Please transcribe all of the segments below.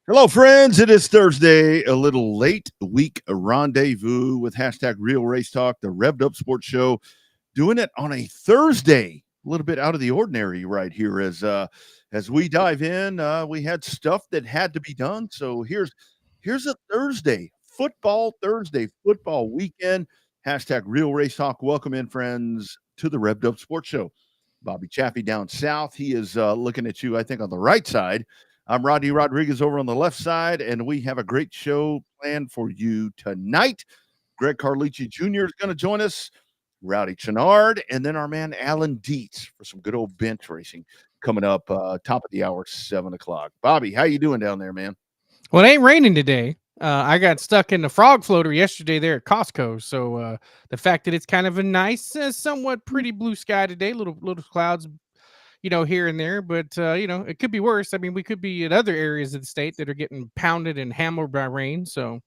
Hello, friends. It is Thursday, a little late week rendezvous with hashtag Real Race Talk, the Revved Up Sports Show. Doing it on a Thursday, a little bit out of the ordinary right here. As we dive in, we had stuff that had to be done. So here's a Thursday, football weekend. Hashtag Real Race Talk. Welcome in, friends, to the Revved Up Sports Show. Bobby Chaffee down south. He is looking at you, I think, on the right side. I'm Rodney Rodriguez over on the left side, and we have a great show planned for you tonight. Greg Carlucci Jr. is going to join us, Rowdy Chouinard, and then our man Alan Dietz for some good old bench racing coming up top of the hour, 7 o'clock. Bobby, how you doing down there, man? Well, it ain't raining today. I got stuck in the frog floater yesterday there at Costco. So the fact that it's kind of a nice, somewhat pretty blue sky today, little clouds, here and there, but it could be worse. I mean, we could be in other areas of the state that are getting pounded and hammered by rain. So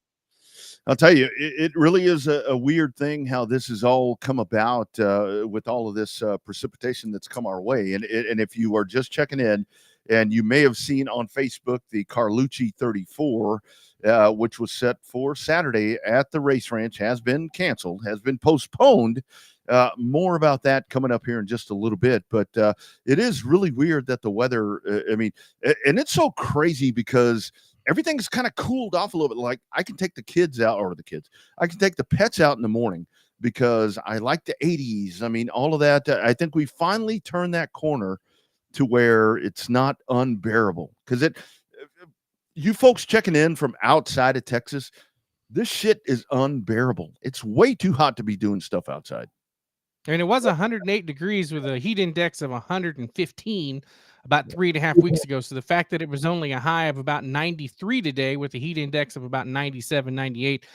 I'll tell you, it really is a weird thing how this has all come about with all of this precipitation that's come our way. And if you are just checking in, and you may have seen on Facebook the Carlucci 34, which was set for Saturday at the race ranch, has been canceled, has been postponed. More about that coming up here in just a little bit. But it is really weird that the weather, and it's so crazy because everything's kind of cooled off a little bit. Like I can take the kids out, I can take the pets out in the morning because I like the 80s. I mean, all of that. I think we finally turned that corner to where it's not unbearable. Because you folks checking in from outside of Texas, this shit is unbearable. It's way too hot to be doing stuff outside. and it was 108 degrees with a heat index of 115 about 3.5 weeks ago. So the fact that it was only a high of about 93 today with a heat index of about 97, 98,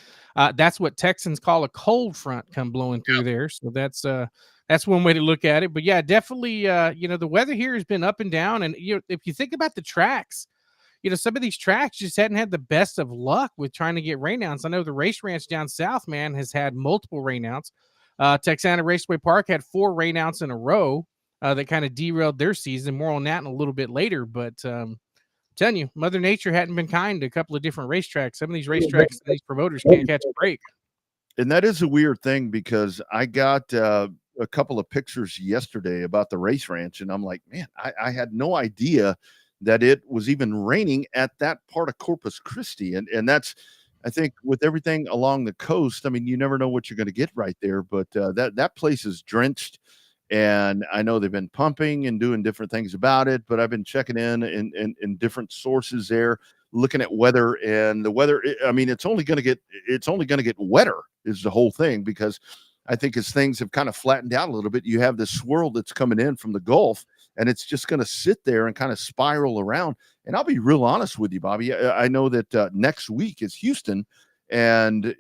that's what Texans call a cold front come blowing through there. So that's one way to look at it. But yeah, definitely, the weather here has been up and down. And if you think about the tracks, some of these tracks just hadn't had the best of luck with trying to get rainouts. I know the race ranch down south, man, has had multiple rainouts. Texana Raceway Park had 4 rainouts in a row that kind of derailed their season. More on that in a little bit later. But telling you, Mother Nature hadn't been kind to a couple of different racetracks. Some of these racetracks, these promoters can't catch a break. And that is a weird thing because I got a couple of pictures yesterday about the race ranch, and I'm like, man, I had no idea that it was even raining at that part of Corpus Christi. And that's, I think, with everything along the coast, I mean, you never know what you're going to get right there, but that place is drenched. And I know they've been pumping and doing different things about it, but I've been checking in different sources there, looking at weather, and the weather. I mean, it's only going to get wetter is the whole thing, because I think as things have kind of flattened out a little bit, you have this swirl that's coming in from the Gulf, and it's just going to sit there and kind of spiral around. And I'll be real honest with you, Bobby. I know that next week is Houston, and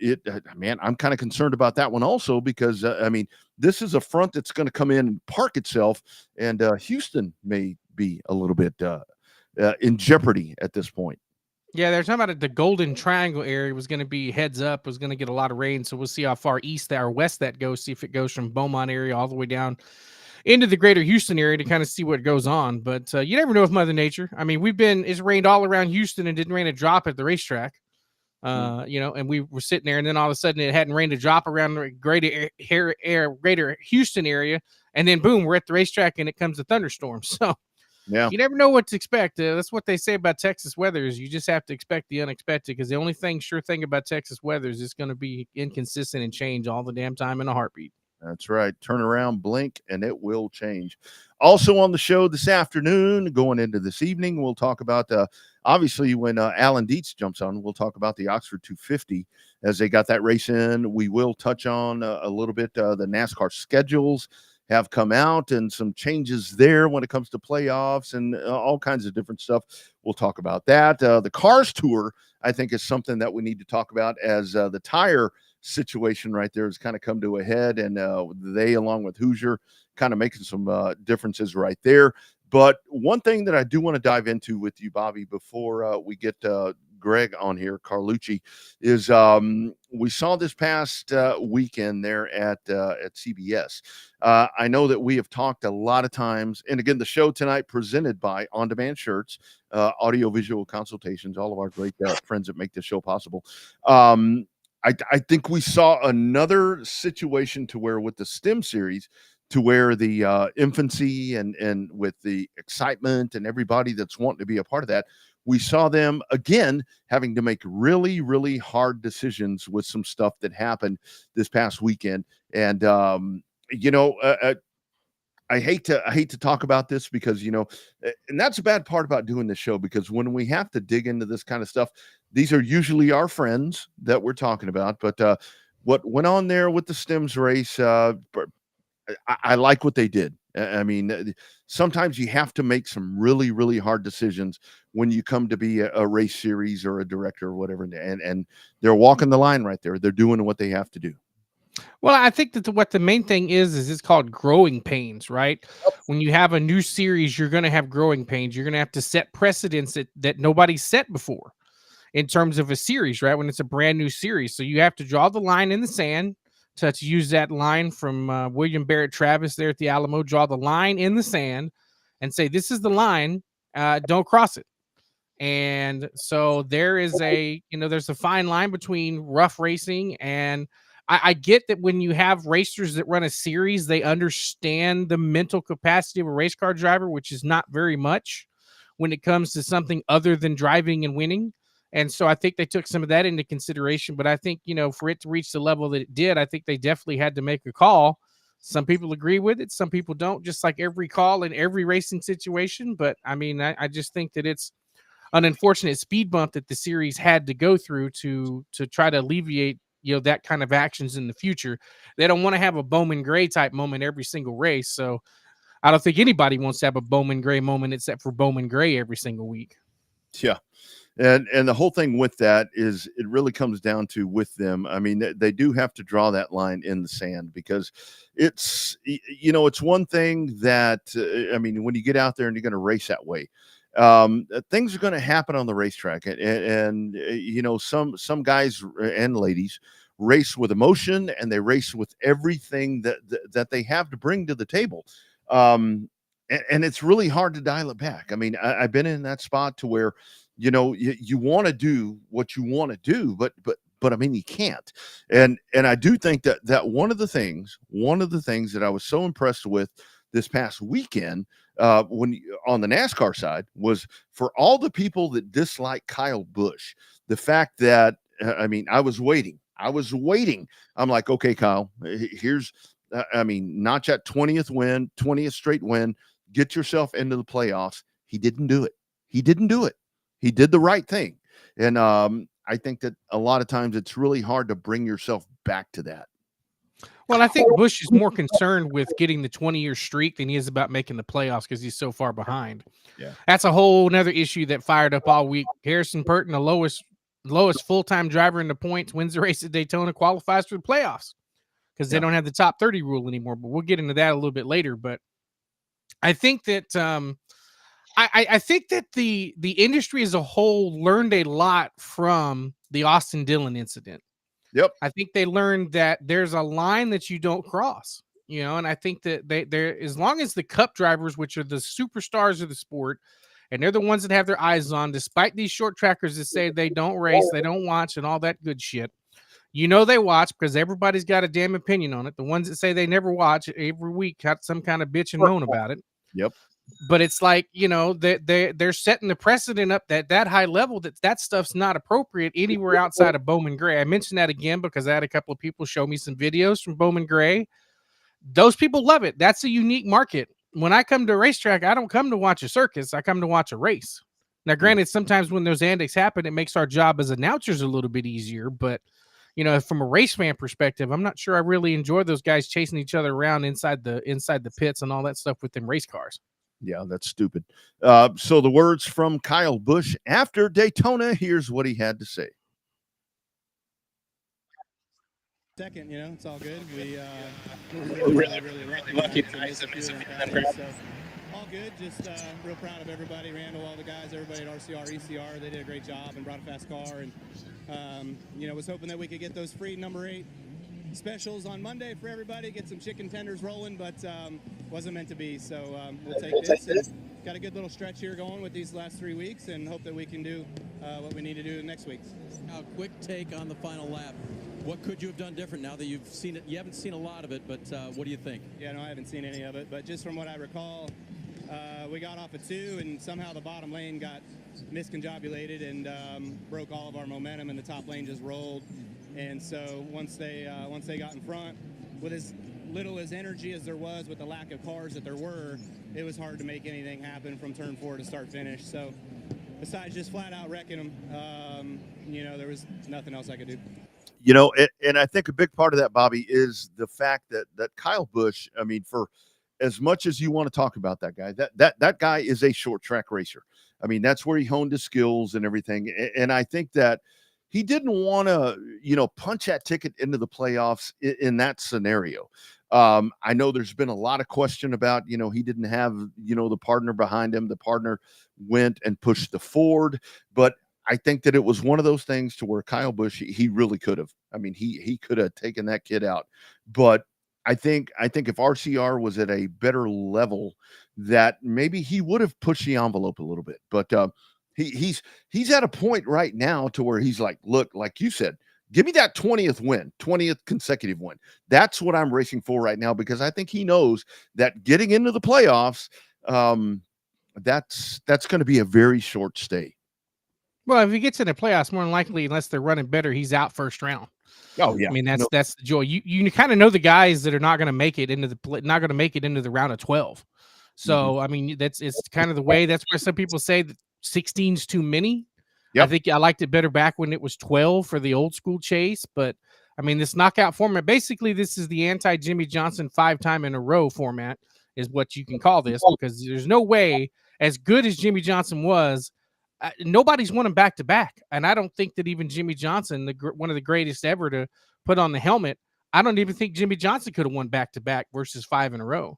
man, I'm kind of concerned about that one also because I mean, this is a front that's going to come in and park itself, and Houston may be a little bit in jeopardy at this point. Yeah, they're talking about the Golden Triangle area was going to be heads up, was going to get a lot of rain. So we'll see how far east or west that goes, see if it goes from Beaumont area all the way down into the greater Houston area to kind of see what goes on. But you never know with Mother Nature. I mean, it's rained all around Houston and didn't rain a drop at the racetrack. And we were sitting there, and then all of a sudden it hadn't rained a drop around the greater Houston area. And then boom, we're at the racetrack and it comes a thunderstorm. So yeah, you never know what to expect. That's what they say about Texas weather is you just have to expect the unexpected, because the only sure thing about Texas weather is it's going to be inconsistent and change all the damn time in a heartbeat. That's right. Turn around, blink, and it will change. Also on the show this afternoon, going into this evening, we'll talk about, obviously, when Alan Dietz jumps on, we'll talk about the Oxford 250 as they got that race in. We will touch on a little bit the NASCAR schedules have come out and some changes there when it comes to playoffs and all kinds of different stuff. We'll talk about that. The Cars Tour, I think, is something that we need to talk about as the tire situation right there has kind of come to a head, and they, along with Hoosier, kind of making some differences right there. But one thing that I do want to dive into with you, Bobby, before we get Greg on here, Carlucci, is we saw this past weekend there at CBS. I know that we have talked a lot of times, and again, the show tonight presented by On Demand Shirts, audio visual consultations, all of our great friends that make this show possible. I think we saw another situation to where with the STEM series, to where the infancy and with the excitement and everybody that's wanting to be a part of that, we saw them again having to make really, really hard decisions with some stuff that happened this past weekend. And I hate to talk about this because, and that's a bad part about doing this show, because when we have to dig into this kind of stuff, these are usually our friends that we're talking about. But what went on there with the STEMS race, I like what they did. I mean, sometimes you have to make some really, really hard decisions when you come to be a race series or a director or whatever. And they're walking the line right there. They're doing what they have to do. Well, I think that what the main thing is it's called growing pains, right? When you have a new series, you're going to have growing pains. You're going to have to set precedents that nobody set before in terms of a series, right? When it's a brand new series. So you have to draw the line in the sand, to use that line from William Barrett Travis there at the Alamo, draw the line in the sand and say, this is the line, don't cross it. And so there is there's a fine line between rough racing and I get that when you have racers that run a series, they understand the mental capacity of a race car driver, which is not very much when it comes to something other than driving and winning. And so I think they took some of that into consideration. But I think, for it to reach the level that it did, I think they definitely had to make a call. Some people agree with it. Some people don't, just like every call in every racing situation. But I mean, I just think that it's an unfortunate speed bump that the series had to go through to try to alleviate that kind of actions in the future. They don't want to have a Bowman Gray type moment every single race. So I don't think anybody wants to have a Bowman Gray moment except for Bowman Gray every single week. Yeah. And the whole thing with that is it really comes down to with them. I mean, they do have to draw that line in the sand, because it's one thing that, I mean, when you get out there and you're going to race that way, things are going to happen on the racetrack, and some guys and ladies race with emotion, and they race with everything that they have to bring to the table. And it's really hard to dial it back. I mean, I've been in that spot to where, you want to do what you want to do, but I mean, you can't. And I do think that one of the things that I was so impressed with this past weekend, when on the NASCAR side, was for all the people that dislike Kyle Busch, the fact that, I mean, I was waiting. I'm like, okay, Kyle, here's, notch that 20th straight win, get yourself into the playoffs. He didn't do it. He did the right thing. And I think that a lot of times it's really hard to bring yourself back to that. Well, I think Busch is more concerned with getting the 20-year streak than he is about making the playoffs because he's so far behind. Yeah. That's a whole nother issue that fired up all week. Harrison Burton, the lowest full-time driver in the points, wins the race at Daytona, qualifies for the playoffs because they don't have the top 30 rule anymore. But we'll get into that a little bit later. But I think that I think that the industry as a whole learned a lot from the Austin Dillon incident. Yep. I think they learned that there's a line that you don't cross, and I think that they're as long as the cup drivers, which are the superstars of the sport, and they're the ones that have their eyes on, despite these short trackers that say they don't race, they don't watch, and all that good shit. They watch because everybody's got a damn opinion on it. The ones that say they never watch every week got some kind of bitch and moan about it. Yep. But it's like, they're setting the precedent up that high level that stuff's not appropriate anywhere outside of Bowman Gray. I mentioned that again because I had a couple of people show me some videos from Bowman Gray. Those people love it. That's a unique market. When I come to a racetrack, I don't come to watch a circus. I come to watch a race. Now, granted, sometimes when those antics happen, it makes our job as announcers a little bit easier. But, from a race fan perspective, I'm not sure I really enjoy those guys chasing each other around inside the pits and all that stuff with them race cars. Yeah, that's stupid. So the words from Kyle Busch after Daytona, here's what he had to say. Second, it's all good. We're really lucky. So all good. Just real proud of everybody. Randall, all the guys, everybody at RCR, ECR. They did a great job and brought a fast car. And, was hoping that we could get those free number 8 specials on Monday for everybody, get some chicken tenders rolling, but wasn't meant to be. So we'll take this. And got a good little stretch here going with these last 3 weeks and hope that we can do what we need to do next week. Now, quick take on the final lap. What could you have done different now that you've seen it? You haven't seen a lot of it, but what do you think? Yeah, no, I haven't seen any of it, but just from what I recall, we got off at 2 and somehow the bottom lane got misconjobulated and broke all of our momentum, and the top lane just rolled. And so once they got in front, with as little as energy as there was, with the lack of cars that there were, it was hard to make anything happen from turn 4 to start finish. So besides just flat out wrecking them, there was nothing else I could do. And I think a big part of that, Bobby, is the fact that Kyle Busch, I mean, for as much as you want to talk about that guy, that guy is a short track racer. I mean, that's where he honed his skills and everything. And I think that he didn't want to, punch that ticket into the playoffs in that scenario. I know there's been a lot of question about, he didn't have, the partner behind him. The partner went and pushed the Ford, but I think that it was one of those things to where Kyle Busch, he really could have. I mean, he could have taken that kid out. But I think if RCR was at a better level, that maybe he would have pushed the envelope a little bit. But he's at a point right now to where he's like, look, like you said, give me that 20th consecutive win. That's what I'm racing for right now, because I think he knows that getting into the playoffs, that's going to be a very short stay. Well, if he gets in the playoffs, more than likely, unless they're running better, he's out first round. Oh yeah, I mean that's the joy. You kind of know the guys that are not going to make it into the round of 12. So I mean it's kind of the way. That's where some people say that 16's too many. Yep. I think I liked it better back when it was 12 for the old school chase. But I mean, this knockout format, basically, this is the anti-Jimmy Johnson 5-time in a row format, is what you can call this, because there's no way, as good as Jimmy Johnson was, nobody's won him back to back. And I don't think that even Jimmy Johnson, one of the greatest ever to put on the helmet, I don't even think Jimmy Johnson could have won back to back versus 5 in a row.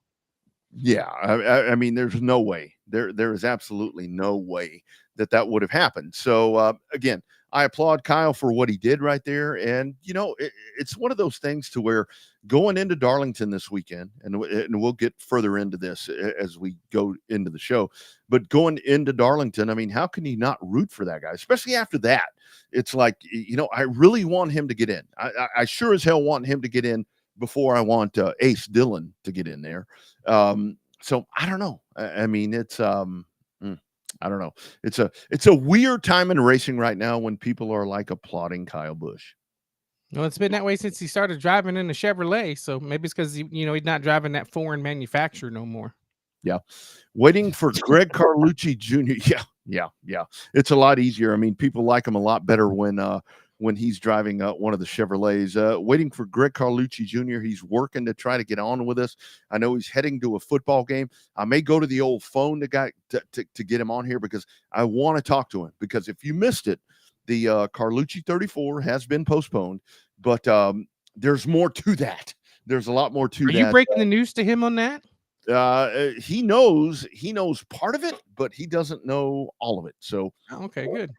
Yeah, I mean, there's no way. There is absolutely no way that would have happened. So again, I applaud Kyle for what he did right there. And it's one of those things to where going into Darlington this weekend, and we'll get further into this as we go into the show, but going into Darlington, I mean, how can you not root for that guy, especially after that? It's like, I really want him to get in. I sure as hell want him to get in before I want Ace Dillon to get in there. So I don't know. I mean, it's I don't know. It's a weird time in racing right now when people are like applauding Kyle Busch. Well, it's been that way since he started driving in a Chevrolet. So maybe it's because he's not driving that foreign manufacturer no more. Yeah. Waiting for Greg Carlucci Jr. Yeah. It's a lot easier. I mean, people like him a lot better when he's driving one of the Chevrolets. Waiting for Greg Carlucci Jr. He's working to try to get on with us. I know he's heading to a football game. I may go to the old phone to get him on here, because I want to talk to him. Because if you missed it, the Carlucci 34 has been postponed, but there's more to that. There's a lot more to that. Are you breaking the news to him on that? He knows part of it, but he doesn't know all of it. So okay, good.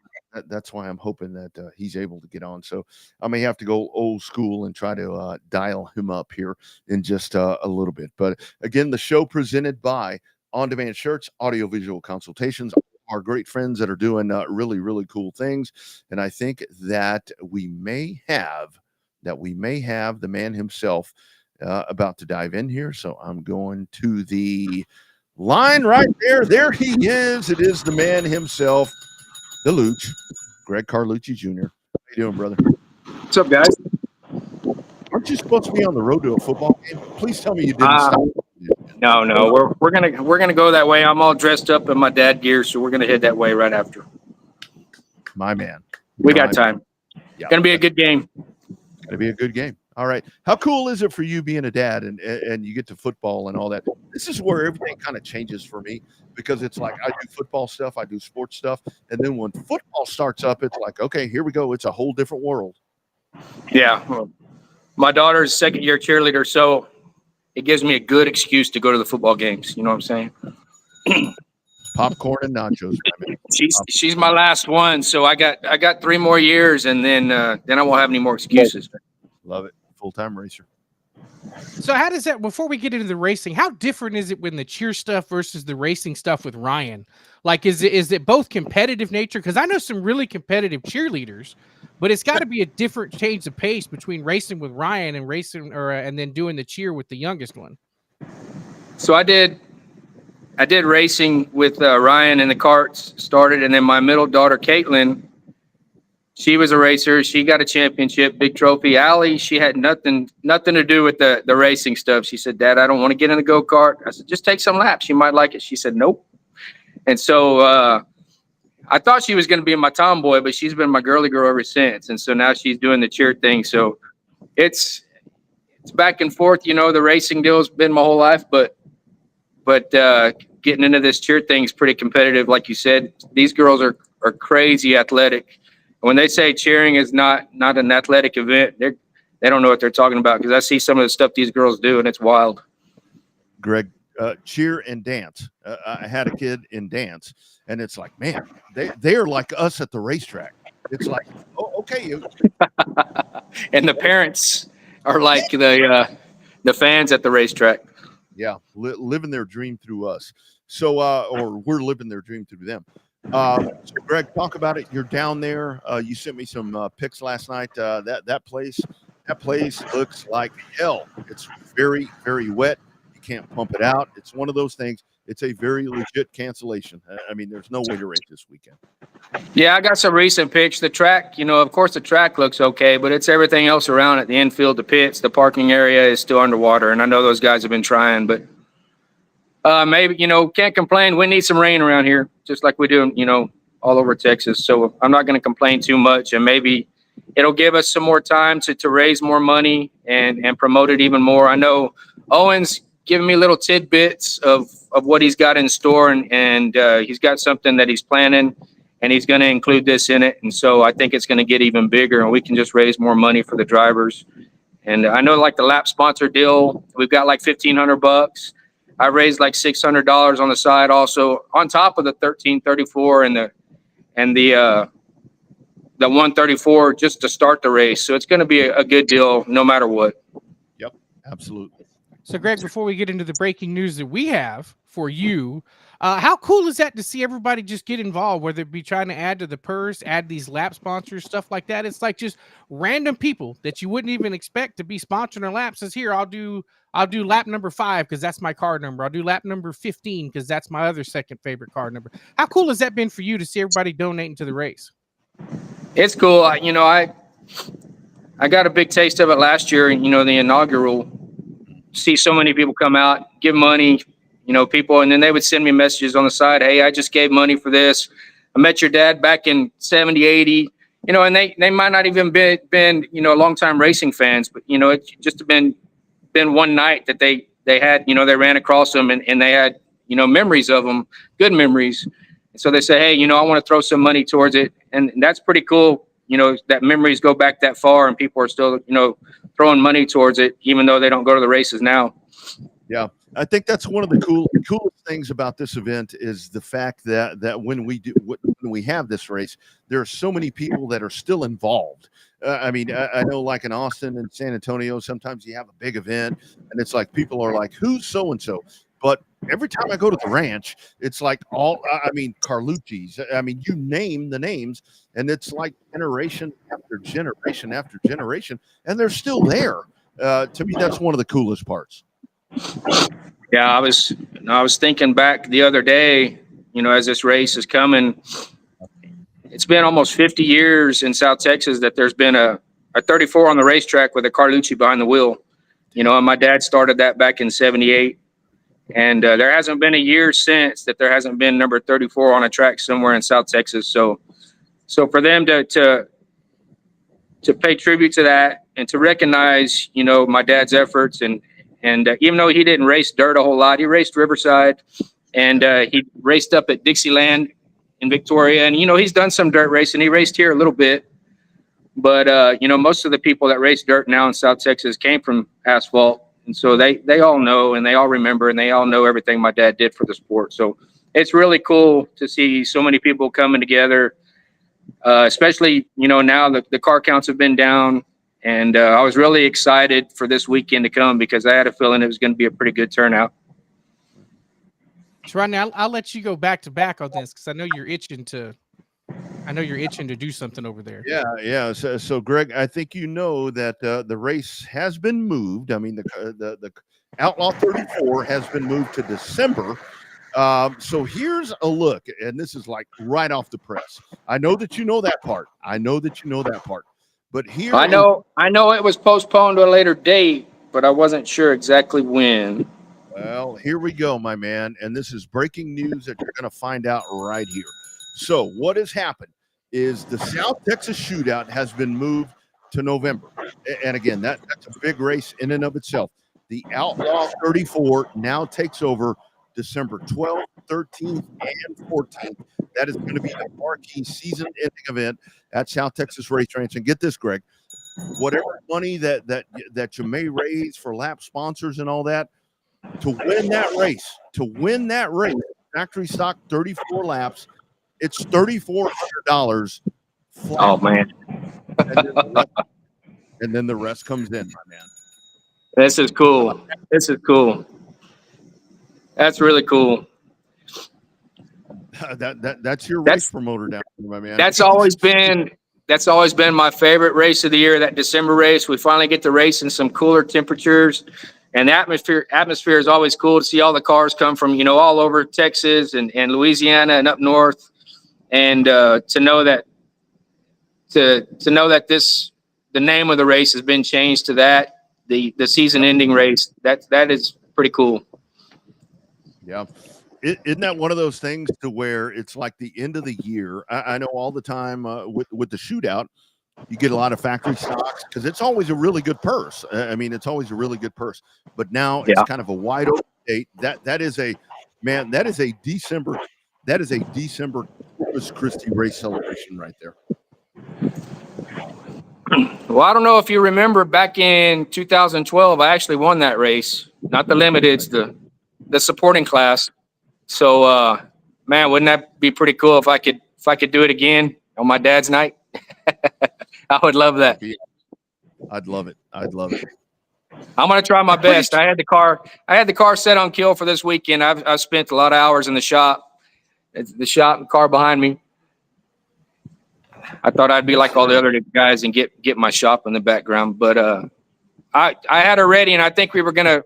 That's why I'm hoping that he's able to get on. So I may have to go old school and try to dial him up here in just a little bit. But again, the show presented by On Demand Shirts, audiovisual consultations, our great friends that are doing really, really cool things. And I think that we may have the man himself about to dive in here. So I'm going to the line right there. There he is. It is the man himself, the Luch, Greg Carlucci Jr. How you doing, brother? What's up, guys? Aren't you supposed to be on the road to a football game? Please tell me you didn't stop. No. We're gonna go that way. I'm all dressed up in my dad gear, so we're gonna head that way right after. My man. We got time. Yeah. Gonna be a good game. Gonna be a good game. All right. How cool is it for you being a dad and you get to football and all that? This is where everything kind of changes for me, because it's like I do football stuff, I do sports stuff, and then when football starts up, it's like, okay, here we go. It's a whole different world. Yeah. Well, my daughter's second-year cheerleader, so it gives me a good excuse to go to the football games. You know what I'm saying? Popcorn and nachos. My man. She's my last one, so I got 3 more years, and then I won't have any more excuses. Love it. Full-time racer. So how does that, before we get into the racing, how different is it when the cheer stuff versus the racing stuff with Ryan? Like, is it both competitive nature? Because I know some really competitive cheerleaders, but it's got to be a different change of pace between racing with Ryan and racing, and then doing the cheer with the youngest one. So I did racing with Ryan, and the carts started, and then my middle daughter Caitlin, she was a racer. She got a championship, big trophy. Allie, she had nothing to do with the racing stuff. She said, "Dad, I don't want to get in the go-kart." I said, "Just take some laps. You might like it." She said, "Nope." And so I thought she was going to be my tomboy, but she's been my girly girl ever since. And so now she's doing the cheer thing. So it's back and forth. You know, the racing deal's been my whole life, but getting into this cheer thing is pretty competitive. Like you said, these girls are crazy athletic. When they say cheering is not an athletic event, they don't know what they're talking about, because I see some of the stuff these girls do, and it's wild. Greg, cheer and dance. I had a kid in dance, and it's like, man, they're like us at the racetrack. It's like, oh, okay. And the parents are like the fans at the racetrack. Yeah, living their dream through us. So, or we're living their dream through them. So Greg, talk about it. You're down there. You sent me some pics last night. That place looks like hell. It's very, very wet. You can't pump it out. It's one of those things. It's a very legit cancellation. I mean, there's no way to race this weekend. Yeah, I got some recent pics. The track, you know, of course the track looks okay, but it's everything else around it. The infield, the pits, the parking area is still underwater. And I know those guys have been trying, but maybe, you know, can't complain. We need some rain around here, just like we do, you know, all over Texas. So I'm not going to complain too much, and maybe it'll give us some more time to raise more money and promote it even more. I know Owen's giving me little tidbits of what he's got in store, and he's got something that he's planning, and he's going to include this in it. And so I think it's going to get even bigger, and we can just raise more money for the drivers. And I know, like the lap sponsor deal, we've got like $1,500. I raised like $600 on the side, also on top of the $1,334 and the 134 just to start the race. So it's going to be a good deal no matter what. Yep, absolutely. So, Greg, before we get into the breaking news that we have for you, how cool is that to see everybody just get involved, whether it be trying to add to the purse, add these lap sponsors, stuff like that? It's like just random people that you wouldn't even expect to be sponsoring a lap says, here, I'll do lap number 5 because that's my car number. I'll do lap number 15 because that's my other second favorite car number. How cool has that been for you to see everybody donating to the race? It's cool. You know, I got a big taste of it last year, you know, the inaugural. See so many people come out, give money, you know, people, and then they would send me messages on the side. Hey, I just gave money for this. I met your dad back in 70, 80, you know, and they might not even been, you know, longtime racing fans, but, you know, it just been one night that they had, you know, they ran across them and they had, you know, memories of them, good memories. And so they say, hey, you know, I want to throw some money towards it. And that's pretty cool. You know, that memories go back that far and people are still, you know, throwing money towards it, even though they don't go to the races now. Yeah. I think that's one of the coolest things about this event is the fact that when we have this race, there are so many people that are still involved. I mean, I know, like in Austin and San Antonio, sometimes you have a big event and it's like people are like, who's so-and-so? But every time I go to the ranch, it's like Carlucci's. I mean, you name the names, and it's like generation after generation after generation, and they're still there. To me, that's one of the coolest parts. Yeah, I was thinking back the other day, you know, as this race is coming, it's been almost 50 years in South Texas that there's been a 34 on the racetrack with a Carlucci behind the wheel. You know, and my dad started that back in 78. And there hasn't been a year since that there hasn't been number 34 on a track somewhere in South Texas. So for them to pay tribute to that and to recognize, you know, my dad's efforts and even though he didn't race dirt a whole lot, he raced Riverside and he raced up at Dixieland in Victoria. And, you know, he's done some dirt racing. He raced here a little bit. But, you know, most of the people that race dirt now in South Texas came from asphalt. And so they all know and they all remember and they all know everything my dad did for the sport. So it's really cool to see so many people coming together, especially, now the car counts have been down. And I was really excited for this weekend to come because I had a feeling it was going to be a pretty good turnout. So Rodney, I'll let you go back to back on this because I know you're itching to do something over there. Yeah. So Greg, I think you know that the race has been moved. I mean, the Outlaw 34 has been moved to December. So here's a look, and this is like right off the press. I know that you know that part. But here, I know it was postponed to a later date, but I wasn't sure exactly when. Well, here we go, my man. And this is breaking news that you're going to find out right here. So what has happened is the South Texas Shootout has been moved to November. And again, that's a big race in and of itself. The Outlaw 34 now takes over December 12th, 13th, and 14th. That is going to be the marquee season-ending event at South Texas Race Ranch. And get this, Greg, whatever money that you may raise for lap sponsors and all that, to win that race, factory stock 34 laps, it's $3,400. Oh man! And then the rest comes in, my man. This is cool. That's really cool. That's your race promoter down here, my man. That's always been my favorite race of the year. That December race, we finally get to race in some cooler temperatures, and the atmosphere is always cool to see all the cars come from all over Texas and Louisiana and up north, and to know that the name of the race has been changed to that, the season ending race. That is pretty cool. Yeah. Isn't that one of those things to where it's like the end of the year? I know all the time with the shootout, you get a lot of factory stocks because it's always a really good purse. I mean, it's always a really good purse. But now it's kind of a wide open date. That is a December Corpus Christi race celebration right there. Well, I don't know if you remember back in 2012, I actually won that race. Not the limiteds, the supporting class. So, man, wouldn't that be pretty cool if I could do it again on my dad's night? I would love that. I'd love it. I'm gonna try my best. I had the car set on kill for this weekend. I've spent a lot of hours in the shop. It's the shop and car behind me. I thought I'd be like all the other guys and get my shop in the background, but I had her ready, and I think we were gonna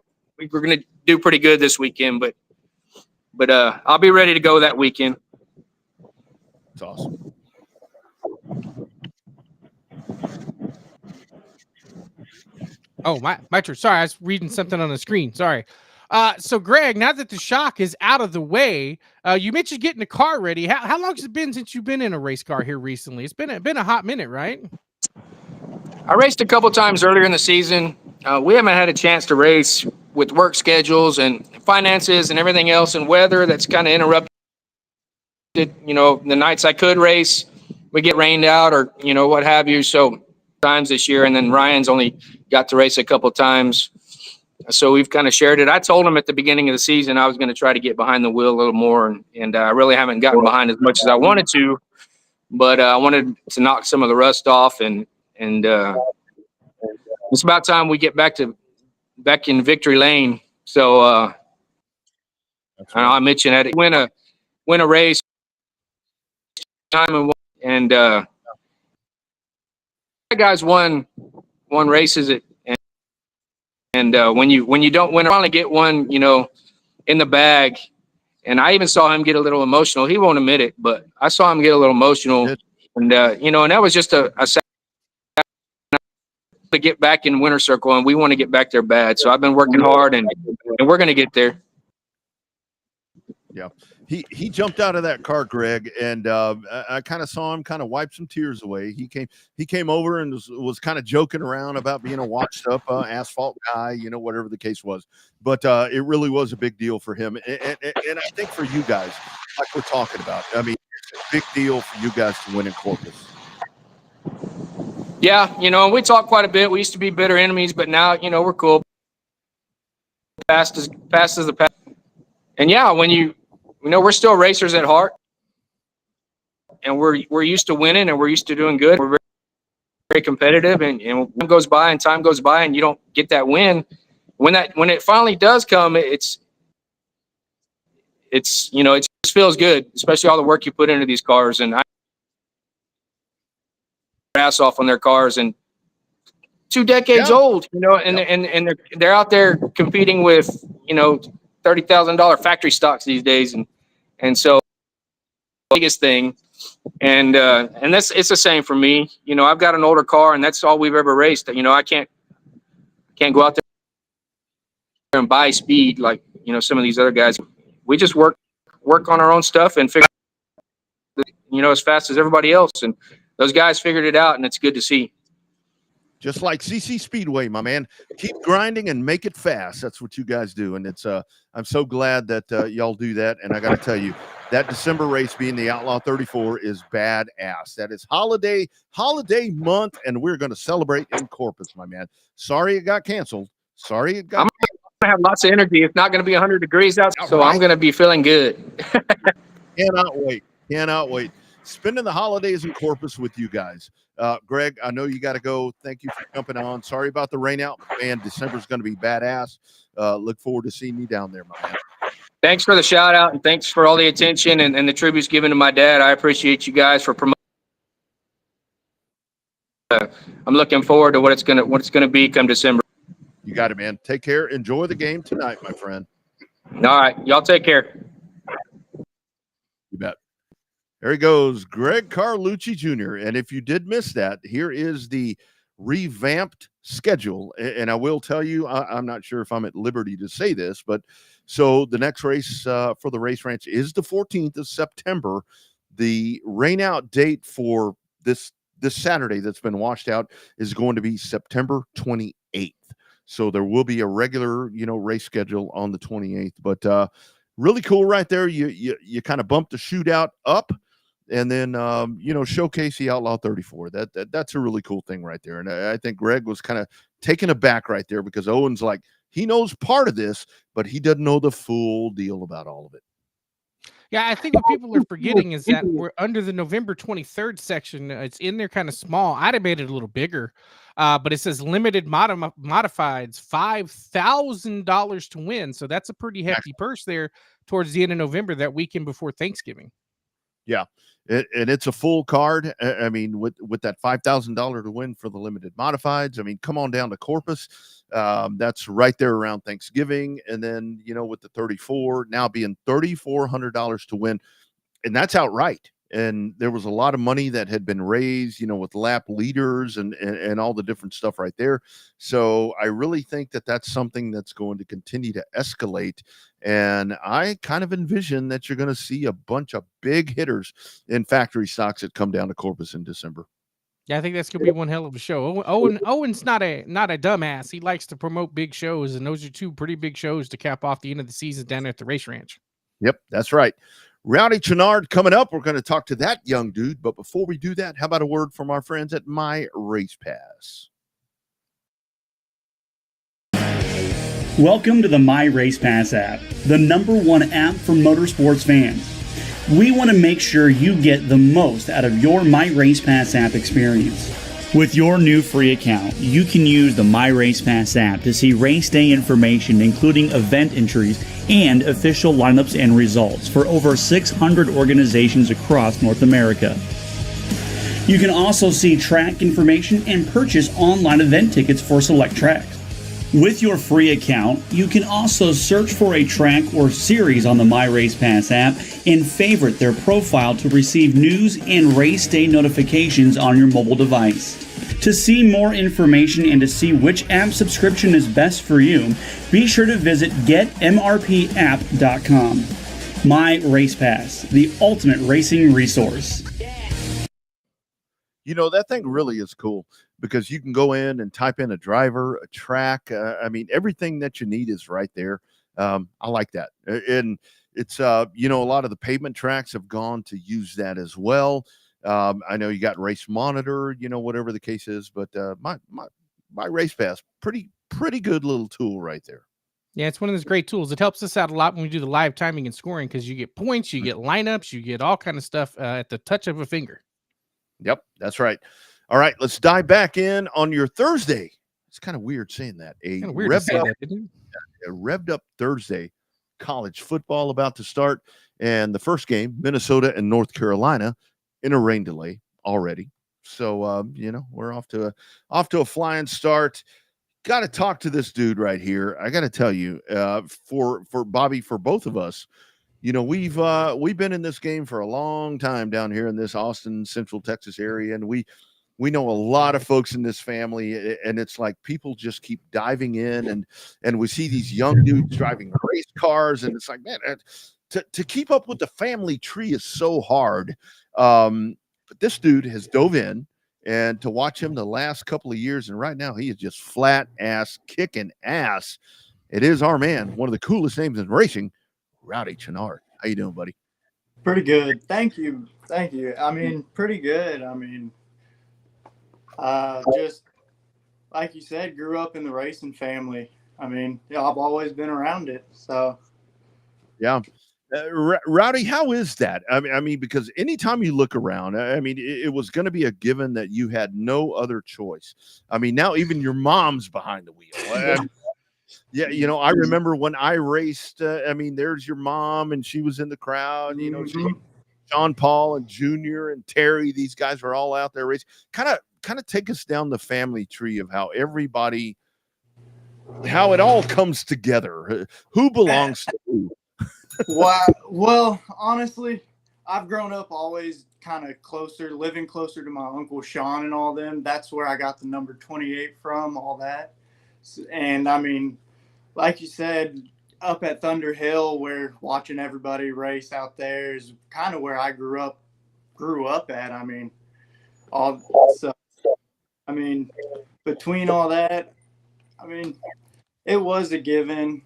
do pretty good this weekend, but I'll be ready to go that weekend. It's awesome. Oh, my turn. Sorry, I was reading something on the screen. Sorry. So Greg, now that the shock is out of the way, you mentioned getting the car ready. How long has it been since you've been in a race car here recently? It's been a hot minute, right? I raced a couple times earlier in the season. We haven't had a chance to race with work schedules and finances and everything else and weather that's kind of interrupted. The nights I could race, we get rained out or what have you. So times this year, and then Ryan's only got to race a couple times. So we've kind of shared it. I told him at the beginning of the season I was going to try to get behind the wheel a little more, and I really haven't gotten behind as much as I wanted to, but I wanted to knock some of the rust off, and it's about time we get back in victory lane. So I mentioned that win a race time and guys won races at. And when you don't win, I finally get one, in the bag. And I even saw him get a little emotional. He won't admit it, but I saw him get a little emotional. And, and that was just a to get back in winner circle, and we want to get back there bad. So I've been working hard, and we're going to get there. Yeah. He jumped out of that car, Greg, and I kind of saw him kind of wipe some tears away. He came over and was kind of joking around about being a washed up asphalt guy, whatever the case was. But it really was a big deal for him. And I think for you guys, like we're talking about, I mean, it's a big deal for you guys to win in Corpus. Yeah, we talk quite a bit. We used to be bitter enemies, but now, we're cool. Past is the past. And yeah, when you we're still racers at heart, and we're used to winning, and we're used to doing good. We're very, very competitive, and time goes by and you don't get that win. When it finally does come, it just feels good, especially all the work you put into these cars. And I ass off on their cars, and 2 decades old, and they're out there competing with, $30,000 factory stocks these days. And so biggest thing. And it's the same for me. I've got an older car, and that's all we've ever raced. I can't go out there and buy speed like, some of these other guys. We just work on our own stuff and figure, as fast as everybody else. And those guys figured it out, and it's good to see. Just like CC Speedway, my man. Keep grinding and make it fast. That's what you guys do. And it's I'm so glad that y'all do that. And I got to tell you, that December race being the Outlaw 34 is badass. That is holiday month, and we're going to celebrate in Corpus, my man. Sorry it got canceled. I'm going to have lots of energy. It's not going to be 100 degrees out, so right. I'm going to be feeling good. Cannot wait. Spending the holidays in Corpus with you guys. Greg, I know you got to go. Thank you for jumping on. Sorry about the rain out. Man, December's going to be badass. Look forward to seeing you down there, my man. Thanks for the shout out, and thanks for all the attention and the tributes given to my dad. I appreciate you guys for promoting. I'm looking forward to what it's gonna be come December. You got it, man. Take care. Enjoy the game tonight, my friend. All right, y'all take care. You bet. There he goes, Greg Carlucci Jr. And if you did miss that, here is the revamped schedule. And I will tell you, I'm not sure if I'm at liberty to say this, but so the next race for the race ranch is the 14th of September. The rain out date for this Saturday that's been washed out is going to be September 28th. So there will be a regular, race schedule on the 28th. But really cool right there. You kind of bump the shootout up, and then showcase the Outlaw 34. That's a really cool thing right there. And I think Greg was kind of taken aback right there, because Owen's like, he knows part of this, but he doesn't know the full deal about all of it. Yeah, I think what people are forgetting is that we're under the November 23rd section. It's in there kind of small. I'd have made it a little bigger, but it says limited modifieds, $5,000 to win. So that's a pretty hefty purse there towards the end of November, that weekend before Thanksgiving. Yeah, and it's a full card. I mean, with that $5,000 to win for the limited modifieds. I mean, come on down to Corpus. That's right there around Thanksgiving. And then, with the 34 now being $3,400 to win, and that's outright. And there was a lot of money that had been raised, with lap leaders and all the different stuff right there. So I really think that that's something that's going to continue to escalate. And I kind of envision that you're going to see a bunch of big hitters in factory stocks that come down to Corpus in December. Yeah, I think that's going to be one hell of a show. Owen's not a dumbass. He likes to promote big shows, and those are two pretty big shows to cap off the end of the season down at the race ranch. Yep, that's right. Rowdy Chouinard coming up. We're going to talk to that young dude. But before we do that, how about a word from our friends at My Race Pass? Welcome to the My Race Pass app, the #1 app for motorsports fans. We want to make sure you get the most out of your My Race Pass app experience. With your new free account, you can use the My Race Pass app to see race day information, including event entries and official lineups and results for over 600 organizations across North America. You can also see track information and purchase online event tickets for select tracks. With your free account, you can also search for a track or series on the My Race Pass app and favorite their profile to receive news and race day notifications on your mobile device. To see more information and to see which app subscription is best for you, be sure to visit getmrpapp.com. My Race Pass, the ultimate racing resource. That thing really is cool, because you can go in and type in a driver, a track. I mean, everything that you need is right there. I like that. And it's, a lot of the pavement tracks have gone to use that as well. I know you got Race Monitor, whatever the case is, but my Race Pass, pretty good little tool right there. Yeah, it's one of those great tools. It helps us out a lot when we do the live timing and scoring because you get points, you get lineups, you get all kind of stuff at the touch of a finger. Yep, that's right. All right, let's dive back in on your Thursday. It's kind of weird saying that. Kind of weird to say that, isn't it? A Revved Up Thursday, college football about to start, and the first game, Minnesota and North Carolina, in a rain delay already. So we're off to a flying start. Got to talk to this dude right here. I got to tell you, for Bobby, for both of us, we've been in this game for a long time down here in this Austin, Central Texas area, and we know a lot of folks in this family, and it's like people just keep diving in, and we see these young dudes driving race cars, and it's like, man, to keep up with the family tree is so hard. But this dude has dove in. And to watch him the last couple of years, and right now he is just flat ass kicking ass. It is our man, one of the coolest names in racing, Rowdy Chouinard. How you doing, buddy? Pretty good. Thank you. I mean, pretty good. I mean, just like you said, grew up in the racing family. I mean, I've always been around it. So, yeah. Rowdy, how is that? I mean, because anytime you look around, I mean, it was going to be a given that you had no other choice. I mean, now even your mom's behind the wheel. Yeah, I remember when I raced. I mean, there's your mom, and she was in the crowd. John Paul and Jr. and Terry; these guys were all out there racing. Kind of take us down the family tree of how it all comes together. Who belongs to who? Well, honestly, I've grown up always kind of living closer to my Uncle Sean and all them. That's where I got the number 28 from, all that. And I mean, like you said, up at Thunder Hill, where watching everybody race out there is kind of where I grew up at. I mean, between all that, I mean, it was a given.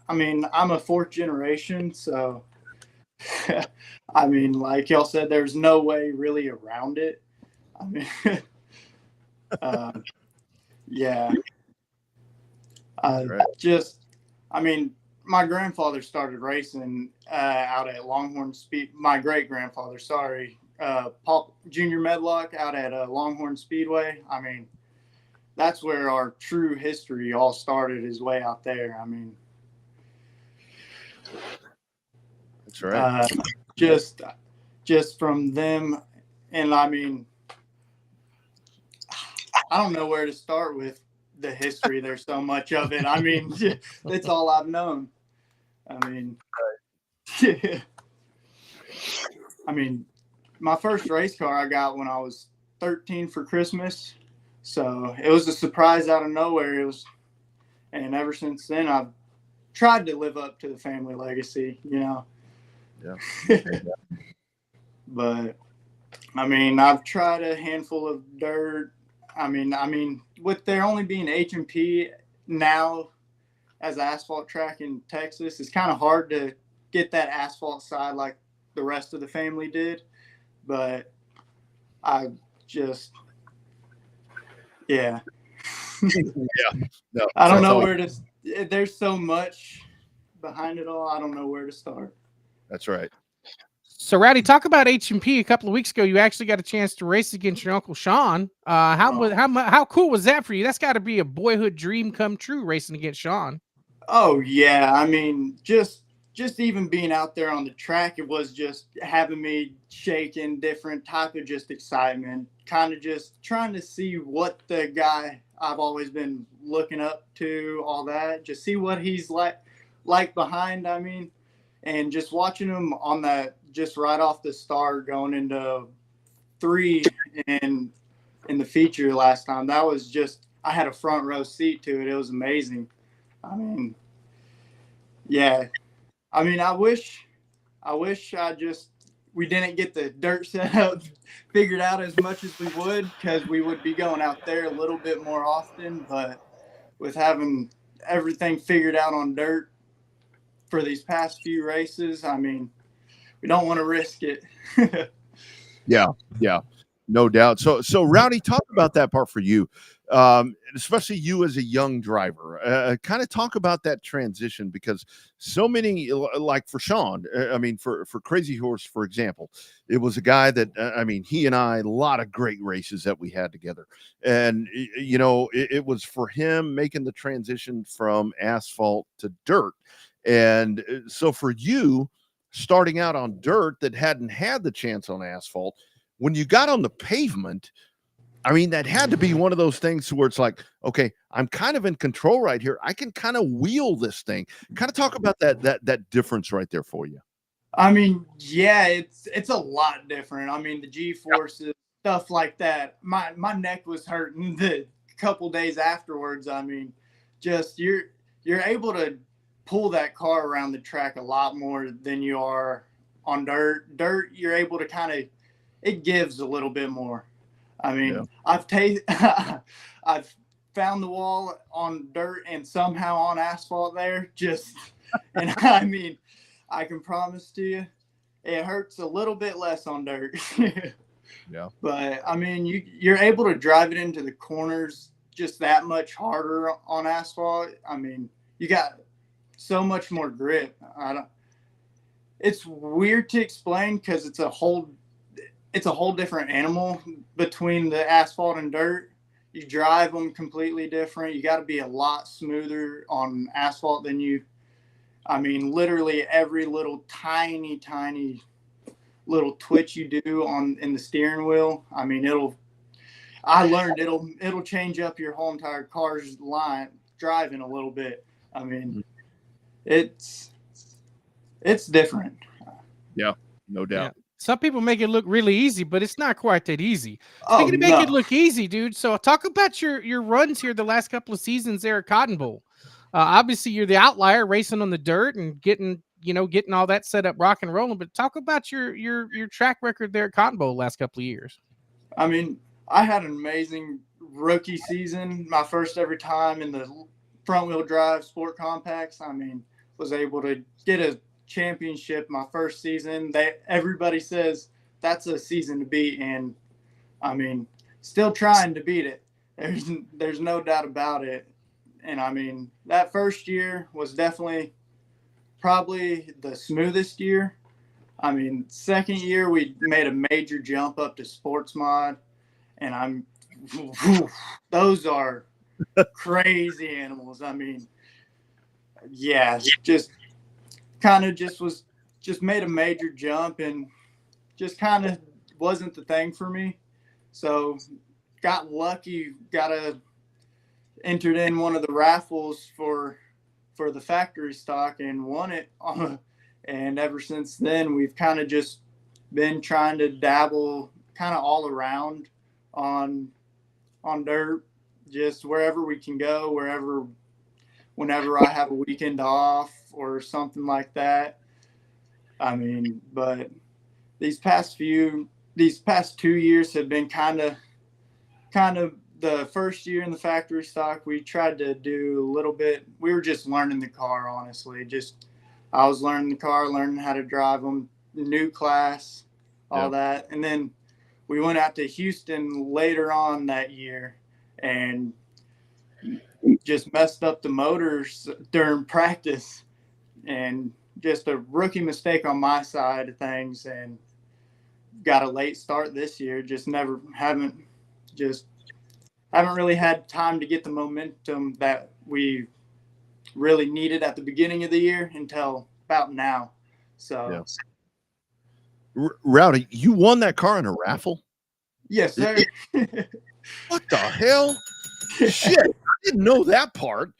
I'm a fourth generation, so I mean, like y'all said, there's no way really around it. I mean, yeah. My grandfather started racing out at Longhorn Speed. My great grandfather, Paul Jr. Medlock out at Longhorn Speedway. I mean, that's where our true history all started, is way out there. I mean, that's right. Just from them, and I mean, I don't know where to start with the history. There's so much of it. I mean, it's all I've known. I mean, my first race car I got when I was 13 for Christmas. So it was a surprise out of nowhere. And ever since then, I've tried to live up to the family legacy, Yeah. But I mean, I've tried a handful of dirt. I mean, with there only being H&P now as an asphalt track in Texas, it's kind of hard to get that asphalt side like the rest of the family did. But I just. Yeah. No, I don't know where to. There's so much behind it all. I don't know where to start. That's right. So, Rowdy, talk about H&P. A couple of weeks ago, you actually got a chance to race against your Uncle Sean. How cool was that for you? That's got to be a boyhood dream come true, racing against Sean. Oh yeah, I mean, just even being out there on the track, it was just having me shaking, different type of just excitement, kind of just trying to see what the guy I've always been looking up to, all that, just see what he's like behind. I mean, and just watching him on that, just right off the start, going into 3 in the feature last time. That was just, I had a front row seat to it. It was amazing. I mean, yeah. I mean, I wish we didn't get the dirt setup figured out as much as we would, because we would be going out there a little bit more often. But with having everything figured out on dirt for these past few races, I mean, we don't want to risk it. Yeah, no doubt. So Rowdy, talk about that part for you. especially you as a young driver. Kind of talk about that transition, because so many, like for Sean, I mean, for Crazy Horse, for example, it was a guy that, I mean, he and I, a lot of great races that we had together. And, you know, it was for him making the transition from asphalt to dirt. And so for you, starting out on dirt that hadn't had the chance on asphalt, when you got on the pavement, I mean, that had to be one of those things where it's like, okay, I'm kind of in control right here. I can kind of wheel this thing. Kind of talk about that difference right there for you. I mean, yeah, it's a lot different. I mean, the G-forces, stuff like that. My neck was hurting the couple days afterwards. I mean, just you're able to pull that car around the track a lot more than you are on dirt. Dirt, you're able to kind of, it gives a little bit more. I mean, yeah. I've found the wall on dirt and somehow on asphalt there. And I mean, I can promise to you, it hurts a little bit less on dirt. Yeah. But I mean, you're able to drive it into the corners just that much harder on asphalt. I mean, you got so much more grip. It's weird to explain because it's a whole different animal between the asphalt and dirt. You drive them completely different. You got to be a lot smoother on asphalt than I mean, literally every little tiny little twitch you do in the steering wheel. I mean, I learned it'll change up your whole entire car's line driving a little bit. I mean, it's different. Yeah, no doubt. Yeah. Some people make it look really easy, but it's not quite that easy. Speaking of make it look easy, dude. So talk about your runs here the last couple of seasons there at Cotton Bowl. Obviously, you're the outlier racing on the dirt and getting all that set up, rock and rolling. But talk about your track record there at Cotton Bowl the last couple of years. I mean, I had an amazing rookie season. My first ever time in the front wheel drive sport compacts. I mean, was able to get a championship my first season. Everybody says that's a season to beat, and I mean, still trying to beat it. There's no doubt about it. And I mean, that first year was definitely probably the smoothest year. I mean, second year we made a major jump up to sports mod, and those are crazy animals. I mean, yeah, just made a major jump and just kind of wasn't the thing for me. So got lucky, entered in one of the raffles for the factory stock and won it. And ever since then, we've kind of just been trying to dabble kind of all around on dirt, just wherever we can go, whenever I have a weekend off or something like that. I mean, but these past 2 years have been kind of the first year in the factory stock. We tried to do a little bit. We were just learning the car, honestly. I was learning the car, learning how to drive them, new class, all that. And then we went out to Houston later on that year and just messed up the motors during practice, and just a rookie mistake on my side of things, and got a late start this year. Haven't really had time to get the momentum that we really needed at the beginning of the year until about now. So Rowdy, you won that car in a raffle? Yes, sir. What the hell? Shit, I didn't know that part.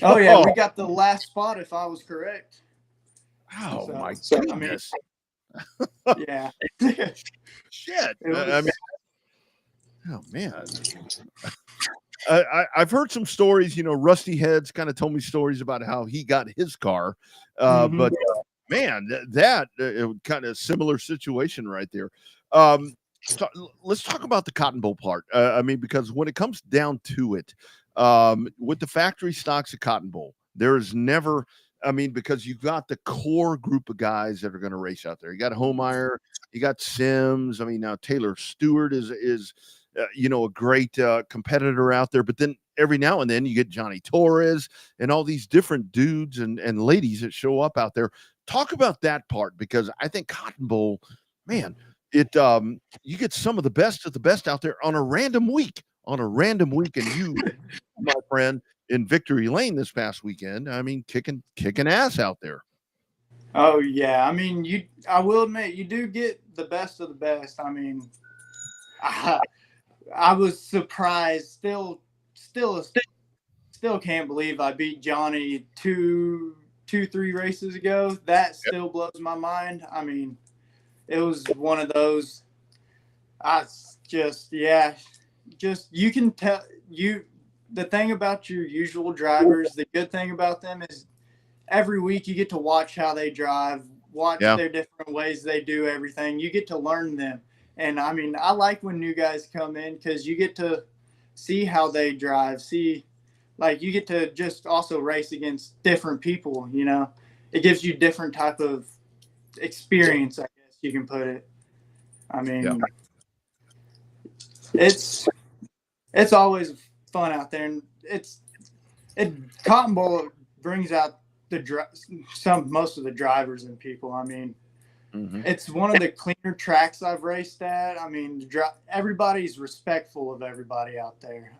Oh yeah, we got the last spot if I was correct. Oh my goodness. I mean, yeah. Shit. I mean, oh man. I've heard some stories, Rusty Heads kind of told me stories about how he got his car. But man, that kind of similar situation right there. Let's talk about the Cotton Bowl part. I mean, because when it comes down to it, with the factory stocks at Cotton Bowl, there is never, I mean, because you've got the core group of guys that are going to race out there. You got Homeyer, you got Sims. I mean, now Taylor Stewart is a great competitor out there. But then every now and then you get Johnny Torres and all these different dudes and ladies that show up out there. Talk about that part, because I think Cotton Bowl, man, you get some of the best out there on a random week. And you, my friend, in Victory Lane this past weekend, I mean, kicking ass out there. Oh yeah, I mean, I will admit, you do get the best of the best. I mean, I was surprised. Still can't believe I beat Johnny three races ago. That still blows my mind. I mean, it was one of those. You can tell the thing about your usual drivers. The good thing about them is every week you get to watch how they drive, watch their different ways they do everything. You get to learn them. And I mean, I like when new guys come in, because you get to see how they drive, you get to just also race against different people, it gives you different type of experience, I guess you can put it. I mean, it's always fun out there, and Cotton Bowl brings out most of the drivers and people. I mean, it's one of the cleaner tracks I've raced at. I mean, everybody's respectful of everybody out there.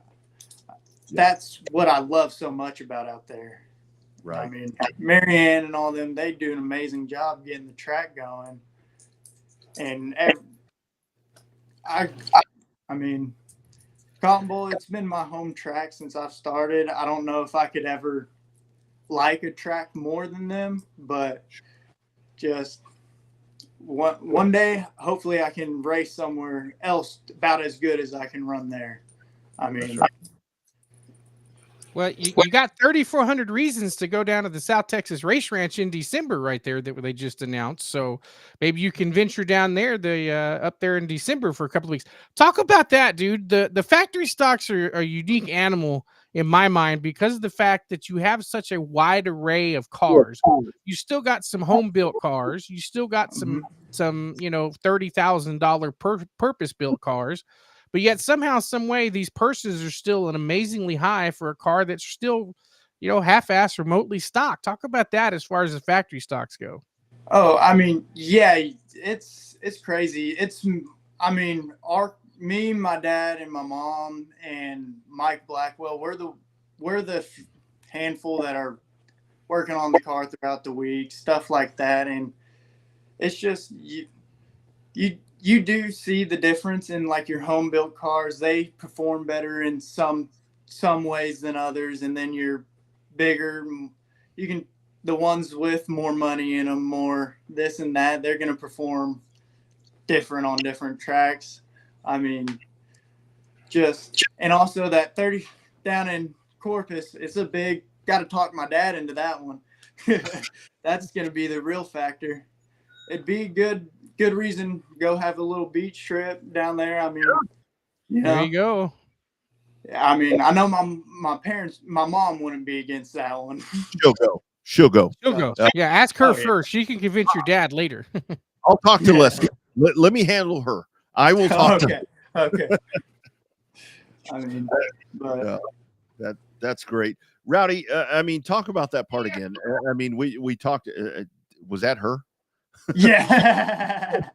That's what I love so much about out there. Right. I mean, Marianne and all them, they do an amazing job getting the track going. And I mean, Cotton Bowl, it's been my home track since I've started. I don't know if I could ever like a track more than them, but just one day, hopefully I can race somewhere else about as good as I can run there. I mean, well, you got 3,400 reasons to go down to the South Texas Race Ranch in December right there that they just announced. So maybe you can venture down there up there in December for a couple of weeks. Talk about that, dude. The factory stocks are a unique animal in my mind, because of the fact that you have such a wide array of cars. You still got some home built cars. You still got some $30,000 purpose built cars. But yet somehow, some way, these purses are still an amazingly high for a car that's still, half-assed, remotely stocked. Talk about that as far as the factory stocks go. Oh, I mean, yeah, it's crazy. Me, my dad, and my mom, and Mike Blackwell, we're the handful that are working on the car throughout the week, stuff like that. And it's just you do see the difference in your home built cars. They perform better in some ways than others, and then your bigger, the ones with more money in them, more this and that, they're going to perform different on different tracks. I mean, and also that 30 down in Corpus, it's a big, got to talk my dad into that one. That's going to be the real factor. It'd be a good reason to go have a little beach trip down there. I mean, there you go. I mean, I know my mom wouldn't be against that one. She'll go. Yeah, ask her first. She can convince your dad later. I'll talk to Leslie. Let me handle her. I will talk to her. Okay. I mean, but that's great. Rowdy, I mean, talk about that part again. I mean, we talked. Was that her? Yeah.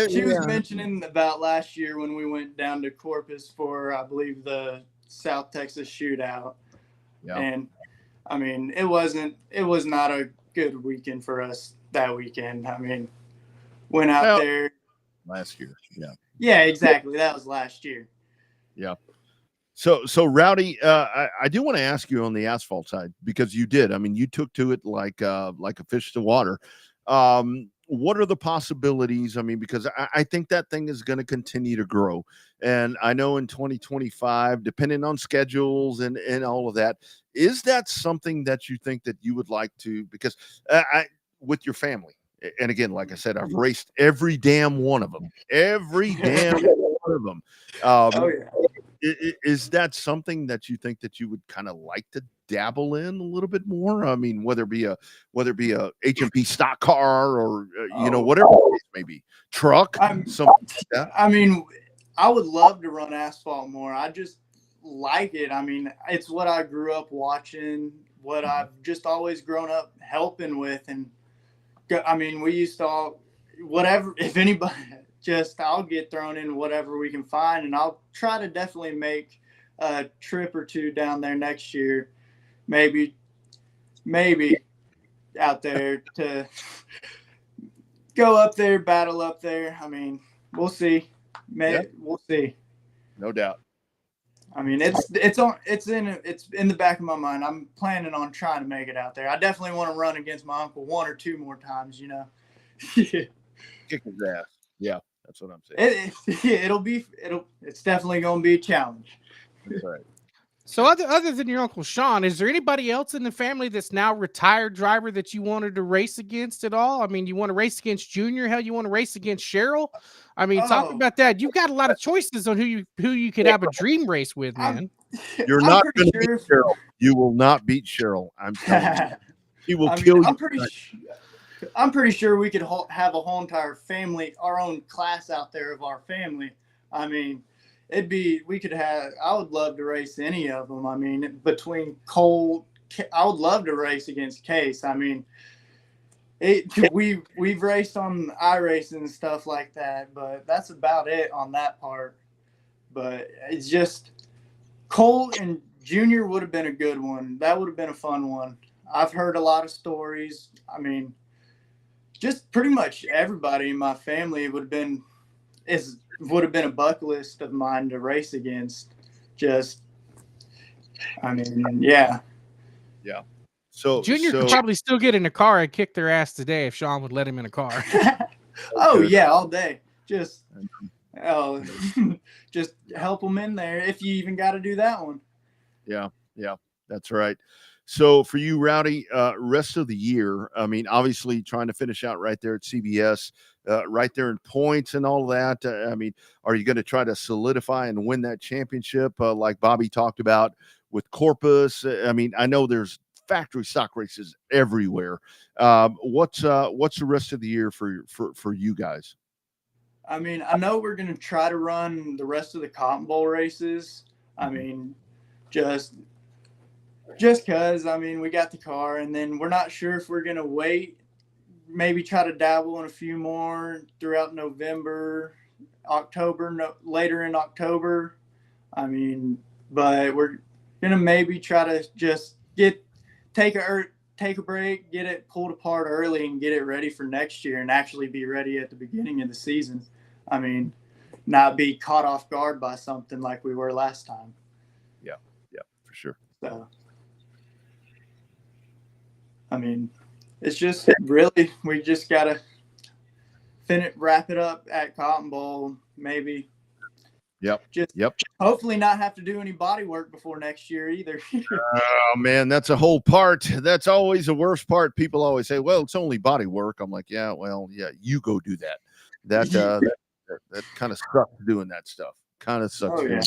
She was mentioning about last year when we went down to Corpus for, I believe, the South Texas shootout. Yeah. And I mean, it was not a good weekend for us that weekend. I mean, went out there last year. Yeah. Yeah, exactly. That was last year. Yeah. So Rowdy, I do want to ask you on the asphalt side, because you did. I mean, you took to it like a fish to water. What are the possibilities? I mean, because I think that thing is going to continue to grow. And I know in 2025, depending on schedules and all of that, is that something that you think that you would like to, because with your family, and again, like I said, I've raced every damn one of them. Is that something that you think that you would kind of like to dabble in a little bit more? I mean, whether it be a HMP stock car or whatever it may be, truck, something like that. I mean, I would love to run asphalt more. I just like it. I mean, it's what I grew up watching, what I've just always grown up helping with. And I mean, we used to all, whatever, if anybody, just I'll get thrown in whatever we can find, and I'll try to definitely make a trip or two down there next year. Maybe out there to go up there, battle up there. I mean, we'll see. We'll see. No doubt. I mean, it's in the back of my mind. I'm planning on trying to make it out there. I definitely want to run against my uncle 1 or 2 more times. Kick his ass. Yeah, that's what I'm saying. It's definitely going to be a challenge. That's right. So other than your Uncle Sean, is there anybody else in the family that's now retired driver that you wanted to race against at all? I mean, you want to race against Junior? Hell, you want to race against Cheryl? I mean, talk about that. You've got a lot of choices on who you could have a dream race with, man. You're not going to beat Cheryl. You will not beat Cheryl. I'm telling you. He will kill you. I'm pretty sure we could have a whole entire family, our own class out there of our family. I mean, I would love to race any of them. I mean, between Cole, I would love to race against Case. I mean, we've raced on iRacing and stuff like that, but that's about it on that part. But it's just Cole and Junior would have been a good one. That would have been a fun one. I've heard a lot of stories. I mean, just pretty much everybody in my family would have been a bucket list of mine to race against. Just, I mean, yeah. Yeah. So Junior could probably still get in a car and kick their ass today if Sean would let him in a car. Oh yeah, all day. Just help them in there if you even got to do that one. Yeah, that's right. So for you, Rowdy, rest of the year, I mean, obviously trying to finish out right there at CBS, right there in points and all that. I mean, are you going to try to solidify and win that championship like Bobby talked about with Corpus? I mean, I know there's factory stock races everywhere. What's the rest of the year for you guys? I mean, I know we're going to try to run the rest of the Cotton Bowl races. I mean, just because, I mean, we got the car, and then we're not sure if we're going to wait, maybe try to dabble in a few more throughout November, October, later in October. I mean, but we're going to maybe try to just take a break, get it pulled apart early, and get it ready for next year and actually be ready at the beginning of the season. I mean, not be caught off guard by something like we were last time. Yeah, for sure. So, I mean, it's just really, we just got to wrap it up at Cotton Bowl, maybe. Yep. Hopefully not have to do any body work before next year either. Oh man, that's a whole part. That's always the worst part. People always say, well, it's only body work. I'm like, yeah, you go do that. That kind of sucks doing that stuff. Kind of sucks. Oh, yeah.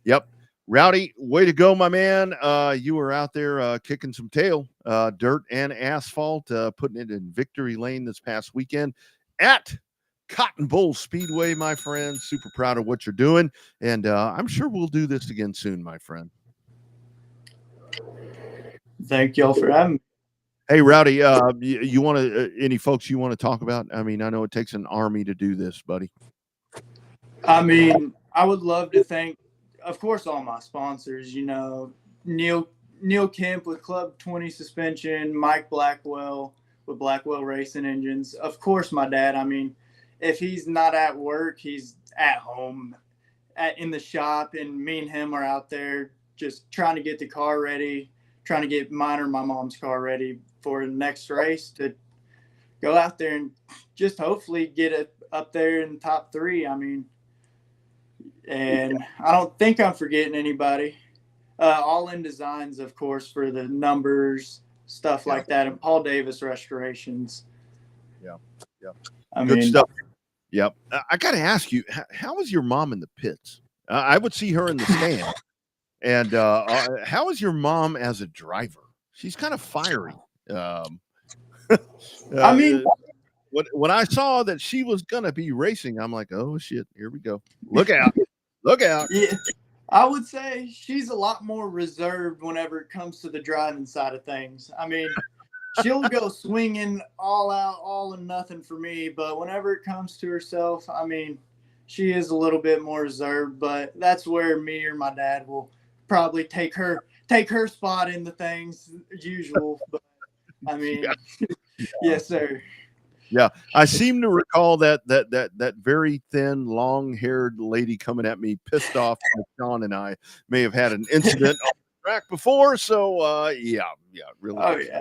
Yep. Rowdy, way to go, my man. You were out there kicking some tail, dirt and asphalt, putting it in victory lane this past weekend at Cotton Bowl Speedway, my friend. Super proud of what you're doing. And I'm sure we'll do this again soon, my friend. Thank y'all for having me. Hey, Rowdy, you want to, any folks you want to talk about? I mean, I know it takes an army to do this, buddy. I mean, I would love to thank, of course, all my sponsors, you know, Neil Kemp with Club 20 Suspension, Mike Blackwell with Blackwell Racing Engines. Of course, my dad. I mean, if he's not at work, he's at home in the shop, and me and him are out there just trying to get the car ready, trying to get mine or my mom's car ready for the next race to go out there and just hopefully get it up there in the top 3. I mean, and I don't think I'm forgetting anybody. All In Designs, of course, for the numbers, stuff like that, and Paul Davis Restorations. Yeah. I Good mean, stuff. Yep. I got to ask you, how is your mom in the pits? I would see her in the stand. And how is your mom as a driver? She's kind of fiery. I mean, when I saw that she was gonna be racing, I'm like, oh shit, here we go. Look out. Look out. Yeah, I would say she's a lot more reserved whenever it comes to the driving side of things. I mean, she'll go swinging all out, all or nothing for me, but whenever it comes to herself, I mean, she is a little bit more reserved, but that's where me or my dad will probably take her spot in the things usual. But I mean, yes, sir. Yeah, I seem to recall that very thin, long-haired lady coming at me, pissed off that Sean and I may have had an incident on the track before. So, yeah, really. Oh yeah.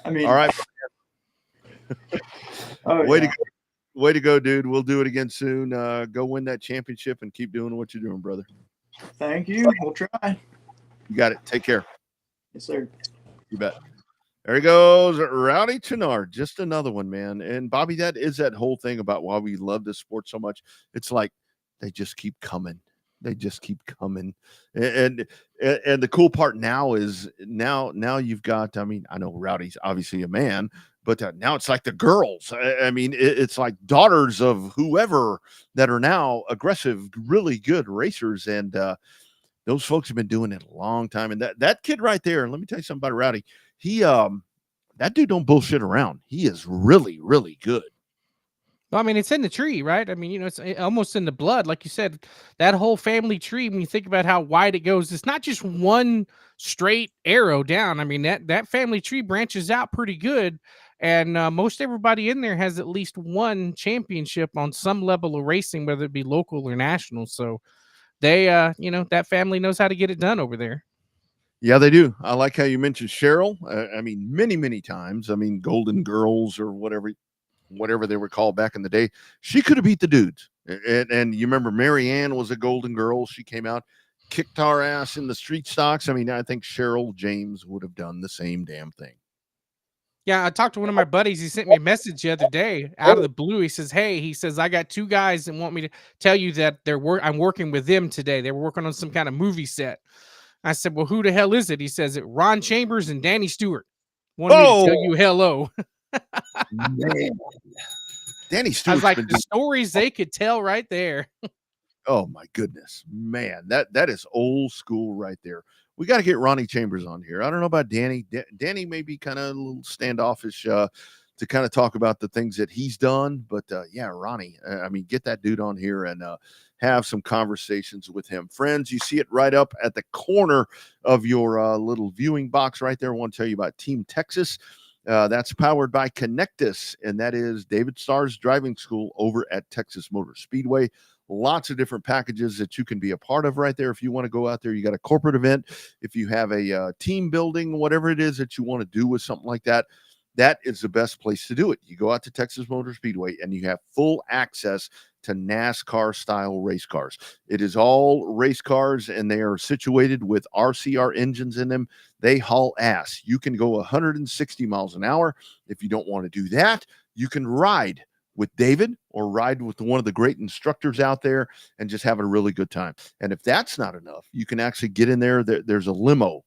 I mean, all right. Oh, Way to go, dude. We'll do it again soon. Go win that championship and keep doing what you're doing, brother. Thank you. We'll try. You got it. Take care. Yes, sir. You bet. There he goes, Rowdy Chouinard. Just another one, man. And Bobby, that is that whole thing about why we love this sport so much. It's like they just keep coming. They just keep coming. And the cool part now is now you've got, I mean, I know Rowdy's obviously a man, but now it's like the girls. I mean, it's like daughters of whoever that are now aggressive, really good racers. And those folks have been doing it a long time. And that kid right there, and let me tell you something about Rowdy. He that dude don't bullshit around. He is really, really good. Well, I mean, it's in the tree, right? I mean, you know, it's almost in the blood. Like you said, that whole family tree, when you think about how wide it goes, it's not just one straight arrow down. I mean, that family tree branches out pretty good. And most everybody in there has at least one championship on some level of racing, whether it be local or national. So they, you know, that family knows how to get it done over there. Yeah, they do. I like how you mentioned Cheryl. I mean, many times. I mean, Golden Girls or whatever they were called back in the day. She could have beat the dudes. And you remember Mary Ann was a Golden Girl. She came out, kicked our ass in the street stocks. I mean, I think Cheryl James would have done the same damn thing. Yeah, I talked to one of my buddies. He sent me a message the other day out of the blue. He says, "Hey," he says, "I got two guys that want me to tell you that I'm working with them today. They were working on some kind of movie set." I said, "Well, who the hell is it?" He says, "It Ron Chambers and Danny Stewart wanted me to tell you hello." Man. Danny Stewart. I was like, the stories they could tell right there. Oh my goodness, man, that is old school right there. We got to get Ronnie Chambers on here. I don't know about Danny. Danny may be kind of a little standoffish to kind of talk about the things that he's done, but yeah, Ronnie. I mean, get that dude on here and have some conversations with him. Friends, you see it right up at the corner of your little viewing box right there. I want to tell you about Team Texas. That's powered by Connectus, and that is David Starr's driving school over at Texas Motor Speedway. Lots of different packages that you can be a part of right there. If you want to go out there, you got a corporate event. If you have a team building, whatever it is that you want to do with something like that, that is the best place to do it. You go out to Texas Motor Speedway and you have full access to NASCAR style race cars. It is all race cars and they are situated with RCR engines in them. They haul ass. You can go 160 miles an hour. If you don't want to do that, you can ride with David or ride with one of the great instructors out there and just have a really good time. And if that's not enough, you can actually get in there. There's a limo.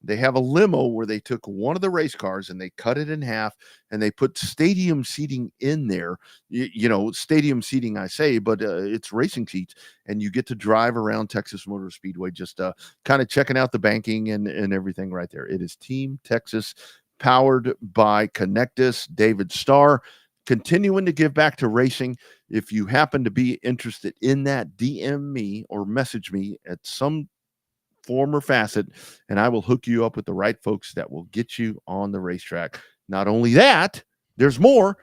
They have a limo where they took one of the race cars and they cut it in half and they put stadium seating in there. You know, stadium seating, I say, but it's racing seats. And you get to drive around Texas Motor Speedway, just kind of checking out the banking and everything right there. It is Team Texas, powered by Connectus, David Starr. Continuing to give back to racing. If you happen to be interested in that, DM me or message me at some form or facet, and I will hook you up with the right folks that will get you on the racetrack. Not only that, there's more,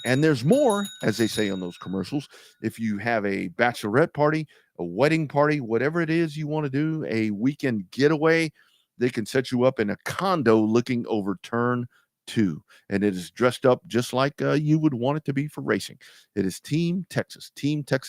and there's more, as they say on those commercials. If you have a bachelorette party, a wedding party, whatever it is you want to do, a weekend getaway, they can set you up in a condo looking over turn 2, and it is dressed up just like you would want it to be for racing. It is Team Texas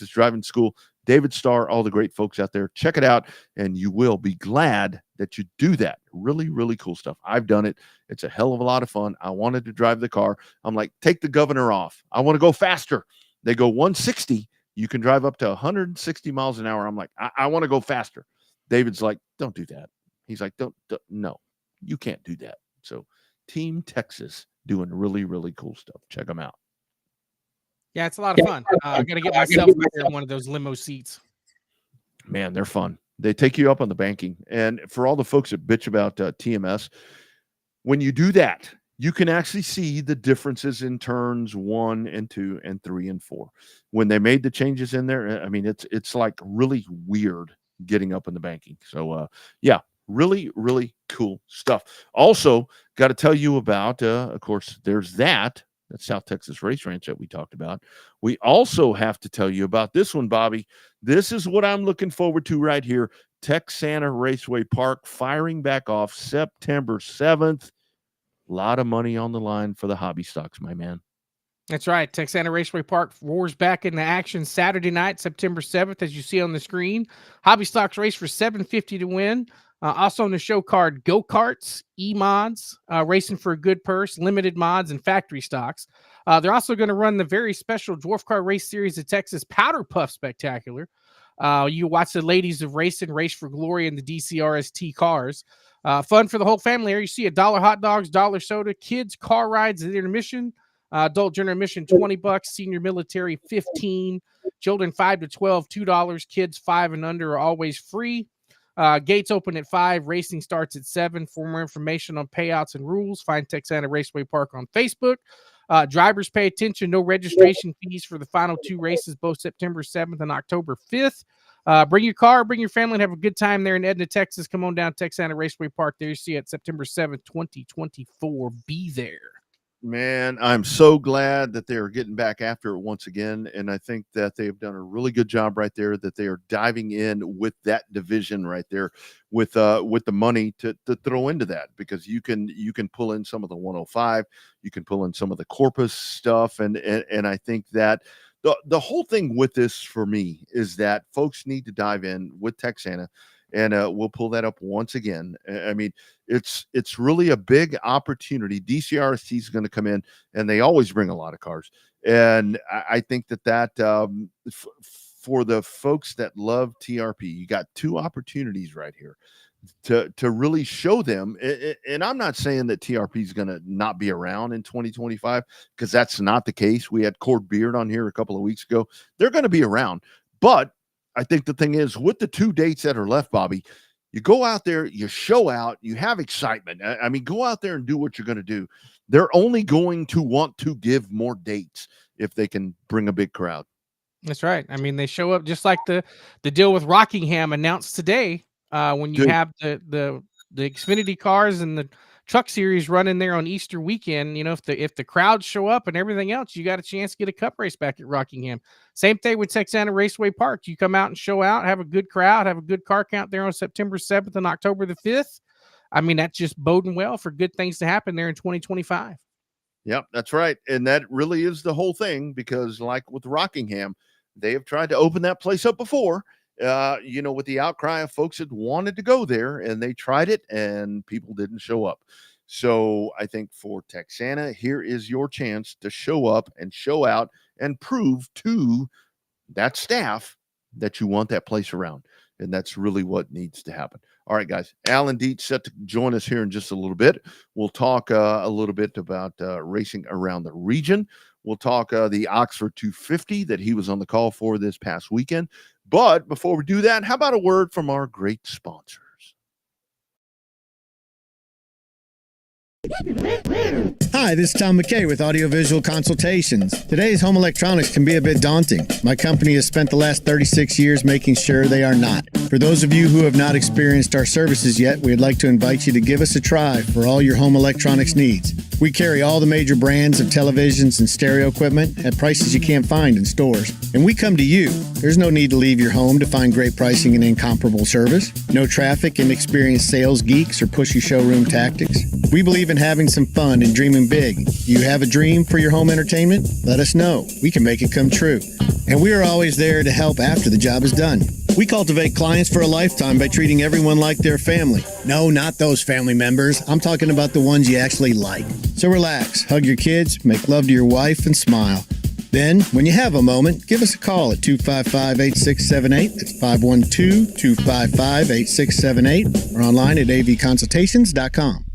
Driving School, David Starr, all the great folks out there. Check it out, and you will be glad that you do that. Really, really cool stuff. I've done it. It's a hell of a lot of fun. I wanted to drive the car. I'm like, take the governor off. I want to go faster. They go 160. You can drive up to 160 miles an hour. I'm like, I want to go faster. David's like, don't do that. He's like, no, you can't do that. So Team Texas doing really, really cool stuff. Check them out. Yeah, it's a lot of fun. I got to get myself up there in one of those limo seats. Man, they're fun. They take you up on the banking. And for all the folks that bitch about TMS, when you do that, you can actually see the differences in turns 1 and 2 and 3 and 4. When they made the changes in there, I mean, it's like really weird getting up in the banking. So, yeah, really, really cool stuff. Also, got to tell you about, of course, there's that's South Texas Race Ranch that we talked about. We also have to tell you about this one, Bobby. This is what I'm looking forward to right here. Texana Raceway Park firing back off September 7th. A lot of money on the line for the hobby stocks, my man. That's right. Texana Raceway Park roars back into action Saturday night, September 7th, as you see on the screen. Hobby stocks race for $750 to win. Also on the show card, go-karts, e-mods, racing for a good purse, limited mods, and factory stocks. They're also going to run the very special Dwarf Car Race Series of Texas Powder Puff Spectacular. You watch the ladies of racing race for glory in the DCRST cars. Fun for the whole family. Here you see $1 hot dogs, $1 soda, kids, car rides at intermission, adult general admission $20, senior military $15, children 5 to 12 $2, kids 5 and under are always free. Gates open at 5, racing starts at 7. For more information on payouts and rules, find Texana Raceway Park on Facebook. Drivers pay attention, no registration fees for the final 2 races, both September 7th and October 5th. Bring your car, bring your family, and have a good time there in Edna, Texas. Come on down Texana Raceway Park. There you see it September 7th, 2024. Be there. Man, I'm so glad that they're getting back after it once again. And I think that they've done a really good job right there, that they are diving in with that division right there with the money to throw into that, because you can pull in some of the 105, you can pull in some of the Corpus stuff. And I think that the whole thing with this for me is that folks need to dive in with Texana. And we'll pull that up once again. I mean, it's really a big opportunity. DCRST is going to come in, and they always bring a lot of cars. And I think that for the folks that love TRP, you got 2 opportunities right here to really show them. And I'm not saying that TRP is going to not be around in 2025, because that's not the case. We had Cord Beard on here a couple of weeks ago. They're going to be around, but I think the thing is, with the 2 dates that are left, Bobby, you go out there, you show out, you have excitement. I mean, go out there and do what you're going to do. They're only going to want to give more dates if they can bring a big crowd. That's right. I mean, they show up just like the deal with Rockingham announced today. When you have the Xfinity cars and the Truck Series running there on Easter weekend, you know, if the crowds show up and everything else, you got a chance to get a cup race back at Rockingham. Same thing with Texana Raceway Park. You come out and show out, have a good crowd, have a good car count there on September 7th and October the 5th. I mean, that's just boding well for good things to happen there in 2025. Yep, that's right. And that really is the whole thing, because like with Rockingham, they have tried to open that place up before, you know, with the outcry of folks that wanted to go there, and they tried it and people didn't show up. So I think for Texana, here is your chance to show up and show out and prove to that staff that you want that place around. And that's really what needs to happen. All right, guys. Alan Dietz set to join us here in just a little bit. We'll talk a little bit about racing around the region. We'll talk the Oxford 250 that he was on the call for this past weekend. But before we do that, how about a word from our great sponsors? Hi, this is Tom McKay with Audiovisual Consultations. Today's home electronics can be a bit daunting. My company has spent the last 36 years making sure they are not. For those of you who have not experienced our services yet, we'd like to invite you to give us a try for all your home electronics needs. We carry all the major brands of televisions and stereo equipment at prices you can't find in stores. And we come to you. There's no need to leave your home to find great pricing and incomparable service. No traffic, inexperienced sales geeks, or pushy showroom tactics. We believe in having some fun and dreaming big. You have a dream for your home entertainment? Let us know. We can make it come true. And we are always there to help after the job is done. We cultivate clients for a lifetime by treating everyone like their family. No, not those family members. I'm talking about the ones you actually like. So relax, hug your kids, make love to your wife, and smile. Then, when you have a moment, give us a call at 255-8678. That's 512-255-8678. Or online at avconsultations.com.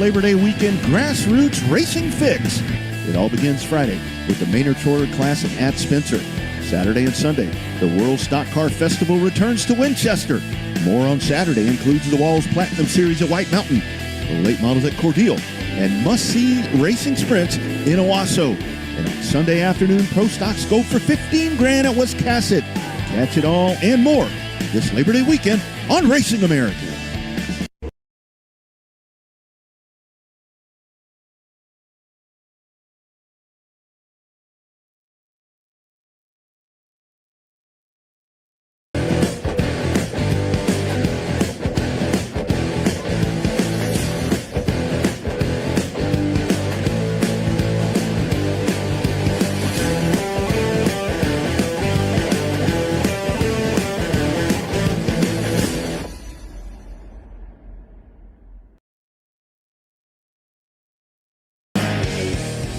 Labor Day weekend grassroots racing fix. It all begins Friday with the Maynard Troyer Classic at Spencer. Saturday and Sunday, the World Stock Car Festival returns to Winchester. More on Saturday includes the Walls Platinum Series at White Mountain, the late models at Cordele, and must-see racing sprints in Owasso. And on Sunday afternoon, Pro Stocks go for $15,000 at Wiscasset. Catch it all and more this Labor Day weekend on Racing America.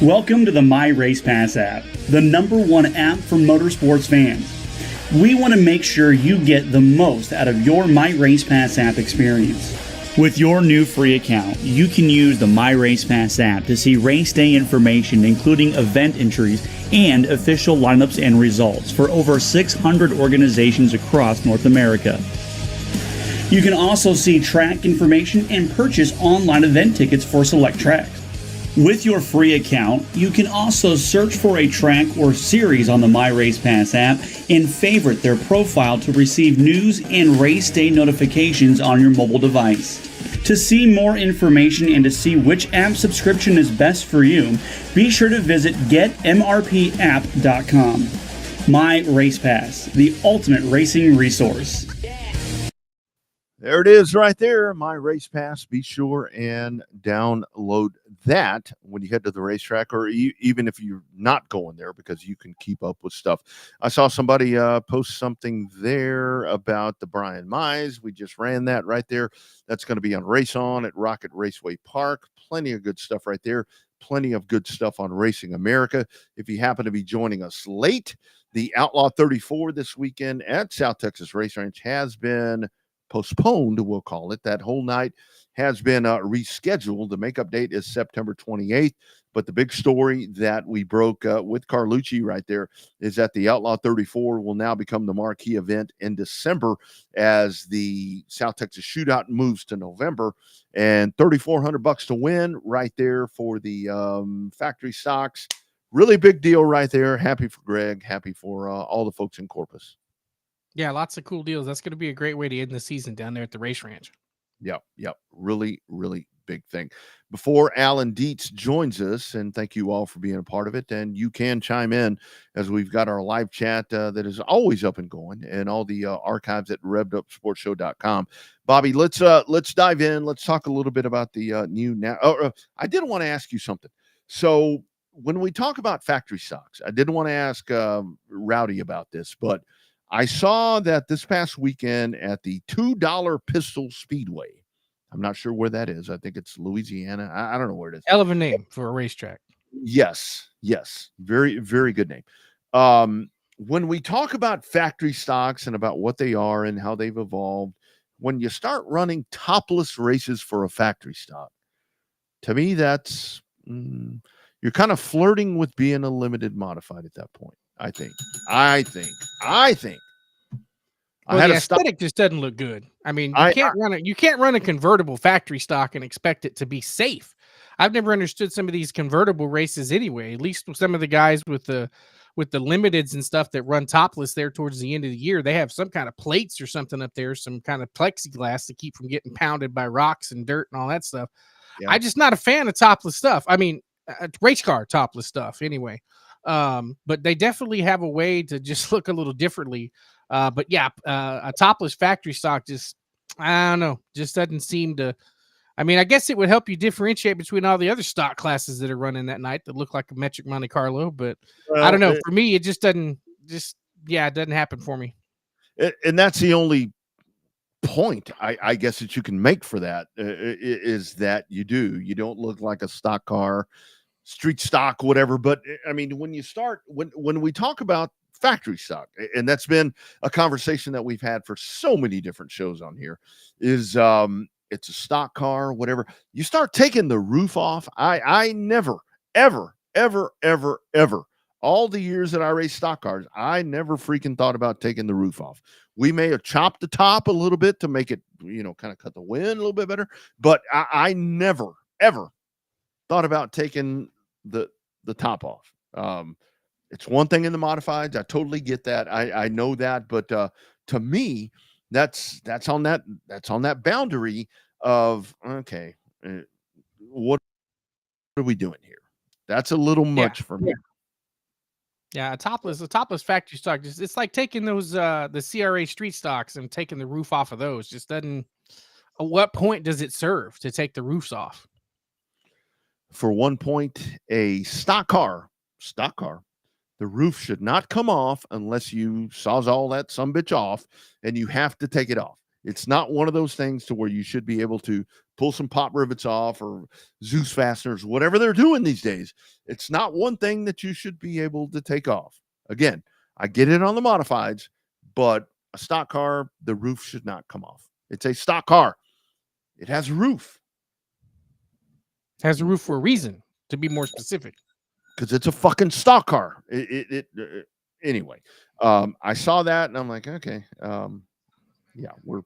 Welcome to the My Race Pass app, the #1 app for motorsports fans. We want to make sure you get the most out of your My Race Pass app experience. With your new free account, you can use the My Race Pass app to see race day information, including event entries and official lineups and results for over 600 organizations across North America. You can also see track information and purchase online event tickets for select tracks. With your free account, you can also search for a track or series on the My Race Pass app and favorite their profile to receive news and race day notifications on your mobile device. To see more information and to see which app subscription is best for you, be sure to visit getmrpapp.com. My Race Pass, the ultimate racing resource. There it is right there, My Race Pass. Be sure and download that when you head to the racetrack, or even if you're not going there, because you can keep up with stuff. I saw somebody post something there about the Brian Mize. We just ran that right there. That's going to be on Race On at Rocket Raceway Park. Plenty of good stuff right there. Plenty of good stuff on Racing America. If you happen to be joining us late, the Outlaw 34 this weekend at South Texas Race Ranch has been postponed, we'll call it. That whole night has been rescheduled. The makeup date is September 28th. But the big story that we broke with Carlucci right there is that the Outlaw 34 will now become the marquee event in December as the South Texas Shootout moves to November. And $3,400 to win right there for the factory stocks. Really big deal right there. Happy for Greg. Happy for all the folks in Corpus. Yeah, lots of cool deals. That's going to be a great way to end the season down there at the race ranch. Yep. Really, really big thing. Before Alan Dietz joins us, and thank you all for being a part of it, and you can chime in as we've got our live chat that is always up and going, and all the archives at revvedupsportshow.com. Bobby, let's dive in. Let's talk a little bit about the new now. I did want to ask you something. So when we talk about factory stocks, I didn't want to ask Rowdy about this, but I saw that this past weekend at the $2 Pistol Speedway. I'm not sure where that is. I think it's Louisiana. I don't know where it is. Hell of a name for a racetrack. Yes. Very, very good name. When we talk about factory stocks and about what they are and how they've evolved, when you start running topless races for a factory stock, to me, that's you're kind of flirting with being a limited modified at that point. I think. Well, the aesthetic just doesn't look good. I mean, you can't run a convertible factory stock and expect it to be safe. I've never understood some of these convertible races anyway. At least some of the guys with the limiteds and stuff that run topless there towards the end of the year, they have some kind of plates or something up there, some kind of plexiglass to keep from getting pounded by rocks and dirt and all that stuff. Yeah. I'm just not a fan of topless stuff. I mean, race car topless stuff anyway. But they definitely have a way to just look a little differently. But yeah, a topless factory stock just, I don't know, just doesn't seem to. I mean, I guess it would help you differentiate between all the other stock classes that are running that night that look like a metric Monte Carlo. But I don't know. For me, it just doesn't. It doesn't happen for me. And that's the only point I guess that you can make for that is that you don't look like a stock car. Street stock, whatever. But I mean, when we talk about factory stock, and that's been a conversation that we've had for so many different shows on here, is it's a stock car, whatever. You start taking the roof off. I never, ever, ever, ever, ever, all the years that I raced stock cars, I never freaking thought about taking the roof off. We may have chopped the top a little bit to make it, kind of cut the wind a little bit better, but I never, ever thought about taking the top off. It's one thing in the modifieds. I totally get that. I know that, but to me, that's on that boundary of, okay, what are we doing here? That's a little much for me. Yeah, a topless factory stock. It's like taking those the CRA street stocks and taking the roof off of those. Just doesn't. At what point does it serve to take the roofs off? For 1 point, a stock car, the roof should not come off unless you sawzall that sumbitch off, and you have to take it off. It's not one of those things to where you should be able to pull some pop rivets off or Zeus fasteners, whatever they're doing these days. It's not one thing that you should be able to take off. Again, I get it on the modifieds, but a stock car, the roof should not come off. It's a stock car. It has a roof. It has a roof for a reason, to be more specific. Because it's a fucking stock car. Anyway, I saw that and I'm like, okay, yeah, we're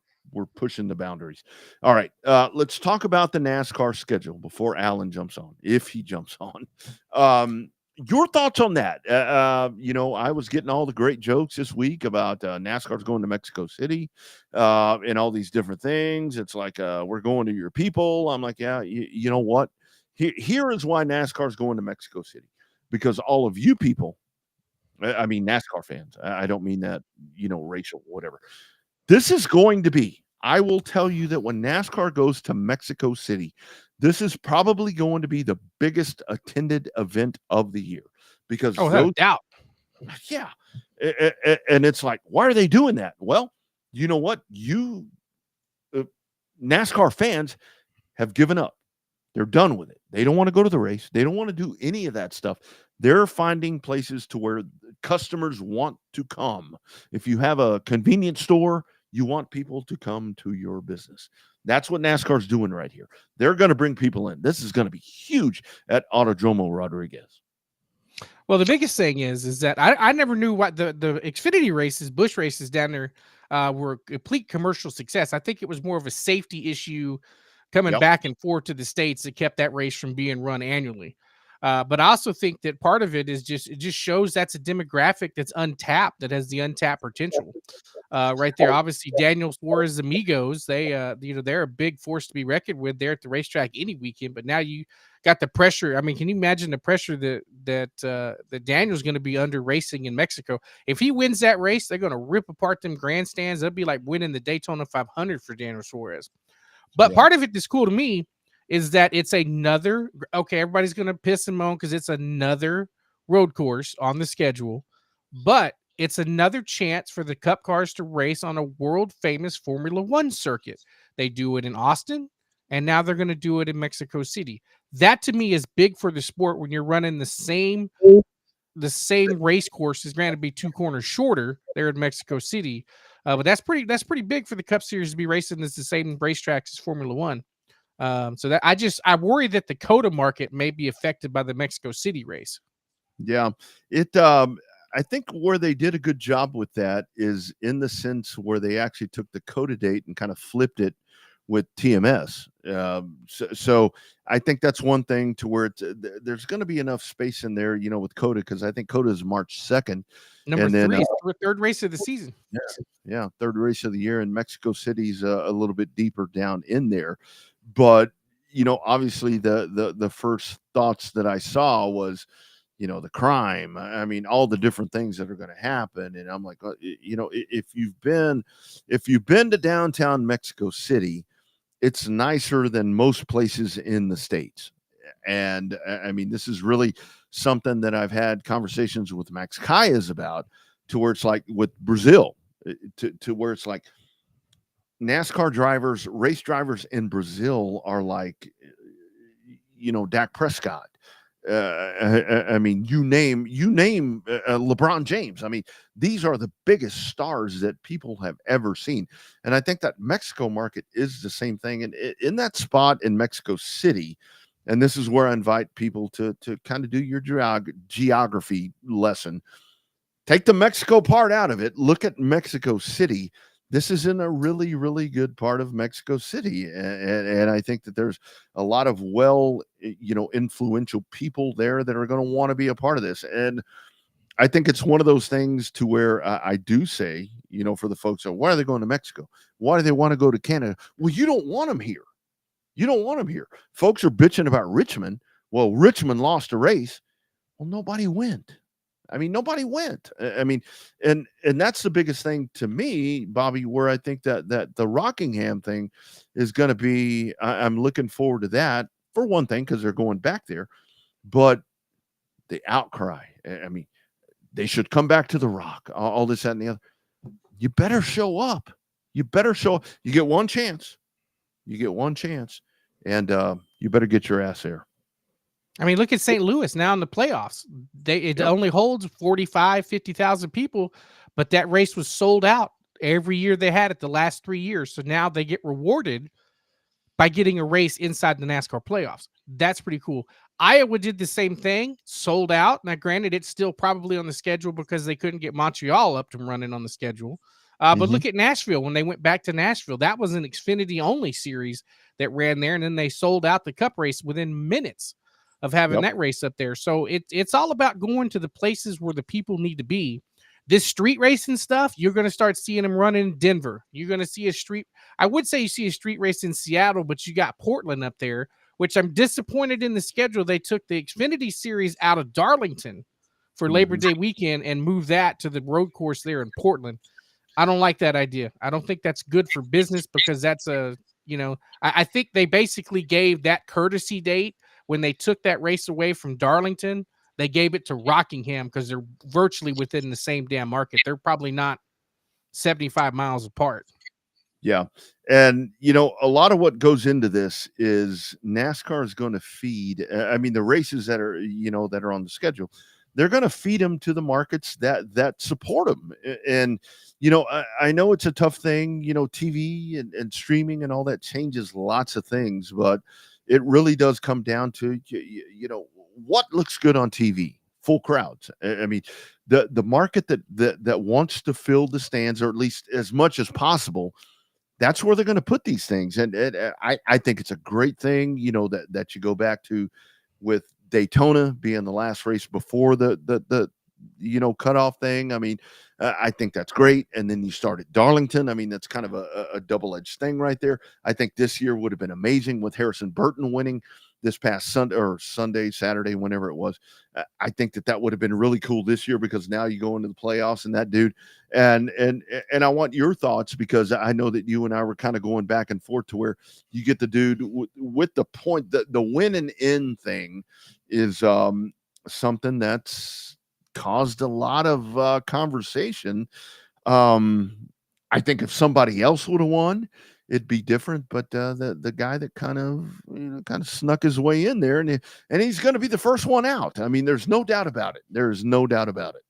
pushing the boundaries. All right, let's talk about the NASCAR schedule before Alan jumps on, if he jumps on. Your thoughts on that? I was getting all the great jokes this week about NASCAR's going to Mexico City and all these different things. It's like, we're going to your people. I'm like, yeah, you know what? Here is why NASCAR's going to Mexico City. Because all of you people, I mean, NASCAR fans, I don't mean that, racial, whatever. This is going to be, I will tell you that when NASCAR goes to Mexico City, this is probably going to be the biggest attended event of the year. Because no doubt. Yeah. And it's like, why are they doing that? Well, you know what? NASCAR fans have given up. They're done with it. They don't want to go to the race. They don't want to do any of that stuff. They're finding places to where customers want to come. If you have a convenience store, you want people to come to your business. That's what NASCAR's doing right here. They're going to bring people in. This is going to be huge at Autodromo Rodriguez. Well, the biggest thing is that I never knew what the Xfinity races, Busch races down there were a complete commercial success. I think it was more of a safety issue coming back and forth to the States that kept that race from being run annually. But I also think that part of it is it just shows that's a demographic that's untapped, that has the untapped potential right there. Obviously, Daniel Suarez Amigos, they're a big force to be reckoned with there at the racetrack any weekend. But now you got the pressure. I mean, can you imagine the pressure that Daniel's going to be under racing in Mexico? If he wins that race, they're going to rip apart them grandstands. That'd be like winning the Daytona 500 for Daniel Suarez. But part of it that's cool to me is that it's another, okay, everybody's going to piss and moan because it's another road course on the schedule, but it's another chance for the Cup cars to race on a world famous Formula One circuit. They do it in Austin, and now they're going to do it in Mexico City. That to me is big for the sport when you're running the same race courses, granted be 2 corners shorter there in Mexico City. But that's pretty big for the Cup Series to be racing the same racetracks as Formula One. So that I worry that the COTA market may be affected by the Mexico City race. Yeah, I think where they did a good job with that is in the sense where they actually took the COTA date and kind of flipped it with TMS. So I think that's one thing to where there's going to be enough space in there, with COTA, because I think COTA is March 2nd. Number 3, third race of the season. Yeah, third race of the year, and Mexico City's a little bit deeper down in there. But obviously the first thoughts that I saw was, the crime. I mean, all the different things that are going to happen, and I'm like, if you've been to downtown Mexico City, it's nicer than most places in the States. And I mean, this is really something that I've had conversations with Max Calles about, to where it's like with Brazil, to where it's like NASCAR drivers, race drivers in Brazil are like, Dak Prescott. I mean, you name LeBron James. I mean, these are the biggest stars that people have ever seen. And I think that Mexico market is the same thing. And in that spot in Mexico City, and this is where I invite people to kind of do your geography lesson. Take the Mexico part out of it. Look at Mexico City. This is in a really, really good part of Mexico City. And I think that there's a lot of influential people there that are going to want to be a part of this. And I think it's one of those things to where I do say, for the folks, why are they going to Mexico? Why do they want to go to Canada? Well, you don't want them here. You don't want them here. Folks are bitching about Richmond. Well, Richmond lost a race. Well, nobody went. I mean, nobody went. I mean, and that's the biggest thing to me, Bobby, where I think that the Rockingham thing is going to be, I'm looking forward to that for one thing, because they're going back there, but the outcry, I mean, they should come back to the Rock, all this, that, and the other. You better show up. You better show up. You get one chance. And you better get your ass there. I mean, look at St. Louis now in the playoffs. It only holds 45, 50,000 people, but that race was sold out every year they had it the last 3 years. So now they get rewarded by getting a race inside the NASCAR playoffs. That's pretty cool. Iowa did the same thing, sold out. Now, granted, it's still probably on the schedule because they couldn't get Montreal up and running on the schedule. But look at Nashville. When they went back to Nashville, that was an Xfinity-only series that ran there, and then they sold out the Cup race within minutes of having that race up there. So it's all about going to the places where the people need to be. This street racing stuff, you're going to start seeing them run in Denver. You're going to see a street. I would say you see a street race in Seattle, but you got Portland up there, which I'm disappointed in the schedule. They took the Xfinity series out of Darlington for Labor Day weekend and moved that to the road course there in Portland. I don't like that idea. I don't think that's good for business, because that's I think they basically gave that courtesy date when they took that race away from Darlington. They gave it to Rockingham because they're virtually within the same damn market. They're probably not 75 miles apart. Yeah. And, a lot of what goes into this is NASCAR is going to feed, the races that are, that are on the schedule, they're going to feed them to the markets that support them. And, I know it's a tough thing, TV and streaming and all that changes lots of things, but it really does come down to, what looks good on TV, full crowds. I mean, the market that wants to fill the stands, or at least as much as possible, that's where they're going to put these things. And I think it's a great thing, that you go back to with Daytona being the last race before the cutoff thing. I mean, I think that's great. And then you start at Darlington. I mean, that's kind of a double-edged thing right there. I think this year would have been amazing with Harrison Burton winning this past Sunday, Saturday, whenever it was. I think that would have been really cool this year, because now you go into the playoffs and that dude, and I want your thoughts, because I know that you and I were kind of going back and forth to where you get the dude with the point that the win and end thing is something that's caused a lot of conversation. I think if somebody else would have won, it'd be different, but the guy that kind of snuck his way in there, and he's going to be the first one out. I mean, there's no doubt about it. There's no doubt about it.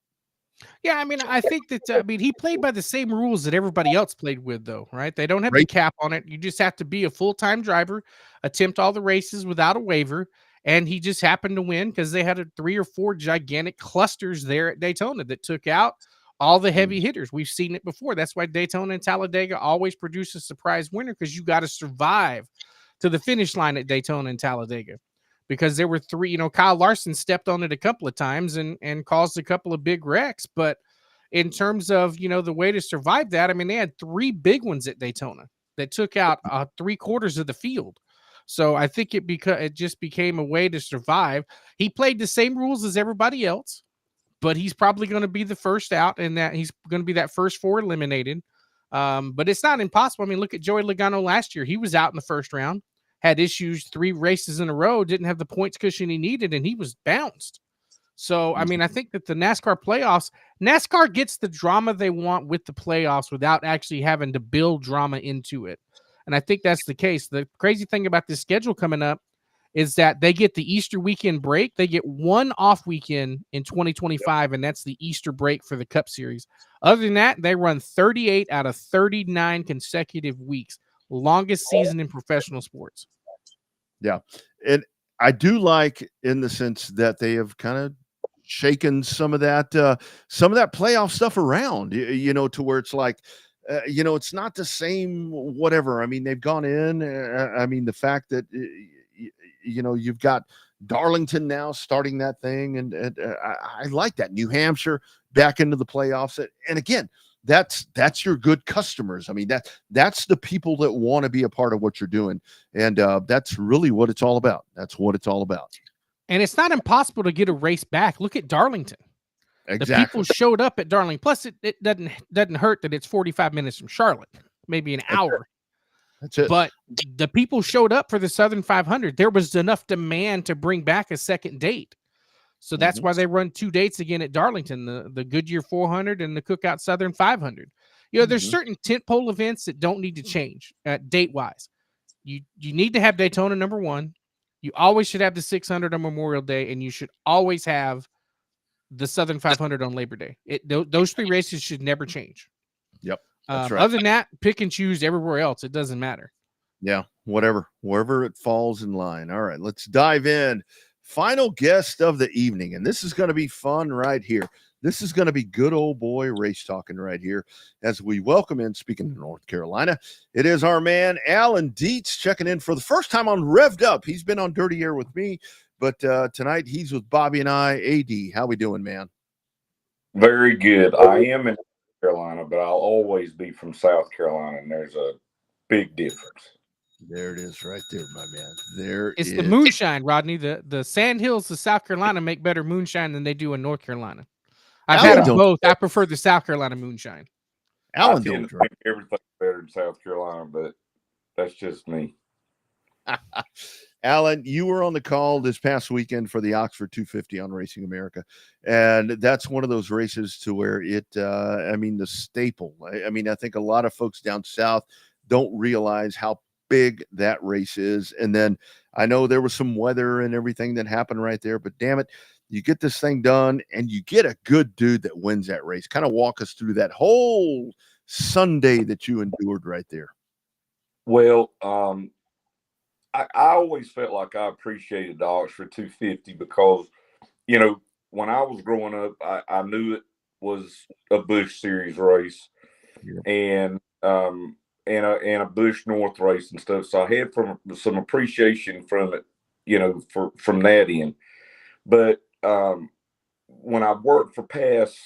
Yeah, I mean, I think that he played by the same rules that everybody else played with, though, right? They don't have the cap on it. You just have to be a full-time driver, attempt all the races without a waiver, and he just happened to win because they had 3 or 4 gigantic clusters there at Daytona that took out all the heavy hitters. We've seen it before. That's why Daytona and Talladega always produce a surprise winner, because you got to survive to the finish line at Daytona and Talladega, because there were 3, Kyle Larson stepped on it a couple of times and caused a couple of big wrecks. But in terms of, the way to survive that, I mean, they had 3 big ones at Daytona that took out 3/4 of the field. So I think it just became a way to survive. He played the same rules as everybody else, but he's probably going to be the first out, and that he's going to be that first 4 eliminated. But it's not impossible. I mean, look at Joey Logano last year. He was out in the first round, had issues 3 races in a row, didn't have the points cushion he needed, and he was bounced. So, I mean, I think that the NASCAR gets the drama they want with the playoffs without actually having to build drama into it. And I think that's the case. The crazy thing about this schedule coming up is that they get the Easter weekend break. They get one off weekend in 2025, and that's the Easter break for the Cup Series. Other than that, they run 38 out of 39 consecutive weeks. Longest season in professional sports. Yeah. And I do like in the sense that they have kind of shaken some of that playoff stuff around, to where it's like, it's not the same, whatever. I mean, they've gone in. I mean, the fact that, you've got Darlington now starting that thing. And I like that. New Hampshire back into the playoffs. And again, that's your good customers. I mean, that's the people that want to be a part of what you're doing. And that's really what it's all about. That's what it's all about. And it's not impossible to get a race back. Look at Darlington. Exactly. The people showed up at Darlington. Plus, it doesn't hurt that it's 45 minutes from Charlotte, maybe an hour. That's it. But the people showed up for the Southern 500. There was enough demand to bring back a second date. So that's why they run 2 dates again at Darlington, the Goodyear 400 and the Cookout Southern 500. There's certain tentpole events that don't need to change date-wise. You need to have Daytona number 1. You always should have the 600 on Memorial Day, and you should always have the Southern 500 on Labor Day. Those 3 races should never change. Yep. That's right. Other than that, pick and choose everywhere else. It doesn't matter. Yeah, wherever it falls in line. All right, let's dive in. Final guest of the evening, and this is going to be fun right here. This is going to be good old boy race talking right here as we welcome in, speaking of North Carolina, it is our man Alan Dietz checking in for the first time on Revved Up. He's been on Dirty Air with me, but tonight he's with Bobby and I. AD, how we doing, man? Very good. I am in North Carolina, but I'll always be from South Carolina, and there's a big difference. There it is right there, my man. It's the moonshine, Rodney. The Sand Hills of South Carolina make better moonshine than they do in North Carolina. I've had them both. I prefer the South Carolina moonshine. Alan don't drink everything better in South Carolina, but that's just me. Alan, you were on the call this past weekend for the Oxford 250 on Racing America, and that's one of those races to where the staple. I think a lot of folks down south don't realize how big that race is. And then I know there was some weather and everything that happened right there, but damn it, you get this thing done and you get a good dude that wins that race. Kind of walk us through that whole Sunday that you endured right there. Well, I always felt like I appreciated the Oxford 250 because, when I was growing up, I knew it was a Busch Series race. Yeah. And a Busch North race and stuff. So I had some appreciation from it, from that end. But when I worked for Pass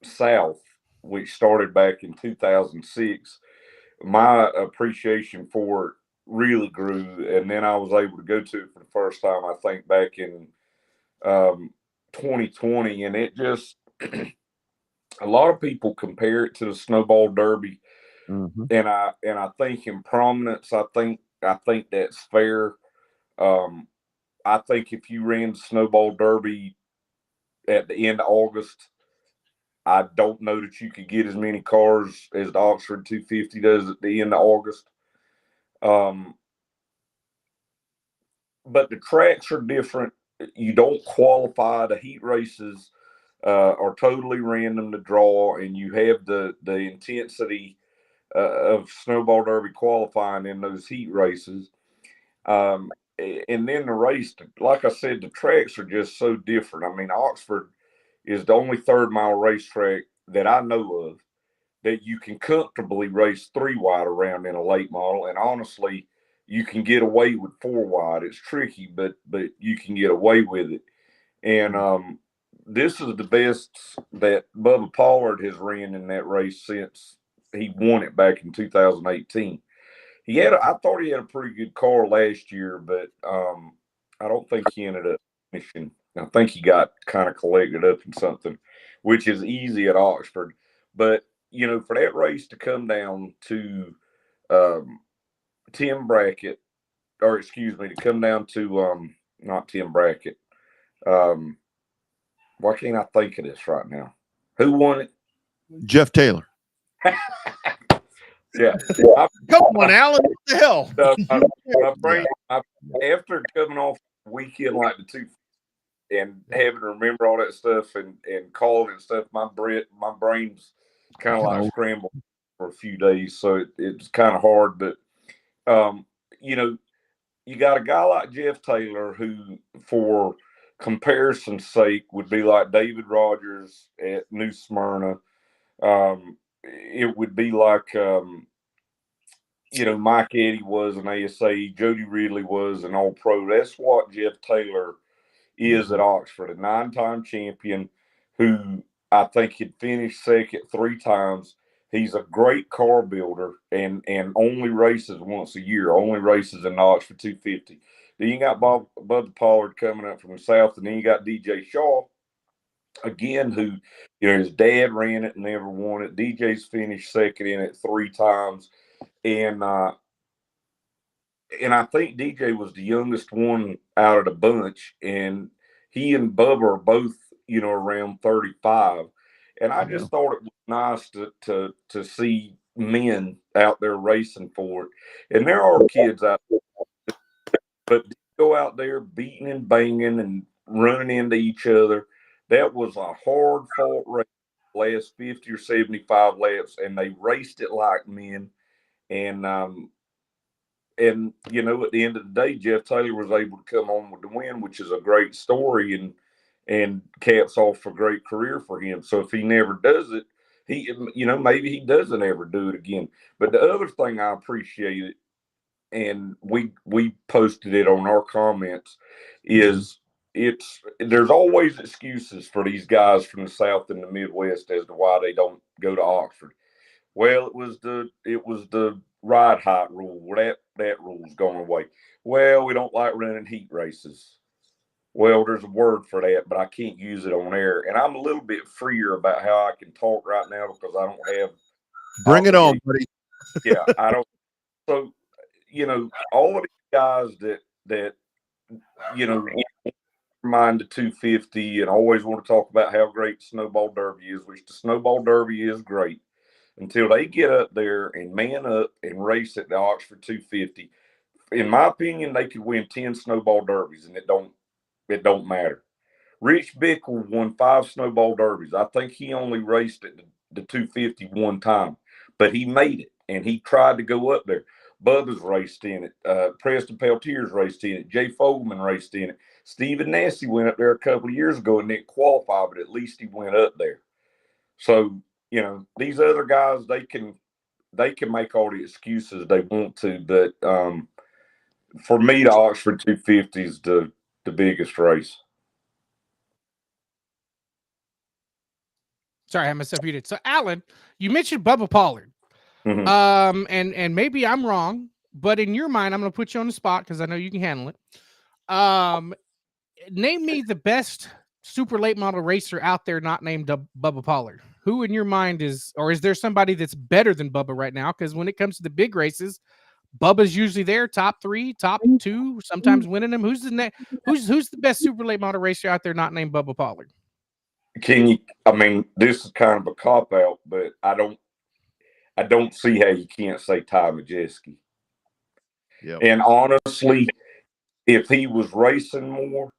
South, which started back in 2006, my appreciation for it really grew. And then I was able to go to it for the first time, I think, back in 2020. And it just, a lot of people compare it to the Snowball Derby. Mm-hmm. And I think in prominence, I think that's fair. I think if you ran the Snowball Derby at the end of August, I don't know that you could get as many cars as the Oxford 250 does at the end of August. But the tracks are different. You don't qualify. The heat races are totally random to draw, and you have the intensity of Snowball Derby qualifying in those heat races. And then the race, like I said, the tracks are just so different. I mean, Oxford is the only 3rd-mile racetrack that I know of that you can comfortably race 3 wide around in a late model. And honestly, you can get away with 4 wide. It's tricky, but you can get away with it. And this is the best that Bubba Pollard has ran in that race since he won it back in 2018. I thought he had a pretty good car last year, but I don't think he ended up finishing. I think he got kind of collected up in something, which is easy at Oxford. But, for that race to come down to Tim Brackett, to come down to not Tim Brackett. Why can't I think of this right now? Who won it? Jeff Taylor. Yeah. Come on, Alan. What the hell? My brain, after coming off weekend like the two and having to remember all that stuff and calling and stuff, my brain's kind of like scrambled for a few days. So it's kind of hard. But, you know, you got a guy like Jeff Taylor who, for comparison's sake, would be like David Rogers at New Smyrna. It would be like, you know, Mike Eddy was an ASA, Jody Ridley was an All-Pro. That's what Jeff Taylor is at Oxford, a 9-time champion who I think had finished second 3 times. He's a great car builder and only races once a year, only races in Oxford 250. Then you got Bubba Pollard coming up from the south, and then you got DJ Shaw, again, who, you know, his dad ran it and never won it. DJ's finished second in it 3 times. And I think DJ was the youngest one out of the bunch, and he and Bubba are both, you know, around 35. And I just thought it was nice to see men out there racing for it. And there are kids out there, but to go out there beating and banging and running into each other, that was a hard fought race, last 50 or 75 laps, and they raced it like men. And you know, at the end of the day, Jeff Taylor was able to come home with the win, which is a great story and caps off a great career for him. So if he never does it, he, you know, maybe he doesn't ever do it again. But the other thing I appreciated, and we posted it on our comments, is there's always excuses for these guys from the South and the Midwest as to why they don't go to Oxford. Well, it was the ride height rule. Well, that rule's gone away. Well, we don't like running heat races. Well, there's a word for that, but I can't use it on air. And I'm a little bit freer about how I can talk right now because I don't have. Bring it on, buddy. Yeah, I don't. So, you know, all of these guys that you know, mind the 250 and always want to talk about how great Snowball Derby is, which the Snowball Derby is great, until they get up there and man up and race at the Oxford 250. In my opinion, they could win 10 Snowball Derbies, and it don't matter. Rich Bickle won 5 Snowball Derbies. I think he only raced at the 250 one time, but he made it, and he tried to go up there. Bubba's raced in it. Preston Peltier's raced in it. Jay Fogelman raced in it. Stephen Nassie went up there a couple of years ago and didn't qualify, but at least he went up there. So, you know, these other guys, they can make all the excuses they want to, but for me, the Oxford 250 is the biggest race. Sorry, I had myself muted. So, Alan, you mentioned Bubba Pollard. Mm-hmm. And maybe I'm wrong, but in your mind, I'm going to put you on the spot because I know you can handle it. Name me the best super late model racer out there not named Bubba Pollard. Who in your mind is, or is there somebody that's better than Bubba right now? Because when it comes to the big races, Bubba's usually there, top 3, top 2, sometimes winning them. Who's the best super late model racer out there not named Bubba Pollard? I mean, this is kind of a cop out, but I don't see how you can't say Ty Majeski. Yeah. And honestly, if he was racing more,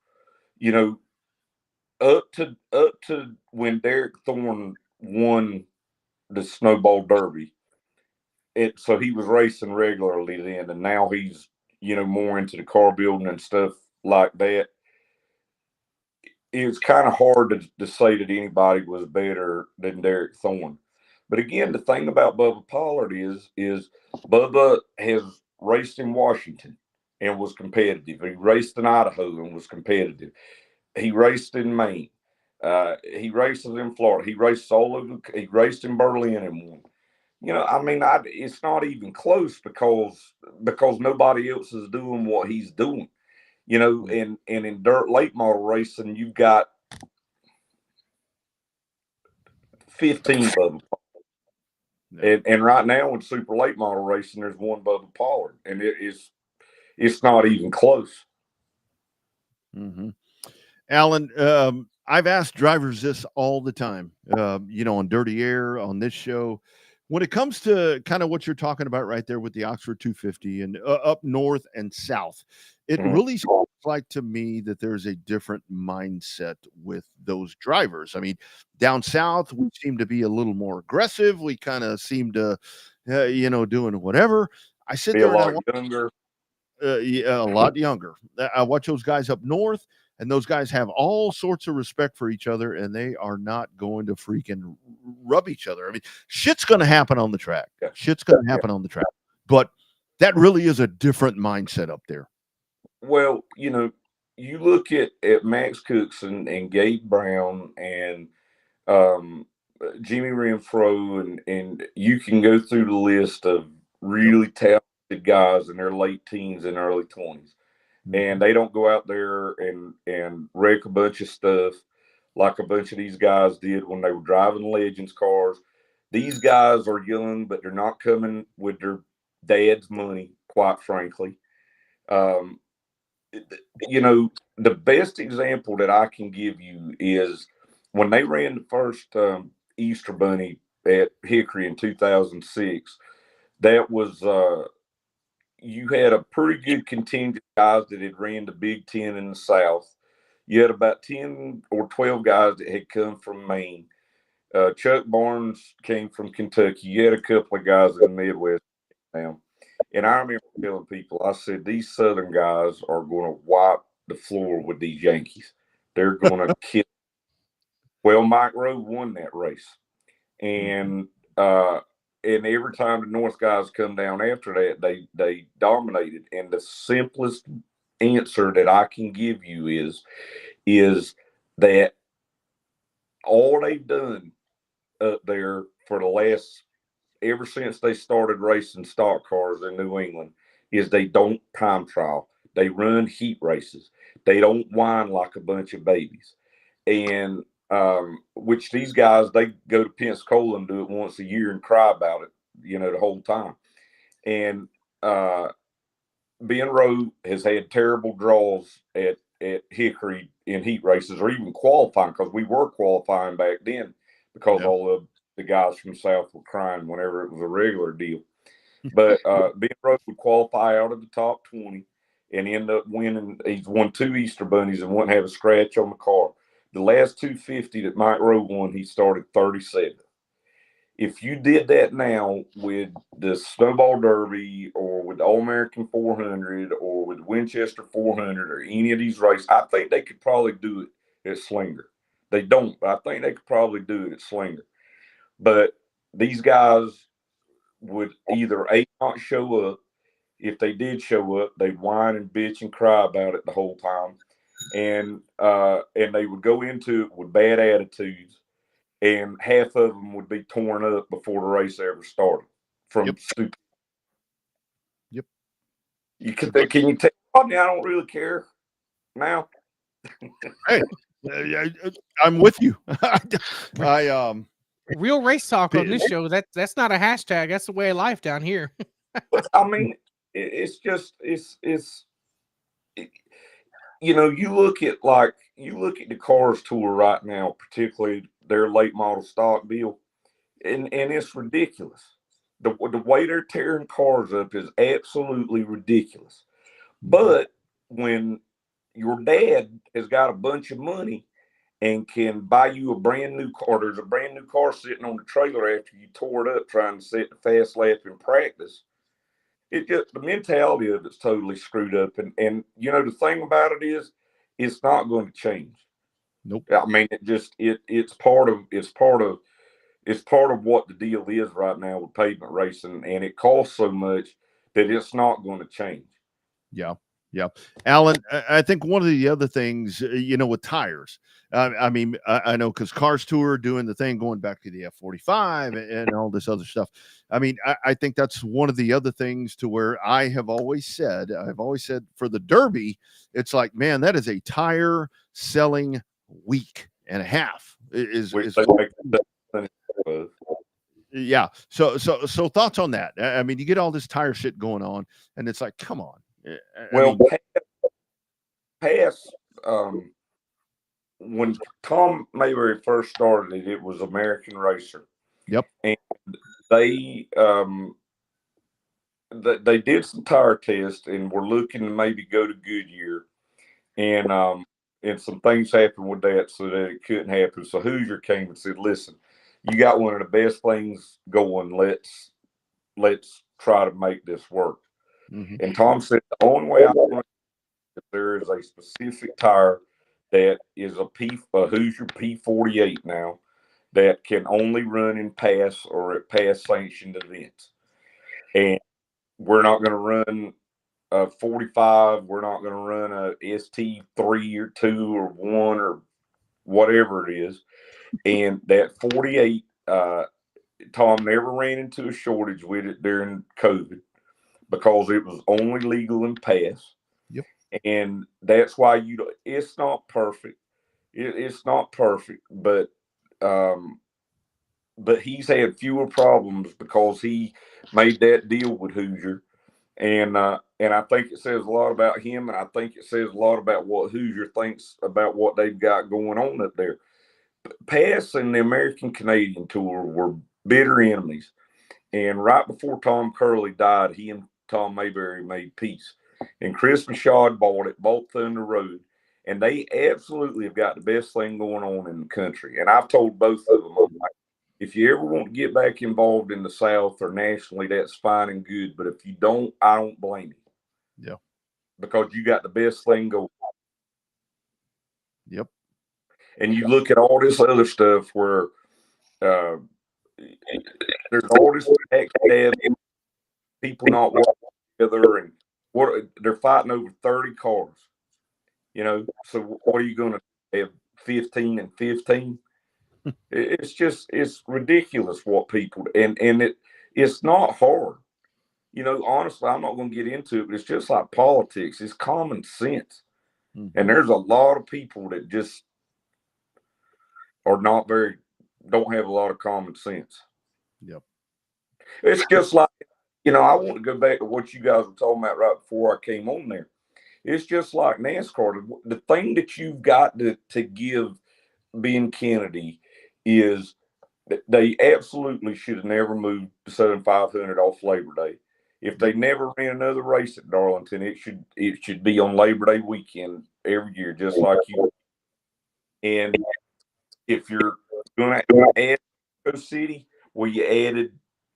you know, up to when Derek Thorne won the Snowball Derby, so he was racing regularly then, and now he's, you know, more into the car building and stuff like that. It's kind of hard to say that anybody was better than Derek Thorne. But again, the thing about Bubba Pollard is Bubba has raced in Washington and was competitive. He raced in Idaho and was competitive. He raced in Maine. He races in Florida. He raced all over. He raced in Berlin and won. You know, I mean, it's not even close because nobody else is doing what he's doing. You know, and in dirt late model racing, you've got 15 Bubba Pollard. And right now in super late model racing, there's one Bubba Pollard, and it's not even close. Mm-hmm. Alan, I've asked drivers this all the time, you know, on Dirty Air, on this show. when it comes to kind of what you're talking about right there with the Oxford 250 and up north and south, it really seems like to me that there's a different mindset with those drivers. I mean, down south, we seem to be a little more aggressive. We kind of seem to, doing whatever. I sit Be there a and I lot younger. yeah, a lot younger. I watch those guys up north, and those guys have all sorts of respect for each other, and they are not going to freaking rub each other. I mean, shit's going to happen on the track. Yeah. Shit's going to happen on the track. But that really is a different mindset up there. Well, you look at Max Cookson and Gabe Brown and Jimmy Renfro, and you can go through the list of really talented guys in their late teens and early 20s. And they don't go out there and wreck a bunch of stuff like a bunch of these guys did when they were driving Legends cars. These guys are young, but they're not coming with their dad's money, quite frankly. The best example that I can give you is when they ran the first Easter Bunny at Hickory in 2006. That was you had a pretty good contingent of guys that had ran the Big Ten in the South. You had about 10 or 12 guys that had come from Maine. Chuck Barnes came from Kentucky. You had a couple of guys in the Midwest now. And I remember telling people, I said, these Southern guys are going to wipe the floor with these Yankees. They're going to kill. Well, Mike Rowe won that race. And every time the North guys come down after that, they dominated. And the simplest answer that I can give you is that all they've done up there for the last, ever since they started racing stock cars in New England, is they don't time trial. They run heat races. They don't whine like a bunch of babies. And which these guys, they go to Pensacola and do it once a year and cry about it, the whole time. And Ben Rowe has had terrible draws at Hickory in heat races, or even qualifying, because we were qualifying back then because all of the guys from South were crying whenever it was a regular deal. But Ben Rowe would qualify out of the top 20 and end up winning. He's won 2 Easter Bunnies and wouldn't have a scratch on the car. The last 250 that Mike Rowe won, he started 37th. If you did that now with the Snowball Derby or with the All-American 400 or with Winchester 400 or any of these races, I think they could probably do it at Slinger. They don't, but I think they could probably do it at Slinger. But these guys would either not show up. If they did show up, they'd whine and bitch and cry about it the whole time. And they would go into it with bad attitudes, and half of them would be torn up before the race ever started from stupid. Yep. Can you tell me I don't really care now? Hey, I'm with you. Real race talk on this show. That's not a hashtag. That's the way of life down here. But I mean, it's you look at the Cars Tour right now, particularly their late model stock deal, and it's ridiculous. The way they're tearing cars up is absolutely ridiculous. But when your dad has got a bunch of money and can buy you a brand new car, there's a brand new car sitting on the trailer after you tore it up trying to set the fast lap in practice. The mentality of it's totally screwed up. And the thing about it is, it's not going to change. Nope. I mean, it's part of what the deal is right now with pavement racing, and it costs so much that it's not going to change. Yeah. Yeah. Alan, I think one of the other things, with tires, I know because Cars Tour doing the thing going back to the F45 and all this other stuff. I mean, I think that's one of the other things to where I've always said for the Derby, it's like, man, that is a tire selling week and a half. Yeah. So thoughts on that? I mean, you get all this tire shit going on, and it's like, come on. When Tom Mayberry first started it was American Racer. Yep. And they they did some tire tests and were looking to maybe go to Goodyear, and some things happened with that so that it couldn't happen. So Hoosier came and said, "Listen, you got one of the best things going. Let's try to make this work." Mm-hmm. And Tom said, "The only way I want it, there is a specific tire that is a Hoosier P48 now that can only run in pass or at pass sanctioned events, and we're not going to run a 45. We're not going to run a ST3 or 2 or 1 or whatever it is." And that 48, Tom never ran into a shortage with it during COVID because it was only legal in pass. Yep. And that's why it's not perfect. It's not perfect, but he's had fewer problems because he made that deal with Hoosier. And I think it says a lot about him, and I think it says a lot about what Hoosier thinks about what they've got going on up there. Pass and the American Canadian Tour were bitter enemies, and right before Tom Curley died, he and Tom Mayberry made peace. And Chris Michaud bought Thunder Road, and they absolutely have got the best thing going on in the country. And I've told both of them, I'm like, if you ever want to get back involved in the South or nationally, that's fine and good. But if you don't, I don't blame you. Yeah. Because you got the best thing going. Yep. And you look at all this other stuff where there's all this people not working together, and they're fighting over 30 cars. So what are you going to have 15 and 15? It's ridiculous what people and it's not hard. Honestly, I'm not going to get into it, but it's just like politics. It's common sense. Mm-hmm. And there's a lot of people that just are don't have a lot of common sense. Yep. It's just like, I want to go back to what you guys were talking about right before I came on there. It's just like NASCAR. The thing that you've got to give Ben Kennedy is that they absolutely should have never moved the Southern 500 off Labor Day. If they never ran another race at Darlington, it should be on Labor Day weekend every year, just like you. And if you're going to add Mexico City, well, you added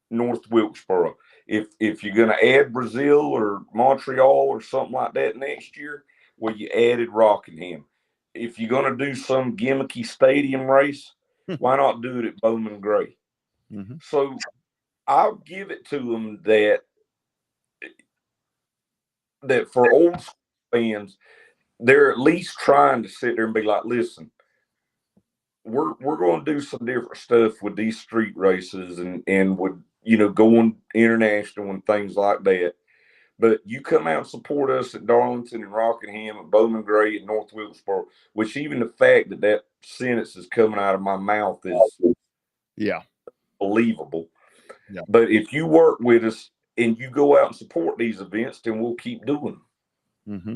North Wilkesboro. If you're going to add Brazil or Montreal or something like that next year, well, you added Rockingham. If you're going to do some gimmicky stadium race, why not do it at Bowman Gray? Mm-hmm. So I'll give it to them that for old fans, they're at least trying to sit there and be like, listen, we're going to do some different stuff with these street races and with, going international and things like that. But you come out and support us at Darlington and Rockingham and Bowman Gray and North Wilkesboro, which even the fact that sentence is coming out of my mouth is believable. Yeah. But if you work with us and you go out and support these events, then we'll keep doing them. Mm-hmm.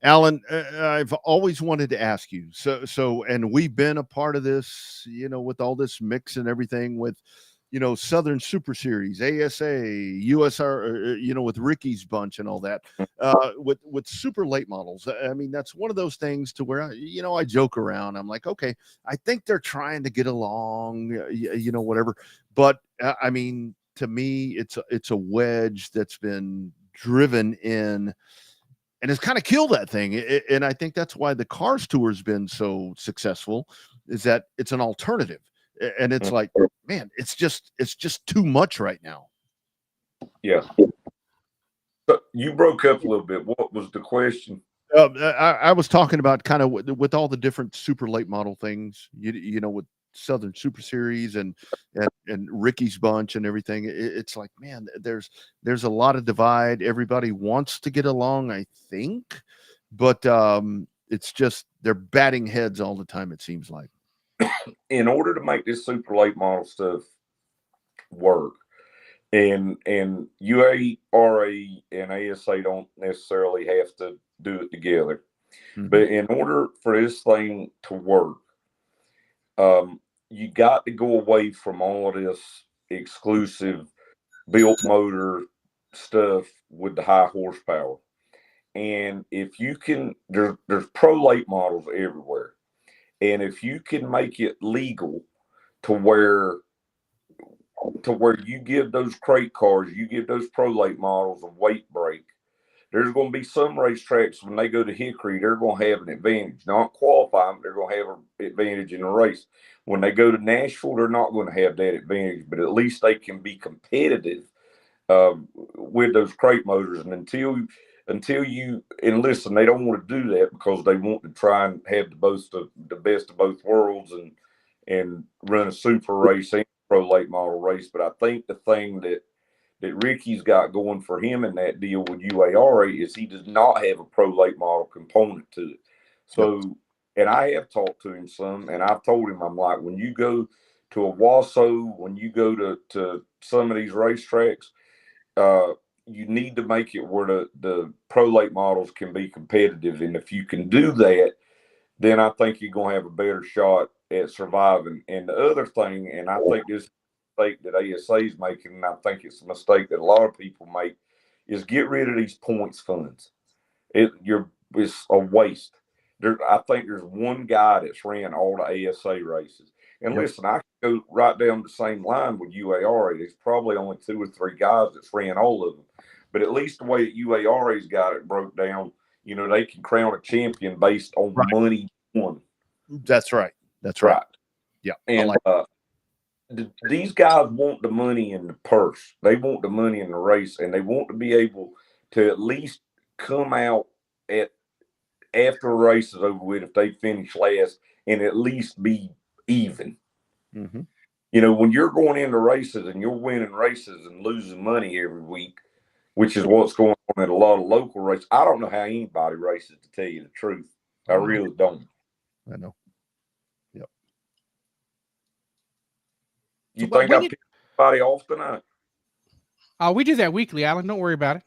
Alan, I've always wanted to ask you. So, and we've been a part of this, with all this mix and everything with, Southern Super Series, ASA, USR, with Ricky's bunch and all that, with super late models. I mean, that's one of those things to where, I joke around. I'm like, okay, I think they're trying to get along, whatever. But I mean, to me, it's a wedge that's been driven in. And it's kind of killed that thing. And I think that's why the Cars Tour has been so successful, is that it's an alternative. And it's like, man, it's just too much right now. Yeah. So you broke up a little bit. What was the question? I was talking about kind of with all the different super late model things, with Southern Super Series and Ricky's bunch and everything. It's like, man, there's a lot of divide. Everybody wants to get along, I think, but it's just they're batting heads all the time, it seems like. In order to make this super late model stuff work, and UARA and ASA don't necessarily have to do it together, but in order for this thing to work, you got to go away from all of this exclusive built motor stuff with the high horsepower. And if you can, there's pro late models everywhere. And if you can make it legal to where you give those crate cars, you give those pro late models a weight break, there's going to be some racetracks when they go to Hickory, they're going to have an advantage. Not qualifying, but they're going to have an advantage in the race. When they go to Nashville, they're not going to have that advantage, but at least they can be competitive with those crate motors. And until you, and listen, they don't want to do that because they want to try and have the best of both worlds and run a super race and pro late model race. But I think the thing that Ricky's got going for him in that deal with UARA is he does not have a pro late model component to it. So, and I have talked to him some, and I've told him, I'm like, when you go to a Wasso, when you go to some of these racetracks, you need to make it where the pro late models can be competitive. And if you can do that, then I think you're going to have a better shot at surviving. And the other thing, and I think this mistake that ASA is making, and I think it's a mistake that a lot of people make, is get rid of these points funds. It's a waste. I think there's one guy that's ran all the ASA races. And listen, I can go right down the same line with UARA. There's probably only 2 or 3 guys that's ran all of them. But at least the way that UARA's got it broke down, they can crown a champion based on money won. That's right. That's right. Yeah. And these guys want the money in the purse. They want the money in the race, and they want to be able to at least come out after the race is over with, if they finish last, and at least be even. Mm-hmm. When you're going into races and you're winning races and losing money every week, which is what's going on at a lot of local races, I don't know how anybody races, to tell you the truth. I really don't. I know. Yep. You think I pick anybody off tonight? Oh, we do that weekly, Alan. Don't worry about it.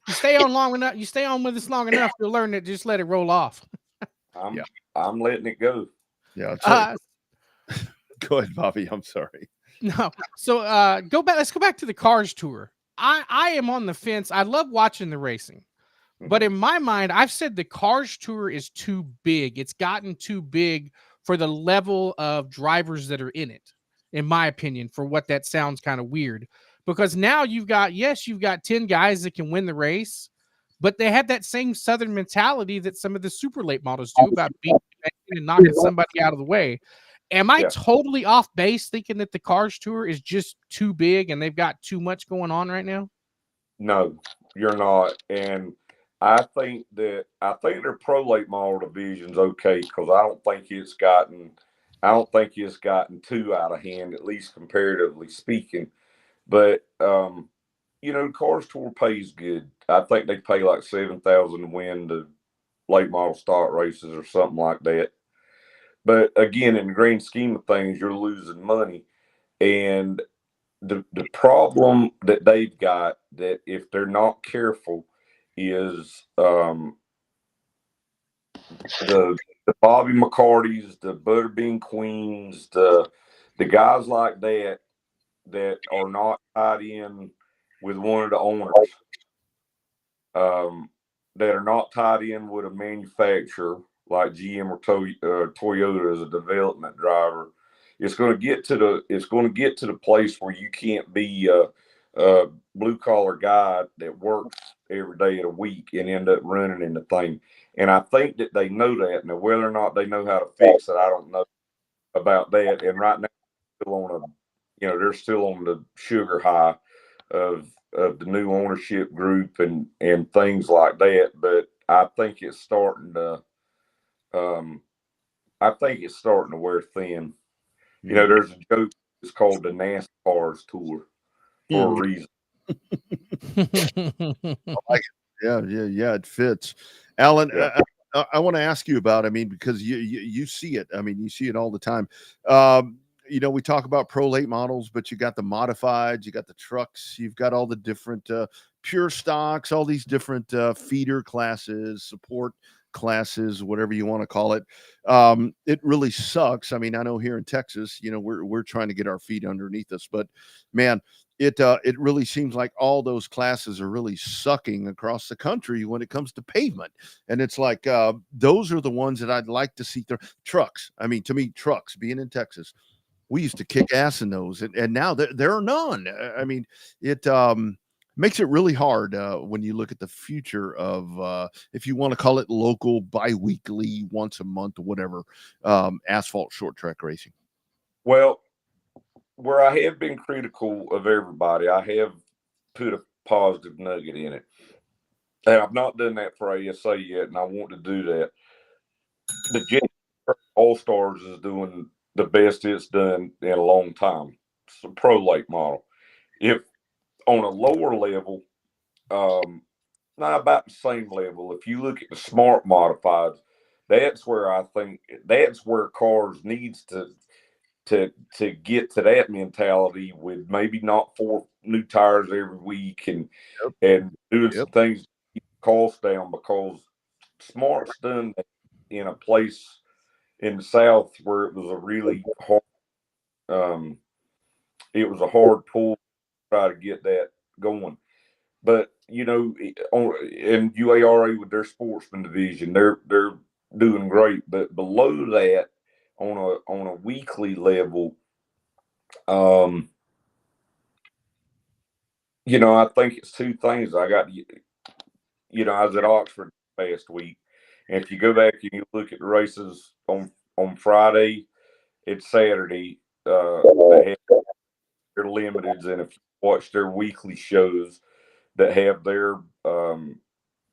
You stay on long enough. You stay on with us long enough, you'll learn that just let it roll off. I'm letting it go. Yeah. Go ahead, Bobby. I'm sorry. No. So go back. Let's go back to the Cars Tour. I am on the fence. I love watching the racing. But in my mind, I've said the Cars Tour is too big. It's gotten too big for the level of drivers that are in it, in my opinion, for what that sounds kind of weird. Because now you've got 10 guys that can win the race, but they have that same Southern mentality that some of the super late models do about beating and knocking somebody out of the way. Am I totally off base thinking that the Cars Tour is just too big and they've got too much going on right now? No, you're not. And I think their pro late model division's okay, because I don't think it's gotten too out of hand, at least comparatively speaking. But Cars Tour pays good. I think they pay like $7,000 to win the late model stock races or something like that. But again, in the grand scheme of things, you're losing money. And the problem that they've got, that if they're not careful, is the Bobby McCartys, the Butterbean Queens, the guys like that are not tied in with one of the owners, that are not tied in with a manufacturer like GM or Toyota as a development driver. It's going to get to the place where you can't be a blue collar guy that works every day of the week and end up running in the thing. And I think that they know that. Now, whether or not they know how to fix it, I don't know about that. And right now, they're still on the sugar high of the new ownership group and things like that. But I think it's starting to wear thin. There's a joke. It's called the NASCAR's Tour for a reason. Yeah, it fits. Alan, I want to ask you about, because you see it. You see it all the time. We talk about pro late models, but you got the modifieds, you got the trucks, you've got all the different pure stocks, all these different feeder classes, support classes, whatever you want to call it. It really sucks. I mean, I know here in Texas, we're trying to get our feet underneath us, but man, it really seems like all those classes are really sucking across the country when it comes to pavement. And it's like those are the ones that I'd like to see. Trucks. I mean, to me, trucks, being in Texas, we used to kick ass in those, and now there are none. I mean, it makes it really hard when you look at the future of, if you want to call it local, bi-weekly, once a month, or whatever, asphalt short track racing. Well, where I have been critical of everybody, I have put a positive nugget in it. And I've not done that for ASA yet, and I want to do that. The Jet All-Stars is doing the best it's done in a long time. It's a pro lake model. If on a lower level, not about the same level, if you look at the smart modifieds, that's where I think that's where cars needs to get to that mentality, with maybe not 4 new tires every week and doing some things to keep the cost down, because Smart's done that in a place in the South where it was a really hard pull to try to get that going. But in UARA with their sportsman division, they're doing great. But below that, on a weekly level, I think it's 2 things. I was at Oxford last week, and if you go back and you look at the races on Friday and Saturday, they have their limiteds, and if you watch their weekly shows that have their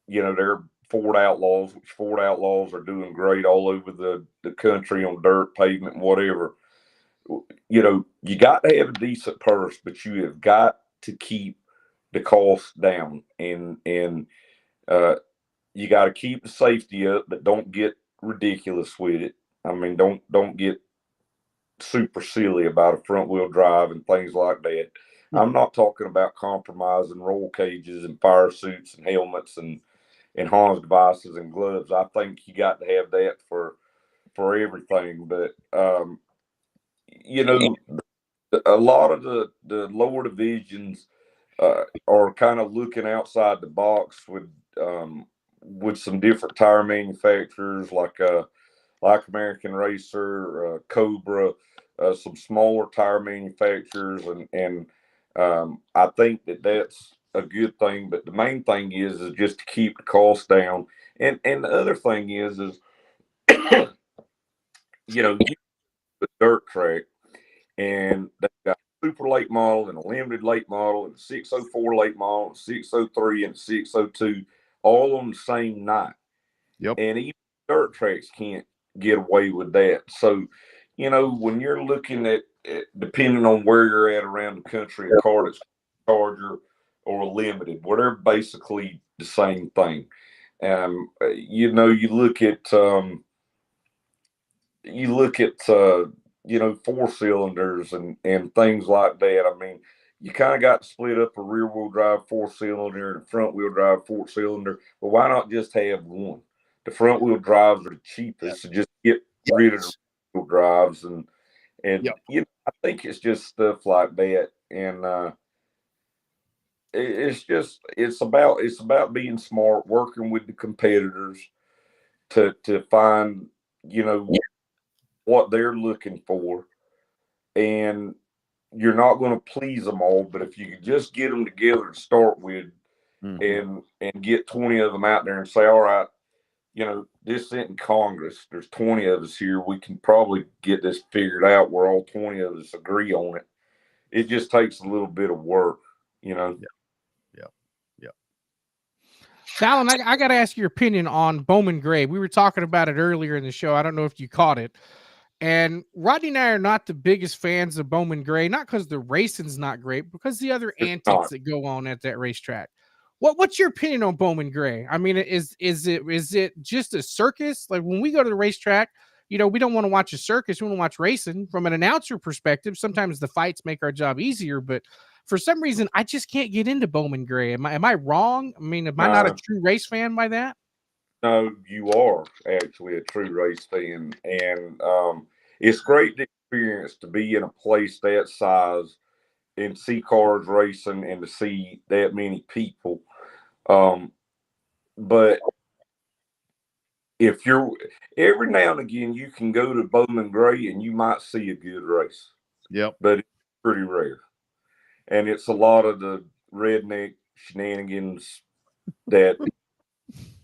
their Ford Outlaws, which Ford Outlaws are doing great all over the country on dirt, pavement, whatever. You got to have a decent purse, but you have got to keep the costs down, and you got to keep the safety up, but don't get ridiculous with it. I mean, don't get super silly about a front wheel drive and things like that. I'm not talking about compromising roll cages and fire suits and helmets and harness devices and gloves. I think you got to have that for everything. But a lot of the lower divisions are kind of looking outside the box with some different tire manufacturers like American Racer, Cobra, some smaller tire manufacturers, and I think that's a good thing. But the main thing is just to keep the cost down. And the other thing is you the dirt track, and they've got a super late model and a limited late model and a 604 late model, and 603 and 602, all on the same night. Yep. And even dirt tracks can't get away with that. So, when you're looking at depending on where you're at around the country, a car that's Charger or a limited, where they're basically the same thing. You look at 4 cylinders and things like that. I mean, you kind of got to split up a rear wheel drive 4 cylinder and a front wheel drive 4 cylinder. But why not just have one? The front wheel drives are the cheapest, so just get rid of the rear wheel drives and I think it's just stuff like that. And it's about being smart, working with the competitors to find what they're looking for, and you're not going to please them all, but if you could just get them together to start with, and get 20 of them out there and say, all right, this isn't in Congress, there's 20 of us here, we can probably get this figured out where all 20 of us agree on it. It just takes a little bit of work, Yeah. Fallon, I got to ask your opinion on Bowman Gray. We were talking about it earlier in the show. I don't know if you caught it. And Rodney and I are not the biggest fans of Bowman Gray, not because the racing's not great, because the other antics that go on at that racetrack. What's your opinion on Bowman Gray? I mean, is it just a circus? Like when we go to the racetrack, we don't want to watch a circus. We want to watch racing. From an announcer perspective, sometimes the fights make our job easier, but for some reason, I just can't get into Bowman Gray. Am I wrong? I mean, am I not a true race fan by that? No, you are actually a true race fan, and it's great to experience to be in a place that size and see cars racing and to see that many people. But if you're every now and again, you can go to Bowman Gray and you might see a good race. Yep. But it's pretty rare, and it's a lot of the redneck shenanigans that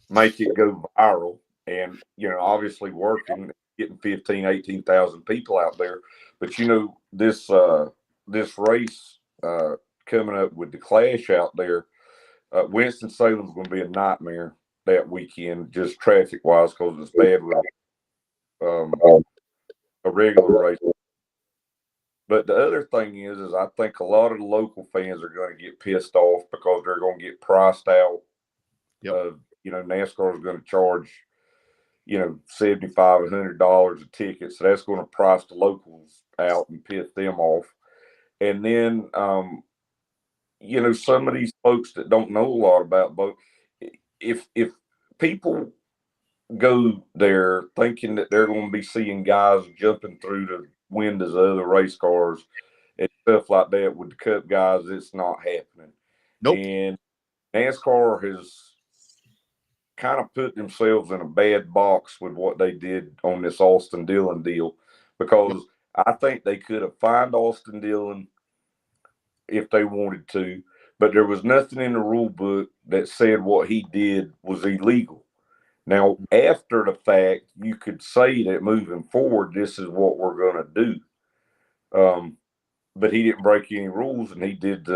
make it go viral. And obviously working, getting 18,000 people out there. But this race coming up with the Clash out there, Winston Salem's going to be a nightmare that weekend, just traffic wise, because it's bad with a regular race. But the other thing is I think a lot of the local fans are going to get pissed off because they're going to get priced out. Yep. NASCAR is going to charge, $75, $100 a ticket. So that's going to price the locals out and piss them off. And then, some of these folks that don't know a lot about boat, if people go there thinking that they're going to be seeing guys jumping through the windows of other race cars and stuff like that with the Cup guys, it's not happening. Nope. And NASCAR has kind of put themselves in a bad box with what they did on this Austin Dillon deal, because I think they could have fined Austin Dillon if they wanted to, but there was nothing in the rule book that said what he did was illegal. Now, after the fact, you could say that moving forward, this is what we're going to do. But he didn't break any rules, and he did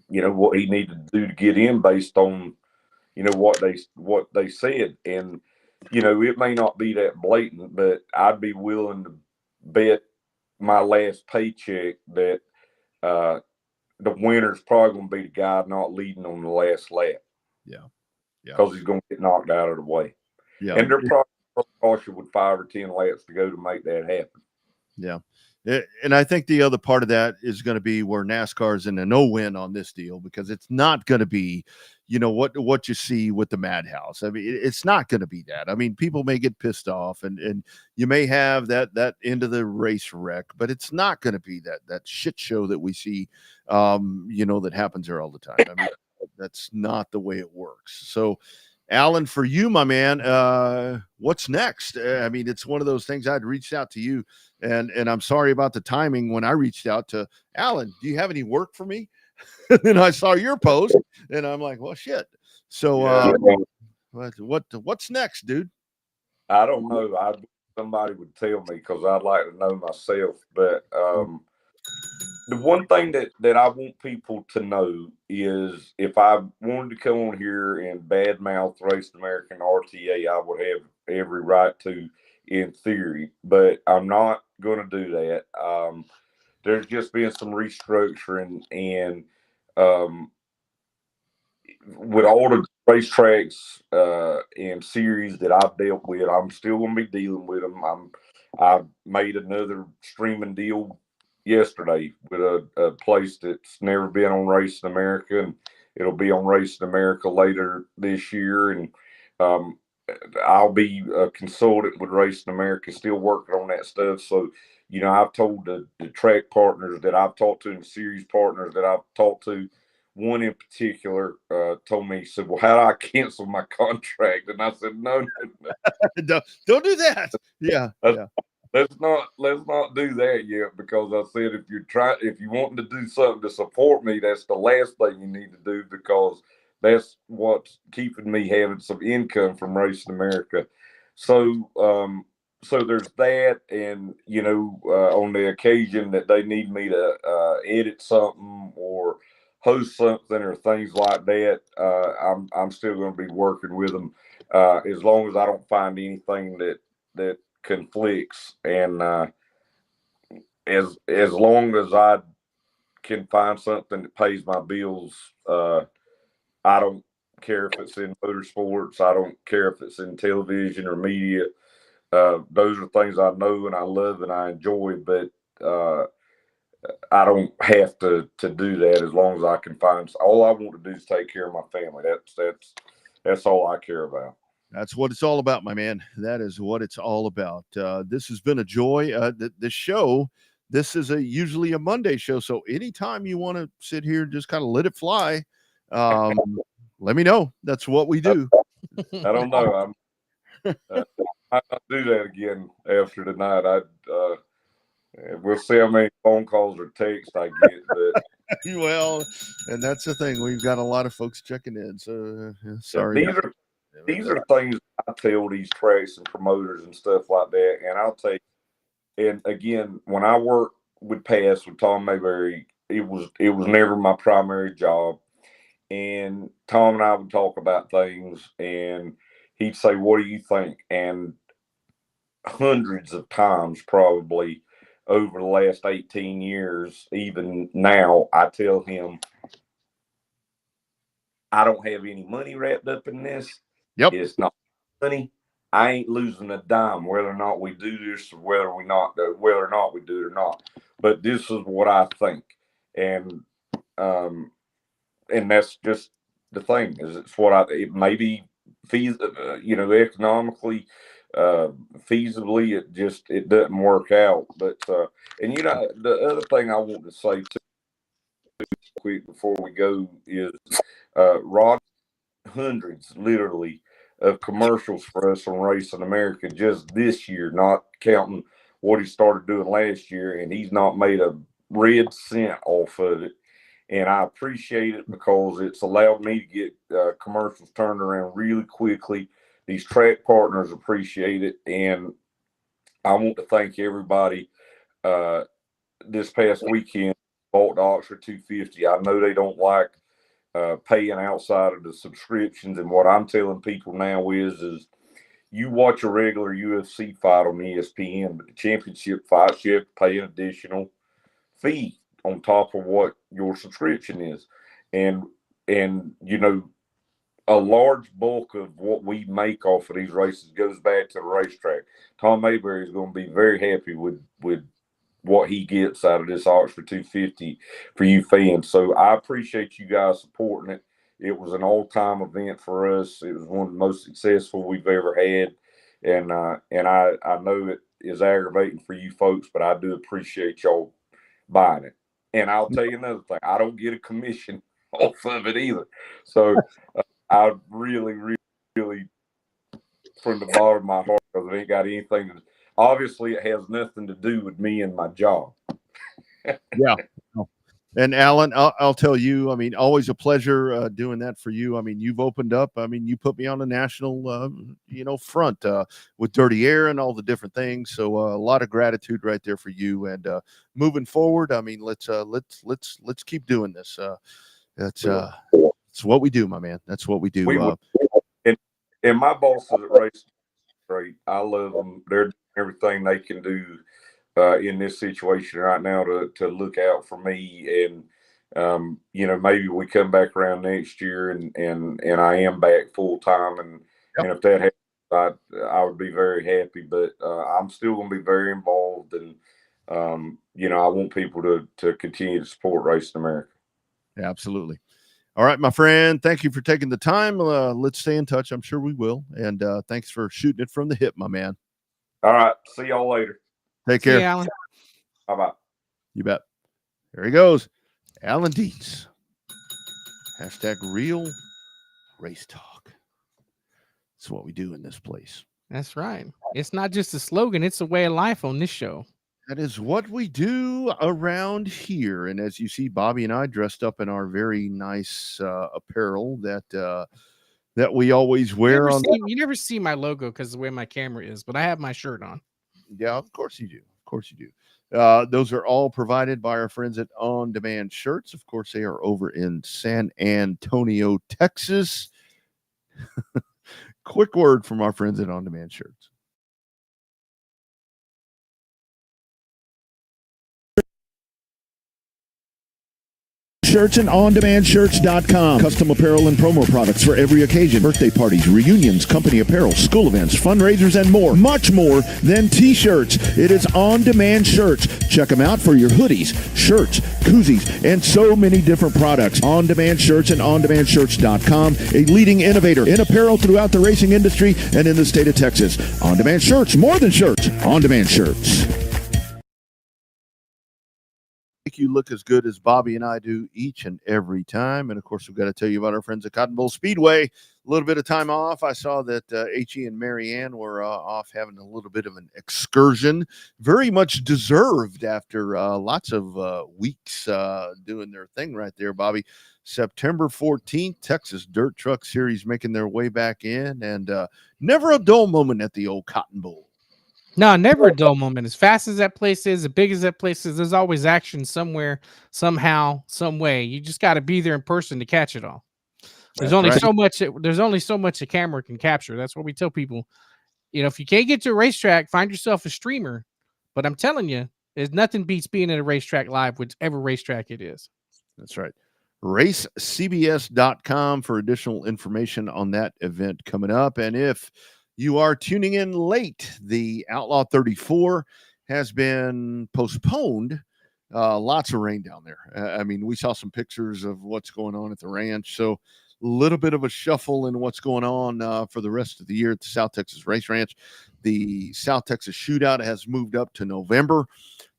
what he needed to do to get in based on what they said. And it may not be that blatant, but I'd be willing to bet my last paycheck that the winner's probably going to be the guy not leading on the last lap. Yeah. Because he's going to get knocked out of the way. Yeah. And they're probably caution with 5 or 10 laps to go to make that happen. Yeah. And I think the other part of that is going to be where NASCAR's in a no-win on this deal, because it's not going to be, what you see with the Madhouse. I mean, it's not going to be that. I mean, people may get pissed off and you may have that end of the race wreck, but it's not going to be that shit show that we see, that happens there all the time. I mean, that's not the way it works. So, Alan, for you, my man, what's next? I mean, it's one of those things. I'd reached out to you, and I'm sorry about the timing when I reached out to Alan. Do you have any work for me? And then I saw your post, and I'm like, well, shit. So, what's next, dude? I don't know. Somebody would tell me, because I'd like to know myself. But the one thing that I want people to know is, if I wanted to come on here and badmouth Race American RTA, I would have every right to, in theory, but I'm not going to do that. There's just been some restructuring, and with all the racetracks and series that I've dealt with, I'm still going to be dealing with them. I made another streaming deal yesterday with a place that's never been on Racing America, and it'll be on Racing America later this year. And I'll be a consultant with Racing America, still working on that stuff. So, I've told the track partners that I've talked to and the series partners that I've talked to, one in particular told me, he said, well, how do I cancel my contract? And I said, no. Don't do that. Yeah. Let's not do that yet, because I said, if you want to do something to support me, that's the last thing you need to do, because that's what's keeping me having some income from Racing America. So there's that, and on the occasion that they need me to edit something or host something or things like that, I'm still going to be working with them, as long as I don't find anything that conflicts. And as long as I can find something that pays my bills, I don't care if it's in motorsports. I don't care if it's in television or media. Those are things I know and I love and I enjoy, but I don't have to do that, as long as I can find. All I want to do is take care of my family. that's all I care about. That's what it's all about, my man. That is what it's all about. This has been a joy. The show, this is usually a Monday show. So anytime you want to sit here and just kind of let it fly, let me know. That's what we do. I don't know. I'll do that again after tonight. We'll see how many phone calls or texts I get. But well, and that's the thing. We've got a lot of folks checking in. So sorry. These are things I tell these tracks and promoters and stuff like that. And I'll tell you, and again, when I worked with Tom Mayberry, it was never my primary job. And Tom and I would talk about things, and he'd say, "What do you think?" And hundreds of times, probably over the last 18 years, even now, I tell him, I don't have any money wrapped up in this. Yep. It's not money. I ain't losing a dime, whether or not we do this, or whether or not we do it or not. But this is what I think, and that's just the thing. Is it's what it may be, economically, feasibly, it doesn't work out. But and the other thing I want to say too, quick before we go is, Rod, hundreds literally of commercials for us on Racing America just this year, not counting what he started doing last year, and he's not made a red cent off of it. And I appreciate it because it's allowed me to get commercials turned around really quickly. These track partners appreciate it, and I want to thank everybody. This past weekend, bought the Oxford 250. I know they don't like paying outside of the subscriptions, and what I'm telling people now is you watch a regular UFC fight on ESPN, but the championship fights, you have to pay an additional fee on top of what your subscription is. And a large bulk of what we make off of these races goes back to the racetrack. Tom Mayberry is going to be very happy with what he gets out of this Oxford 250 for you fans. So I appreciate you guys supporting it. It was an all-time event for us. It was one of the most successful we've ever had. And I know it is aggravating for you folks, but I do appreciate y'all buying it. And I'll tell you another thing. I don't get a commission off of it either. So I really, really, really, from the bottom of my heart, because it ain't got anything to, obviously it has nothing to do with me and my job. Yeah. And Alan, I'll tell you, I mean, always a pleasure doing that for you. I mean, you've opened up. I mean, you put me on the national, front with Dirty Air and all the different things. So a lot of gratitude right there for you. And moving forward, I mean, let's keep doing this. That's what we do, my man. That's what we do. And my bosses at Race Great, I love them. They're doing everything they can do in this situation right now to look out for me. And maybe we come back around next year and I am back full time. And if that happens, I would be very happy. But I'm still going to be very involved. And I want people to continue to support Racing America. Absolutely. All right, my friend. Thank you for taking the time. Let's stay in touch. I'm sure we will. And thanks for shooting it from the hip, my man. All right. See y'all later. Take care. See you, Alan. Bye-bye. You bet. There he goes. Alan Dietz. # real race talk. That's what we do in this place. That's right. It's not just a slogan. It's a way of life on this show. That is what we do around here. And as you see, Bobby and I dressed up in our very nice apparel that we always wear. You never see my logo because of the way my camera is, but I have my shirt on. Yeah, of course you do. Of course you do. Those are all provided by our friends at On Demand Shirts. Of course, they are over in San Antonio, Texas. Quick word from our friends at On Demand Shirts. Shirts and OnDemandShirts.com. Custom apparel and promo products for every occasion. Birthday parties, reunions, company apparel, school events, fundraisers, and more. Much more than T-shirts. It is On Demand Shirts. Check them out for your hoodies, shirts, koozies, and so many different products. On Demand Shirts and OnDemandShirts.com, a leading innovator in apparel throughout the racing industry and in the state of Texas. On Demand Shirts, more than shirts. On Demand Shirts. Make you look as good as Bobby and I do each and every time. And of course, we've got to tell you about our friends at Cotton Bowl Speedway. A little bit of time off. I saw that H.E. and Marianne were off having a little bit of an excursion. Very much deserved after lots of weeks doing their thing right there, Bobby. September 14th, Texas Dirt Truck Series making their way back in. And never a dull moment at the old Cotton Bowl. No, never a dull moment. As fast as that place is, as big as that place is, there's always action somewhere, somehow, some way. You just got to be there in person to catch it all. There's only so much. There's only so much a camera can capture. That's what we tell people. You know, if you can't get to a racetrack, find yourself a streamer. But I'm telling you, there's nothing beats being at a racetrack live, whichever racetrack it is. That's right. RaceCBS.com for additional information on that event coming up. And if you are tuning in late, the Outlaw 34 has been postponed. Lots of rain down there. I mean, we saw some pictures of what's going on at the ranch. So a little bit of a shuffle in what's going on for the rest of the year at the South Texas Race Ranch. The South Texas Shootout has moved up to November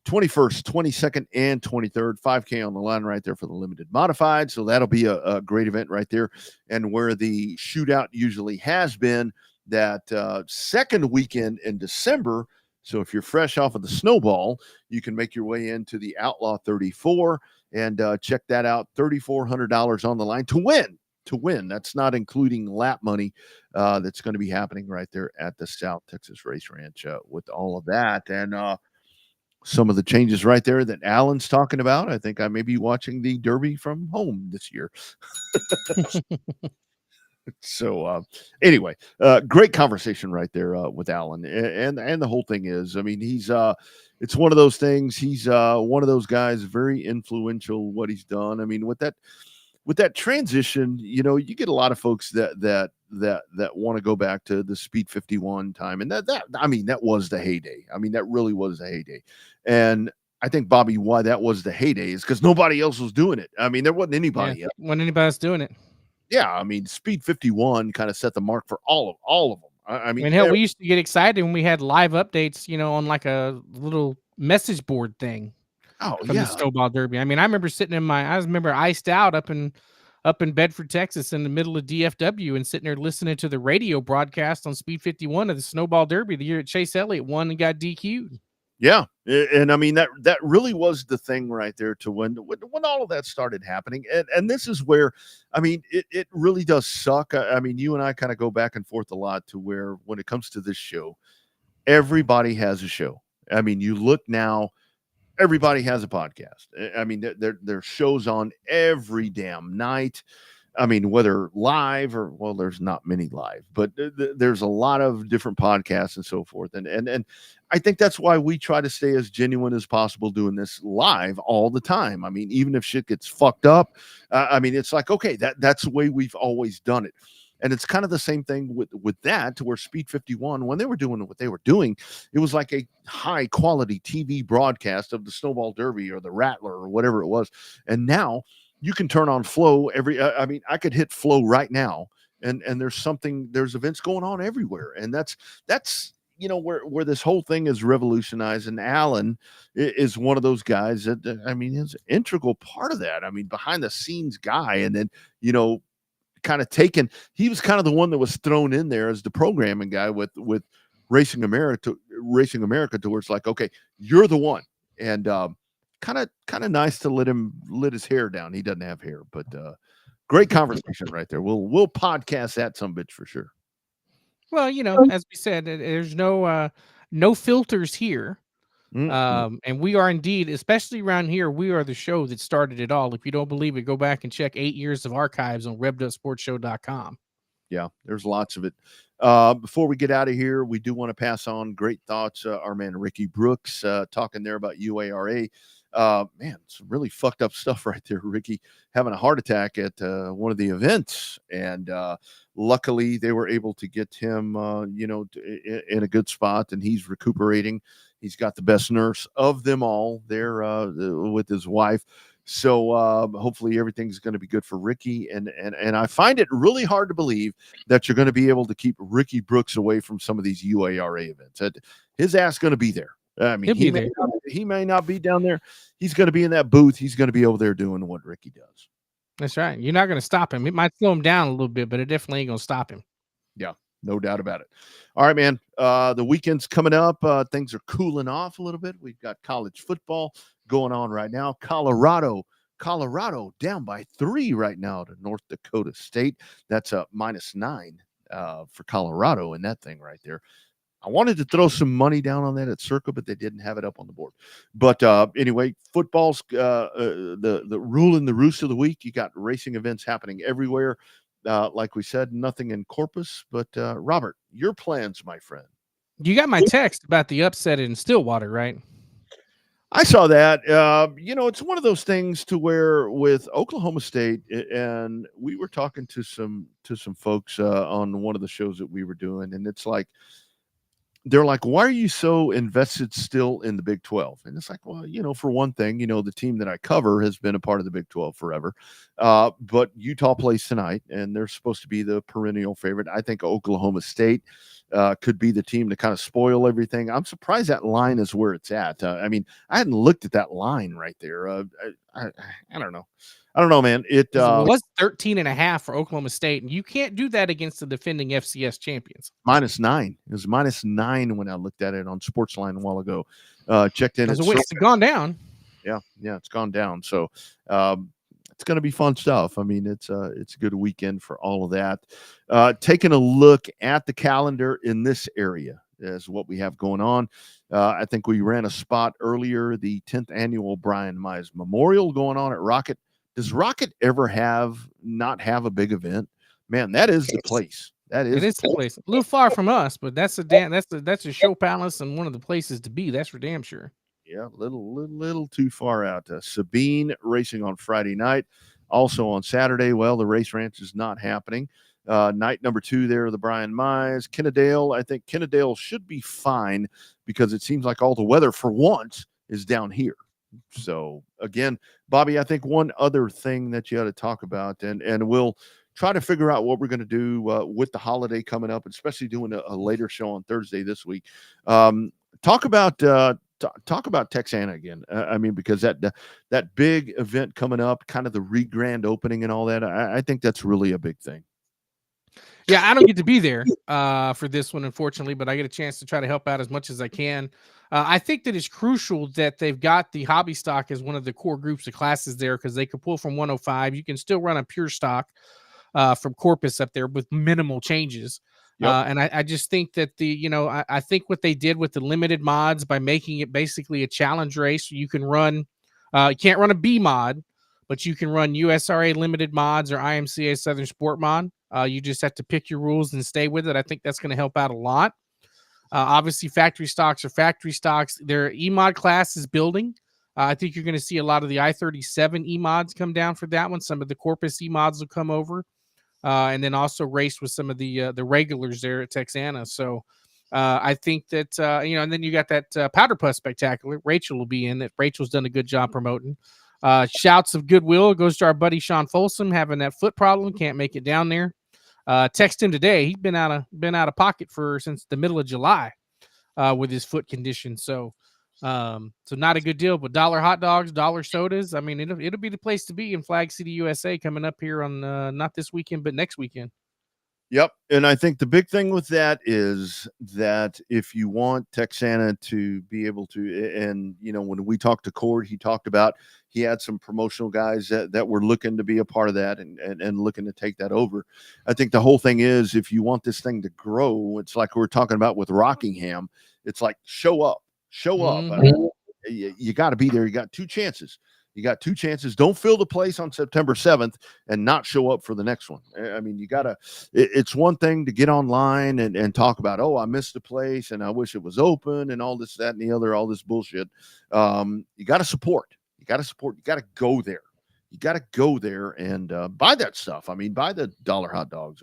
21st, 22nd, and 23rd. 5K on the line right there for the limited modified. So that'll be a great event right there. And where the shootout usually has been, that second weekend in December. So if you're fresh off of the Snowball, you can make your way into the Outlaw 34 and check that out. $3,400 on the line to win. That's not including lap money that's going to be happening right there at the South Texas Race Ranch with all of that. And some of the changes right there that Alan's talking about. I think I may be watching the Derby from home this year. So anyway, great conversation right there with Alan, and the whole thing is, I mean, he's it's one of those things. He's one of those guys, very influential. What he's done. I mean, with that transition, you know, you get a lot of folks that want to go back to the Speed 51 time, and that I mean, that was the heyday. I mean, that really was the heyday, and I think, Bobby, why that was the heyday is because nobody else was doing it. I mean, there wasn't anybody else. Wasn't anybody else doing it. Yeah, I mean, Speed 51 kind of set the mark for all of them. I mean, hell, we used to get excited when we had live updates, you know, on like a little message board thing. Oh, from the Snowball Derby. I mean, I remember sitting I remember iced out up in Bedford, Texas, in the middle of DFW, and sitting there listening to the radio broadcast on Speed 51 of the Snowball Derby the year that Chase Elliott won and got DQ'd. Yeah, and I mean that really was the thing right there to when all of that started happening, and this is where, I mean, it really does suck. I mean, you and I kind of go back and forth a lot to where when it comes to this show, everybody has a show. I mean, you look now, everybody has a podcast. I mean, there shows on every damn night. I mean, whether live or, well, there's not many live, but there's a lot of different podcasts and so forth. And I think that's why we try to stay as genuine as possible doing this live all the time. I mean, even if shit gets fucked up, I mean, it's like, okay, that's the way we've always done it. And it's kind of the same thing with that, to where Speed 51, when they were doing what they were doing, it was like a high quality TV broadcast of the Snowball Derby or the Rattler or whatever it was. And now you can turn on Flow I mean, I could hit Flow right now and there's events going on everywhere. And that's, you know, where this whole thing is revolutionized. And Alan is one of those guys that, I mean, is an integral part of that. I mean, behind the scenes guy. And then, you know, kind of he was kind of the one that was thrown in there as the programming guy with Racing America to where it's like, okay, you're the one. And kind of nice to let his hair down. He doesn't have hair, but great conversation right there. We'll podcast that some bitch for sure. Well, you know, as we said, there's no filters here. And we are indeed, especially around here, we are the show that started it all. If you don't believe it, go back and check 8 years of archives on RevvedUpSportsShow.com. Yeah, there's lots of it. Before we get out of here, we do want to pass on great thoughts. Our man Ricky Brooks talking there about UARA. Man, some really fucked up stuff right there. Ricky having a heart attack at one of the events, and luckily they were able to get him, in a good spot, and he's recuperating. He's got the best nurse of them all there with his wife. So hopefully everything's going to be good for Ricky. And I find it really hard to believe that you're going to be able to keep Ricky Brooks away from some of these UARA events. His ass going to be there. I mean, he may not be down there. He's going to be in that booth. He's going to be over there doing what Ricky does. That's right. You're not going to stop him. It might slow him down a little bit, but it definitely ain't going to stop him. Yeah, no doubt about it. All right, man. The weekend's coming up. Things are cooling off a little bit. We've got college football going on right now. Colorado down by 3 right now to North Dakota State. That's a -9 for Colorado in that thing right there. I wanted to throw some money down on that at Circa, but they didn't have it up on the board. But anyway, football's the rule and the roost of the week. You got racing events happening everywhere. Like we said, nothing in Corpus. But Robert, your plans, my friend. You got my text about the upset in Stillwater, right? I saw that. It's one of those things to where with Oklahoma State, and we were talking to some folks on one of the shows that we were doing, and it's like, they're like, why are you so invested still in the Big 12? And it's like, well, for one thing, the team that I cover has been a part of the Big 12 forever. But Utah plays tonight, and they're supposed to be the perennial favorite. I think Oklahoma State could be the team to kind of spoil everything. I'm surprised that line is where it's at. I hadn't looked at that line right there. I don't know. I don't know, man. It was 13.5 for Oklahoma State, and you can't do that against the defending FCS champions. -9. It was -9 when I looked at it on Sportsline a while ago. Checked in. It's gone down. Yeah, it's gone down. So it's going to be fun stuff. I mean, it's a good weekend for all of that. Taking a look at the calendar in this area is what we have going on. I think we ran a spot earlier, the 10th annual Brian Mize Memorial going on at Rocket. Does Rocket ever not have a big event? Man, that is the place. It is the place. A little far from us, but that's a show palace and one of the places to be. That's for damn sure. Yeah, little too far out. Sabine racing on Friday night. Also on Saturday, well, the race ranch is not happening. Night number 2 there, the Brian Mize. Kennedale, I think Kennedale should be fine because it seems like all the weather for once is down here. So again, Bobby, I think one other thing that you ought to talk about, and we'll try to figure out what we're going to do with the holiday coming up, especially doing a later show on Thursday this week. Talk about Texana again. Because that big event coming up, kind of the re-grand opening and all that, I think that's really a big thing. Yeah, I don't get to be there for this one, unfortunately, but I get a chance to try to help out as much as I can. I think that it's crucial that they've got the hobby stock as one of the core groups of classes there because they could pull from 105. You can still run a pure stock from Corpus up there with minimal changes. Yep. And I just think that I think what they did with the limited mods by making it basically a challenge race, you can run, you can't run a B mod, but you can run USRA limited mods or IMCA Southern Sport mod. You just have to pick your rules and stay with it. I think that's going to help out a lot. Obviously, factory stocks are factory stocks. Their E-mod class is building. I think you're going to see a lot of the I-37 E-mods come down for that one. Some of the Corpus E-mods will come over. And then also race with some of the regulars there at Texana. So I think that, and then you got that Powder Puff Spectacular. Rachel will be in it. Rachel's done a good job promoting. Shouts of goodwill goes to our buddy Sean Folsom having that foot problem. Can't make it down there. Text him today. He's been out of pocket since the middle of July with his foot condition. So not a good deal, but $1 hot dogs, $1 sodas. I mean, it'll be the place to be in Flag City, USA coming up here on not this weekend, but next weekend. Yep. And I think the big thing with that is that if you want Texana to be able to, and, when we talked to Cord, he talked about, he had some promotional guys that were looking to be a part of that and looking to take that over. I think the whole thing is, if you want this thing to grow, it's like we were talking about with Rockingham. It's like, show up. Mm-hmm. I mean, you got to be there. You got 2 chances. Don't fill the place on September 7th and not show up for the next one. I mean, it's one thing to get online and talk about, I missed the place and I wish it was open and all this, that, and the other, all this bullshit. You got to support. You got to support. You got to go there. You got to go there and buy that stuff. I mean, buy the dollar hot dogs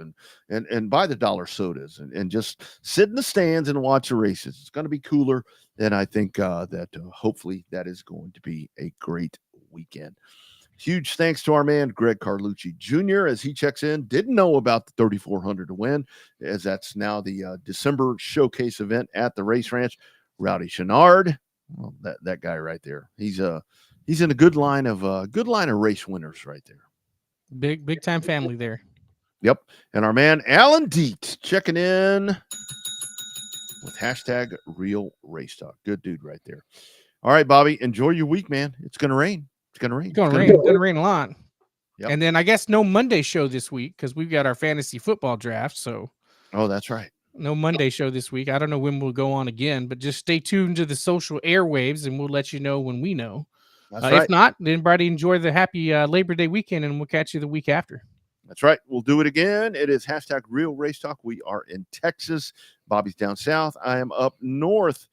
and buy the dollar sodas and just sit in the stands and watch the races. It's going to be cooler. And I think that hopefully that is going to be a great weekend. Huge thanks to our man, Greg Carlucci Jr., as he checks in. Didn't know about the 3,400 to win, as that's now the December showcase event at the race ranch. Rowdy Chouinard, well, that guy right there. He's in a good line of race winners right there. Big time family there. Yep. And our man, Alan Dietz, checking in with hashtag Real Race Talk. Good dude right there. All right, Bobby, enjoy your week, man. It's going to rain. It's going to rain. It's going to rain a lot. Yep. And then I guess no Monday show this week because we've got our fantasy football draft. So, oh, that's right. No Monday show this week. I don't know when we'll go on again, but just stay tuned to the social airwaves and we'll let you know when we know. That's right. If not, then everybody enjoy the happy Labor Day weekend and we'll catch you the week after. That's right. We'll do it again. It is hashtag Real Race Talk. We are in Texas. Bobby's down south. I am up north.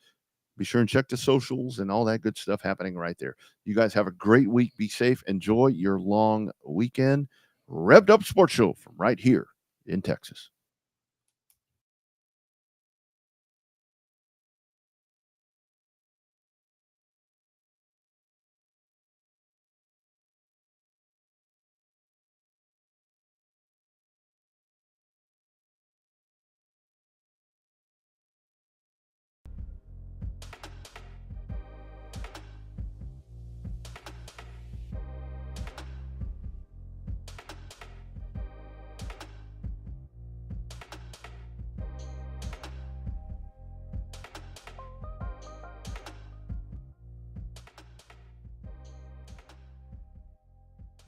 Be sure and check the socials and all that good stuff happening right there. You guys have a great week. Be safe. Enjoy your long weekend. Revved Up Sports Show from right here in Texas.